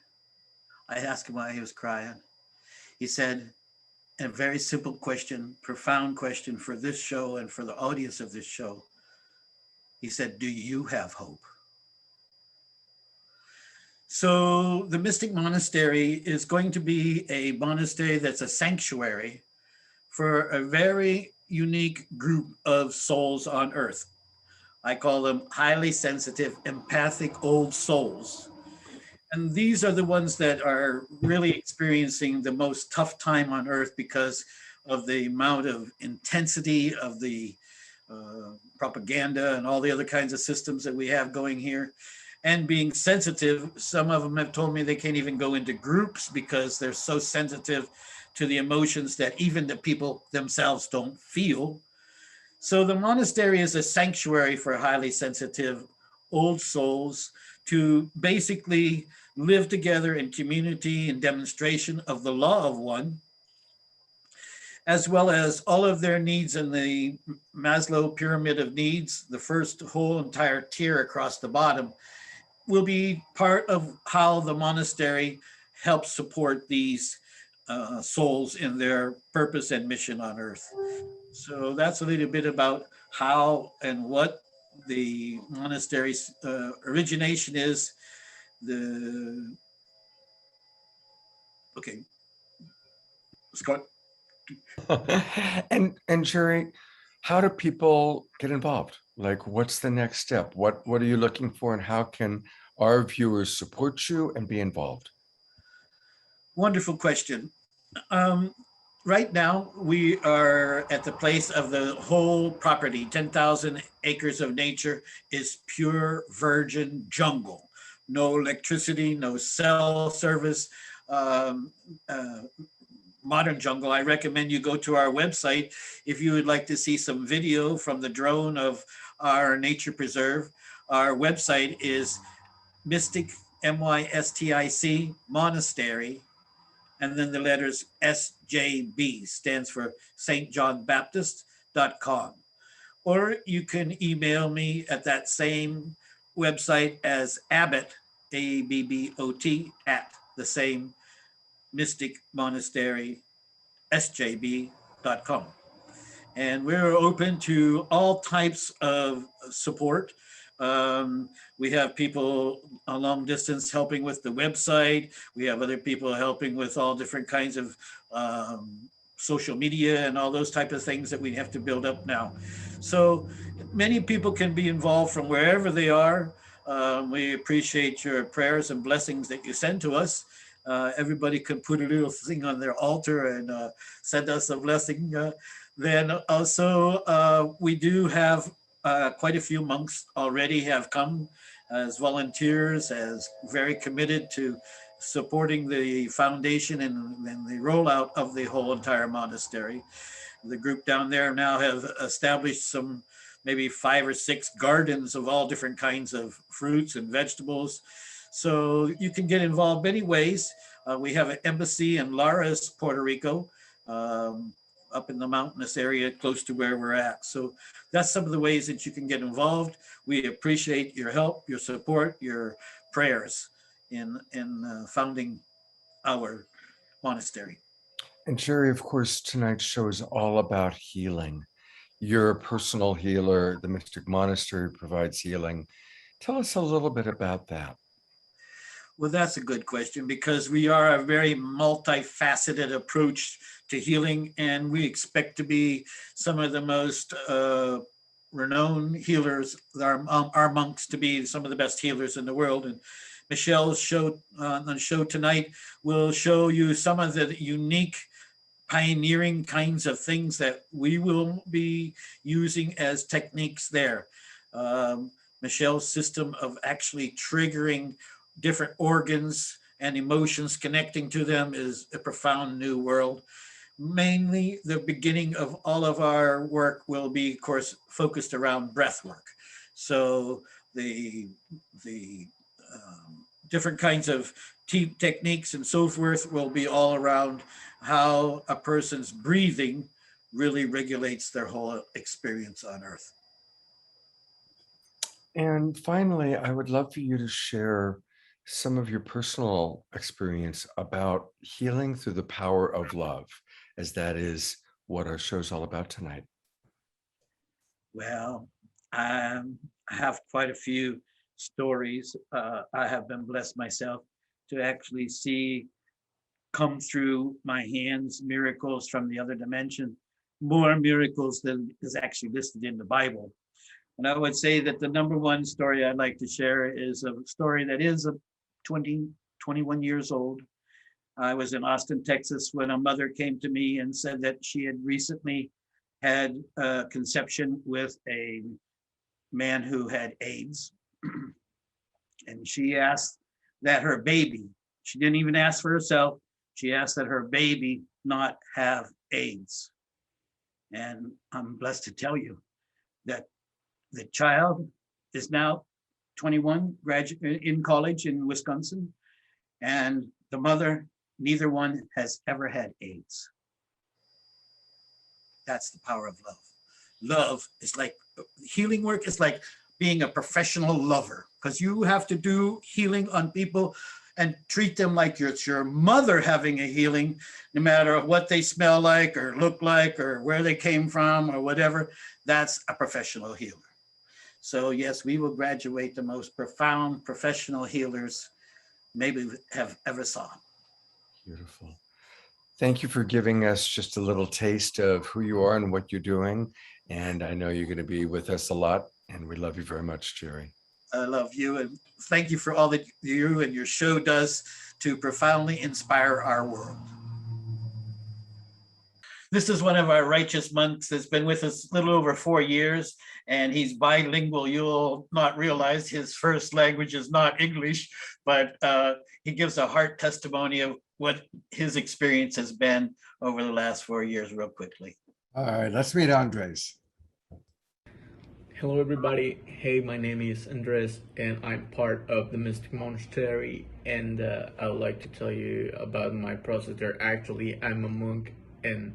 I asked him why he was crying. He said, a very simple question, profound question for this show and for the audience of this show. He said, do you have hope? So the Mystic Monastery is going to be a monastery that's a sanctuary for a very unique group of souls on earth. I call them highly sensitive, empathic old souls. And these are the ones that are really experiencing the most tough time on earth because of the amount of intensity of the propaganda and all the other kinds of systems that we have going here. And being sensitive, some of them have told me they can't even go into groups because they're so sensitive to the emotions that even the people themselves don't feel. So the monastery is a sanctuary for highly sensitive old souls to basically live together in community and demonstration of the law of one, as well as all of their needs in the Maslow pyramid of needs, the first whole entire tier across the bottom, will be part of how the monastery helps support these souls in their purpose and mission on earth. So that's a little bit about how and what the monastery's origination is. Okay, Scott. And Jerry, how do people get involved? Like, what's the next step? What are you looking for, and how can our viewers support you and be involved? Wonderful question. Right now, we are at the place of the whole property. 10,000 acres of nature is pure virgin jungle. No electricity, no cell service, modern jungle. I recommend you go to our website if you would like to see some video from the drone of our nature preserve. Our website is Mystic, MYSTIC, Monastery, and then the letters SJB, stands for stjohnbaptist.com. Or you can email me at that same website as Abbott, ABBOT, at the same Mystic Monastery, SJB.com. and we're open to all types of support. We have people a long distance helping with the website. We have other people helping with all different kinds of social media and all those type of things that we have to build up now. So many people can be involved from wherever they are. We appreciate your prayers and blessings that you send to us. Everybody can put a little thing on their altar and send us a blessing. Then also we do have quite a few monks already have come as volunteers, as very committed to supporting the foundation and the rollout of the whole entire monastery. The group down there now have established some maybe 5 or 6 gardens of all different kinds of fruits and vegetables. So you can get involved many ways. We have an embassy in Lares, Puerto Rico, up in the mountainous area close to where we're at. So that's some of the ways that you can get involved. We appreciate your help, your support, your prayers in founding our monastery. And Jerry, of course, tonight's show is all about healing. You're a personal healer. The Mystic Monastery provides healing. Tell us a little bit about that. Well, that's a good question, because we are a very multifaceted approach to healing, and we expect to be some of the most renowned healers, our monks to be some of the best healers in the world. And Michelle's show on the show tonight will show you some of the unique pioneering kinds of things that we will be using as techniques there. Michelle's system of actually triggering different organs and emotions, connecting to them, is a profound new world. Mainly the beginning of all of our work will be, of course, focused around breath work. So the different kinds of techniques and so forth will be all around how a person's breathing really regulates their whole experience on Earth. And finally, I would love for you to share some of your personal experience about healing through the power of love, as that is what our show's all about tonight. Well, I have quite a few stories. I have been blessed myself to actually see come through my hands miracles from the other dimension, more miracles than is actually listed in the Bible. And I would say that the number one story I'd like to share is a story that is 21 years old. I was in Austin, Texas, when a mother came to me and said that she had recently had a conception with a man who had AIDS. And she asked that her baby, she didn't even ask for herself, she asked that her baby not have AIDS. And I'm blessed to tell you that the child is now 21, graduate in college in Wisconsin, and the mother, neither one has ever had AIDS. That's the power of love. Love is like, healing work is like being a professional lover, because you have to do healing on people and treat them like it's your mother having a healing, no matter what they smell like or look like or where they came from or whatever. That's a professional healer. So yes, we will graduate the most profound professional healers maybe have ever saw. Beautiful. Thank you for giving us just a little taste of who you are and what you're doing. And I know you're going to be with us a lot, and we love you very much, Jerry. I love you, and thank you for all that you and your show does to profoundly inspire our world. This is one of our righteous monks that's been with us a little over 4 years, and he's bilingual. You'll not realize his first language is not English, but he gives a heart testimony of what his experience has been over the last 4 years real quickly. All right, let's meet Andres. Hello everybody, hey, my name is Andres and I'm part of the Mystic Monastery, and I would like to tell you about my process there. Actually, I'm a monk, and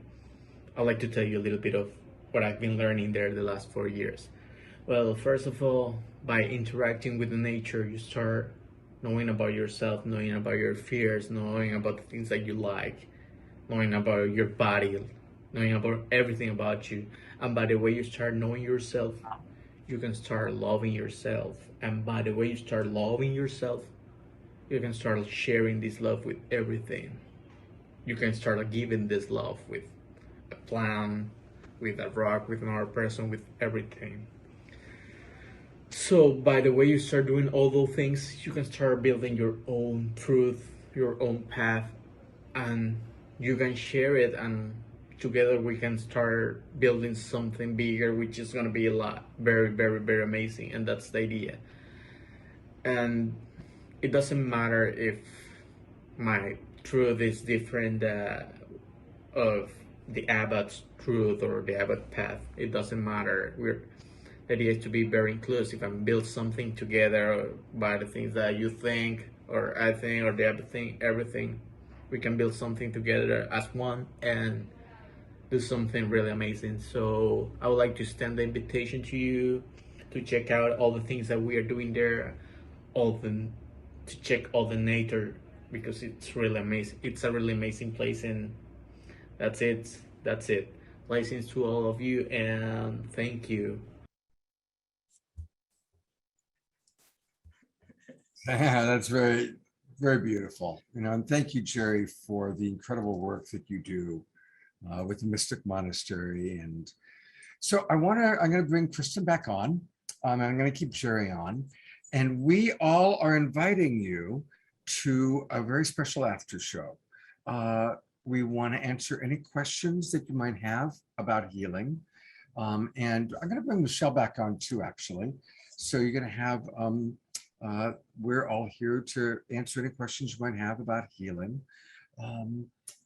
I'd like to tell you a little bit of what I've been learning there the last 4 years. Well, first of all, by interacting with the nature, you start knowing about yourself, knowing about your fears, knowing about the things that you like, knowing about your body, knowing about everything about you. And by the way you start knowing yourself, you can start loving yourself. And by the way you start loving yourself, you can start sharing this love with everything. You can start giving this love with a plant, with a rock, with another person, with everything. So by the way you start doing all those things, you can start building your own truth, your own path, and you can share it, and together we can start building something bigger, which is going to be a lot, very, very, very amazing. And that's the idea. And it doesn't matter if my truth is different of the abbot's truth or the abbot path. It doesn't matter. The idea is to be very inclusive and build something together by the things that you think or I think or the other thing, everything. We can build something together as one and do something really amazing. So I would like to extend the invitation to you to check out all the things that we are doing there, to check all the nature, because it's really amazing. It's a really amazing place, and that's it. That's it. Blessings to all of you, and thank you. Yeah, that's very, very beautiful. And thank you, Jerry, for the incredible work that you do with the Mystic Monastery. And so I'm going to bring Kristin back on. I'm going to keep Jerry on. And we all are inviting you to a very special after show. We want to answer any questions that you might have about healing. And I'm going to bring Michelle back on too, actually. So you're going to have, we're all here to answer any questions you might have about healing.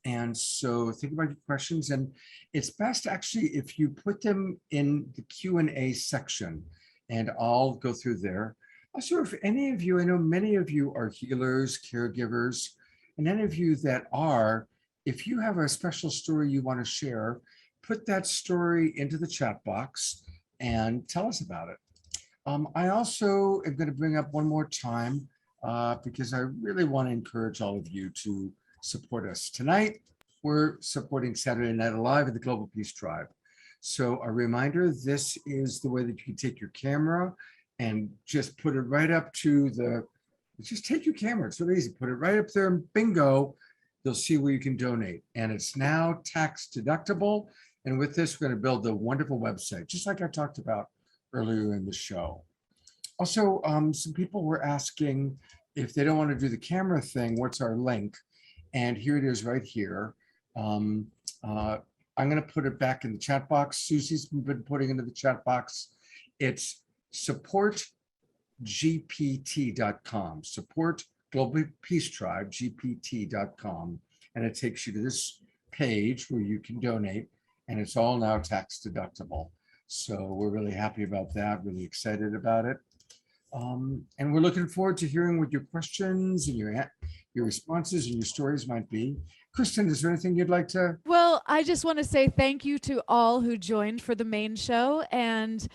And so think about your questions, and it's best actually if you put them in the Q&A section, and I'll go through there. Also, if any of you, I know many of you are healers, caregivers, and any of you that are, if you have a special story you want to share, put that story into the chat box and tell us about it. I also am going to bring up one more time because I really want to encourage all of you to support us. Tonight, we're supporting Saturday Night Alive at the Global Peace Tribe. So a reminder, this is the way that you can take your camera and just put it right up to just take your camera, it's really easy, put it right up there and bingo, you'll see where you can donate. And it's now tax deductible. And with this, we're going to build a wonderful website, just like I talked about earlier in the show. Also, some people were asking if they don't want to do the camera thing, what's our link? And here it is right here. I'm going to put it back in the chat box. Susie's been putting into the chat box. It's supportgpt.com, support Global Peace Tribe, gpt.com. And it takes you to this page where you can donate, and it's all now tax deductible. So we're really happy about that, really excited about it. And we're looking forward to hearing what your questions and your responses and your stories might be. Kristin, is there anything you'd like to? Well, I just want to say thank you to all who joined for the main show. And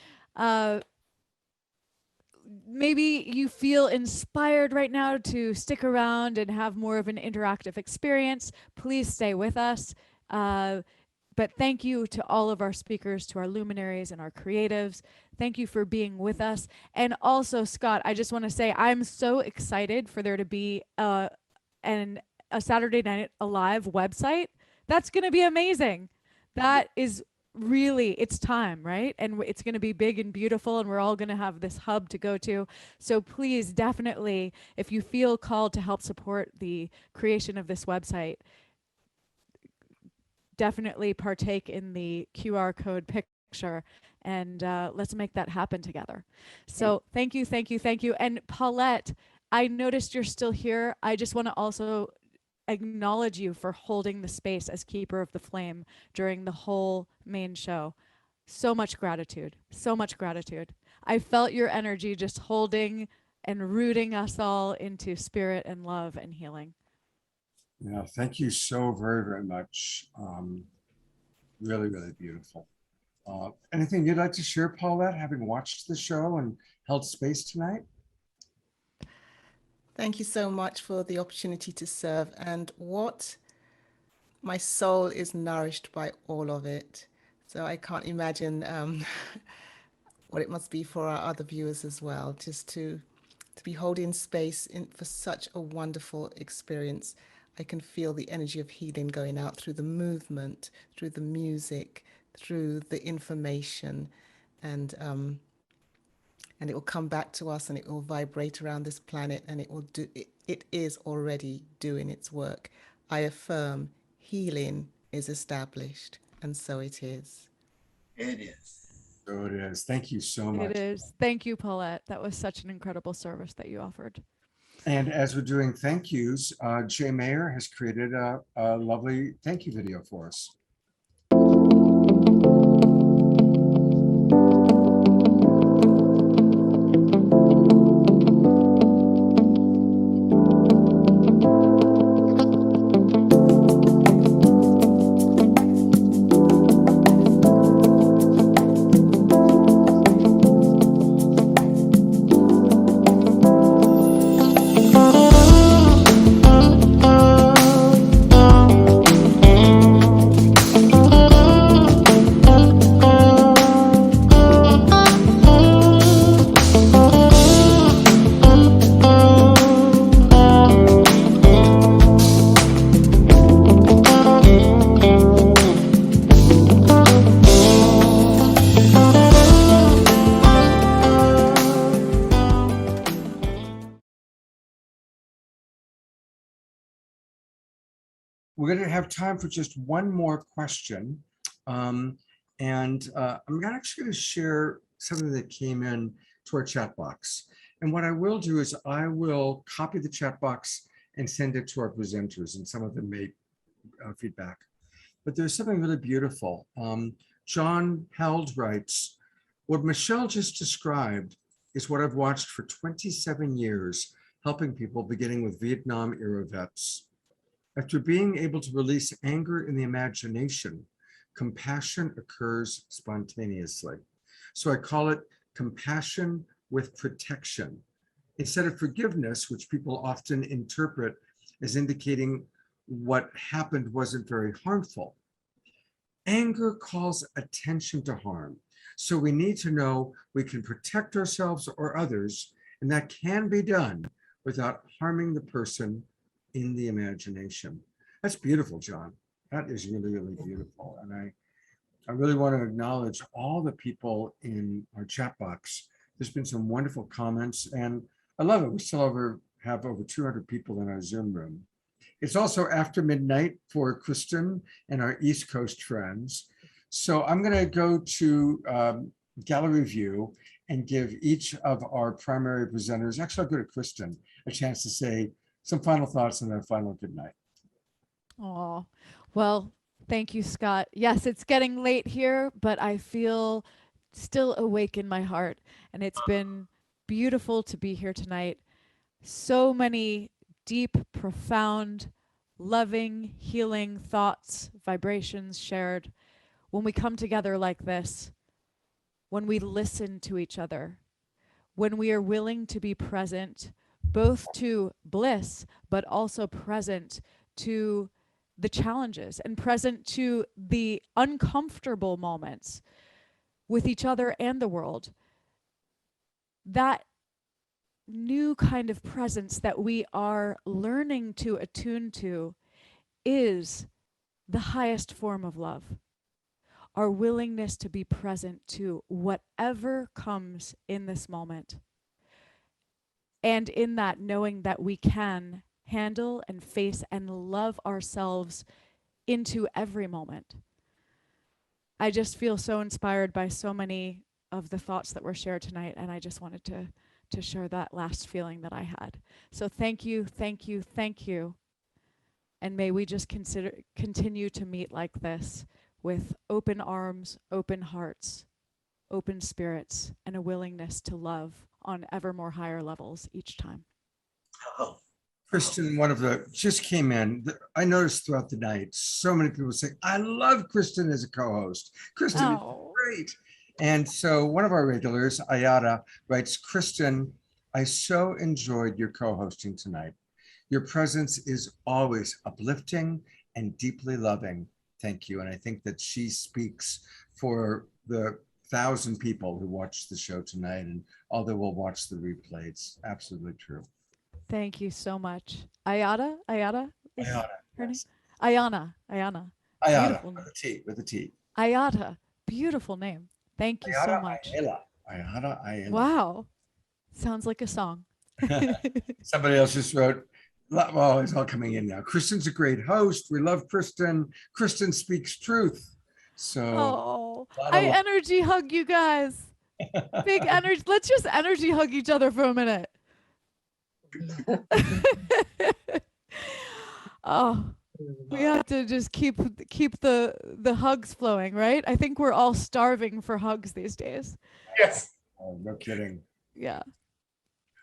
maybe you feel inspired right now to stick around and have more of an interactive experience. Please stay with us. But thank you to all of our speakers, to our luminaries and our creatives. Thank you for being with us. And also, Scott, I just want to say I'm so excited for there to be a Saturday Night Alive website. That's going to be amazing. That is really, it's time, right? And it's going to be big and beautiful, and we're all going to have this hub to go to. So please, definitely, if you feel called to help support the creation of this website, definitely partake in the QR code picture, and let's make that happen together. So thank you, thank you, thank you. And Paulette, I noticed you're still here. I just want to also acknowledge you for holding the space as keeper of the flame during the whole main show. So much gratitude, so much gratitude. I felt your energy just holding and rooting us all into spirit and love and healing. Yeah, thank you so very, very much. Really, really beautiful. Anything you'd like to share, Paulette, having watched the show and held space tonight? Thank you so much for the opportunity to serve. And what My soul is nourished by all of it. So I can't imagine what it must be for our other viewers as well, just to be holding space for such a wonderful experience. I can feel the energy of healing going out through the movement, through the music, through the information, and it will come back to us and it will vibrate around this planet, and it will do it is already doing its work. I affirm healing is established, and so it is. It is. So it is. Thank you so It much. is. Thank you, Paulette. That was such an incredible service that you offered. And as we're doing thank yous, Jay Mayer has created a lovely thank you video for us. We're going to have time for just one more question. I'm actually going to share something that came in to our chat box. And what I will do is I will copy the chat box and send it to our presenters, and some of them may feedback. But there's something really beautiful. John Held writes, what Michelle just described is what I've watched for 27 years, helping people beginning with Vietnam era vets. After being able to release anger in the imagination, compassion occurs spontaneously. So I call it compassion with protection. Instead of forgiveness, which people often interpret as indicating what happened wasn't very harmful. Anger calls attention to harm. So we need to know we can protect ourselves or others, and that can be done without harming the person in the imagination. That's beautiful, John. That is really, really beautiful. And I really want to acknowledge all the people in our chat box. There's been some wonderful comments, and I love it. We still have over 200 people in our Zoom room. It's also after midnight for Kristin and our East Coast friends. So I'm going to go to gallery view and give each of our primary presenters, actually I'll go to Kristin, a chance to say some final thoughts and then final good night. Oh, well, thank you, Scott. Yes, it's getting late here, but I feel still awake in my heart. And it's been beautiful to be here tonight. So many deep, profound, loving, healing thoughts, vibrations shared. When we come together like this, when we listen to each other, when we are willing to be present, both to bliss, but also present to the challenges and present to the uncomfortable moments with each other and the world. That new kind of presence that we are learning to attune to is the highest form of love. Our willingness to be present to whatever comes in this moment. And in that, knowing that we can handle and face and love ourselves into every moment. I just feel so inspired by so many of the thoughts that were shared tonight, and I just wanted to share that last feeling that I had. So thank you, thank you, thank you. And may we just continue to meet like this with open arms, open hearts, open spirits, and a willingness to love on ever more higher levels each time. Oh. Kristin, one of the just came in. I noticed throughout the night, so many people say, I love Kristin as a co-host. Kristin is great. And so one of our regulars, Ayada, writes, Kristin, I so enjoyed your co-hosting tonight. Your presence is always uplifting and deeply loving thank you. And I think that she speaks for the 1,000 people who watched the show tonight and all that will watch the replay. It's absolutely true. Thank you so much. Ayada is Ayana, her name? yes. Ayana. Ayana, Beautiful with name. a T, with a T. Ayada. Beautiful name. Thank you so Ayana, much. Ayala. Ayana, Ayala. Wow. Sounds like a song. Somebody else just wrote, well, it's all coming in now. Kristin's a great host. We love Kristin. Kristin speaks truth. So Oh, a lot I of love. energy hug you guys. Big energy. Let's just energy hug each other for a minute. Oh, we have to just keep the hugs flowing, right? I think we're all starving for hugs these days. Yes. Oh, no kidding. Yeah.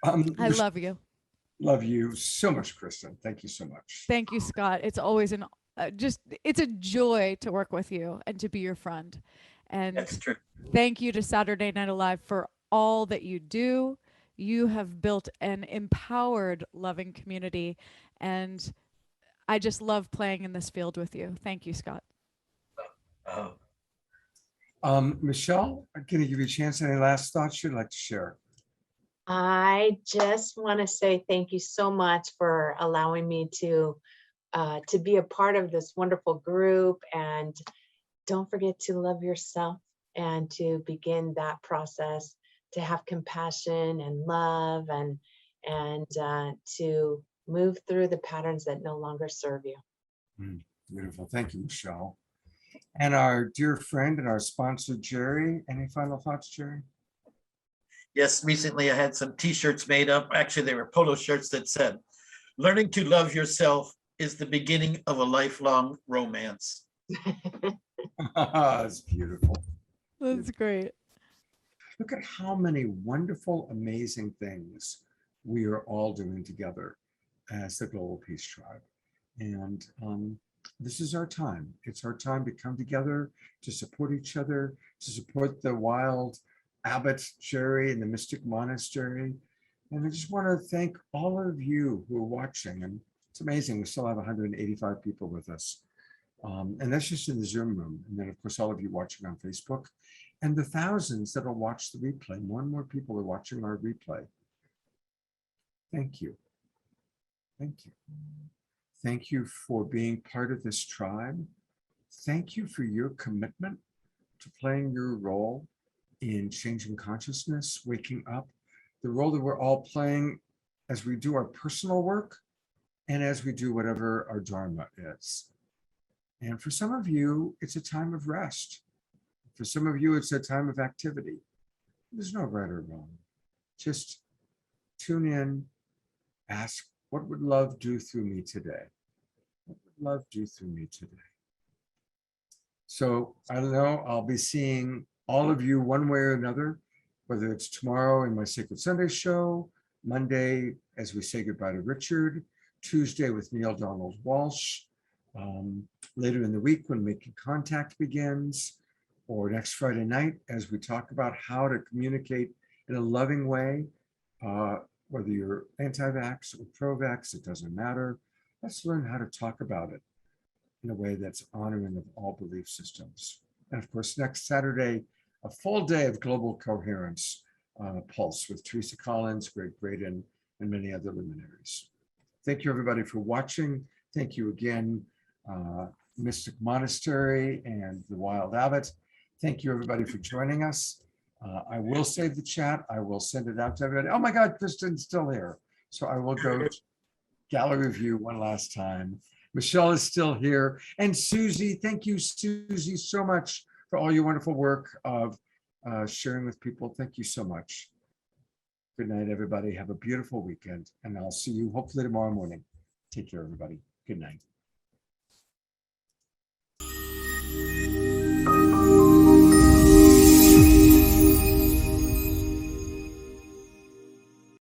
I love you. Love you so much, Kristin. Thank you so much. Thank you, Scott. It's always it's a joy to work with you and to be your friend. And That's true. thank you to Saturday Night Alive for all that you do. You have built an empowered, loving community, and I just love playing in this field with you. Thank you, Scott. Michelle, I'm going to give you a chance. Any last thoughts you'd like to share? I just want to say thank you so much for allowing me to be a part of this wonderful group. And don't forget to love yourself and to begin that process, to have compassion and love and to move through the patterns that no longer serve you. Beautiful. Thank you, Michelle. And our dear friend and our sponsor, Jerry. Any final thoughts, Jerry? Yes, recently I had some t-shirts made up. Actually, they were polo shirts that said, "Learning to love yourself is the beginning of a lifelong romance." That's beautiful. That's great. Look at how many wonderful, amazing things we are all doing together as the Global Peace Tribe. And this is our time. It's our time to come together, to support each other, to support the wild abbot, Jerry, and the Mystic Monastery. And I just want to thank all of you who are watching. And it's amazing, we still have 185 people with us. And that's just in the Zoom room. And then, of course, all of you watching on Facebook. And the thousands that will watch the replay. More and more people are watching our replay. Thank you. Thank you. Thank you for being part of this tribe. Thank you for your commitment to playing your role in changing consciousness, waking up, the role that we're all playing as we do our personal work and as we do whatever our Dharma is. And for some of you, it's a time of rest. For some of you, it's a time of activity. There's no right or wrong. Just tune in, ask, what would love do through me today? What would love do through me today? So I don't know, I'll be seeing all of you one way or another, whether it's tomorrow in my Sacred Sunday show, Monday as we say goodbye to Richard, Tuesday with Neil Donald Walsh, later in the week when Making Contact begins, or next Friday night as we talk about how to communicate in a loving way, whether you're anti-vax or pro-vax, it doesn't matter. Let's learn how to talk about it in a way that's honoring of all belief systems. And of course, next Saturday, a full day of global coherence pulse with Teresa Collins, Greg Braden, and many other luminaries. Thank you everybody for watching. Thank you again, Mystic Monastery and the Wild Abbot. Thank you everybody for joining us. I will save the chat. I will send it out to everybody. Oh my God, Kristin's still here. So I will go to gallery view one last time. Michelle is still here. And Susie, thank you, Susie, so much for all your wonderful work of sharing with people. Thank you so much. Good night, everybody. Have a beautiful weekend. And I'll see you hopefully tomorrow morning. Take care, everybody. Good night.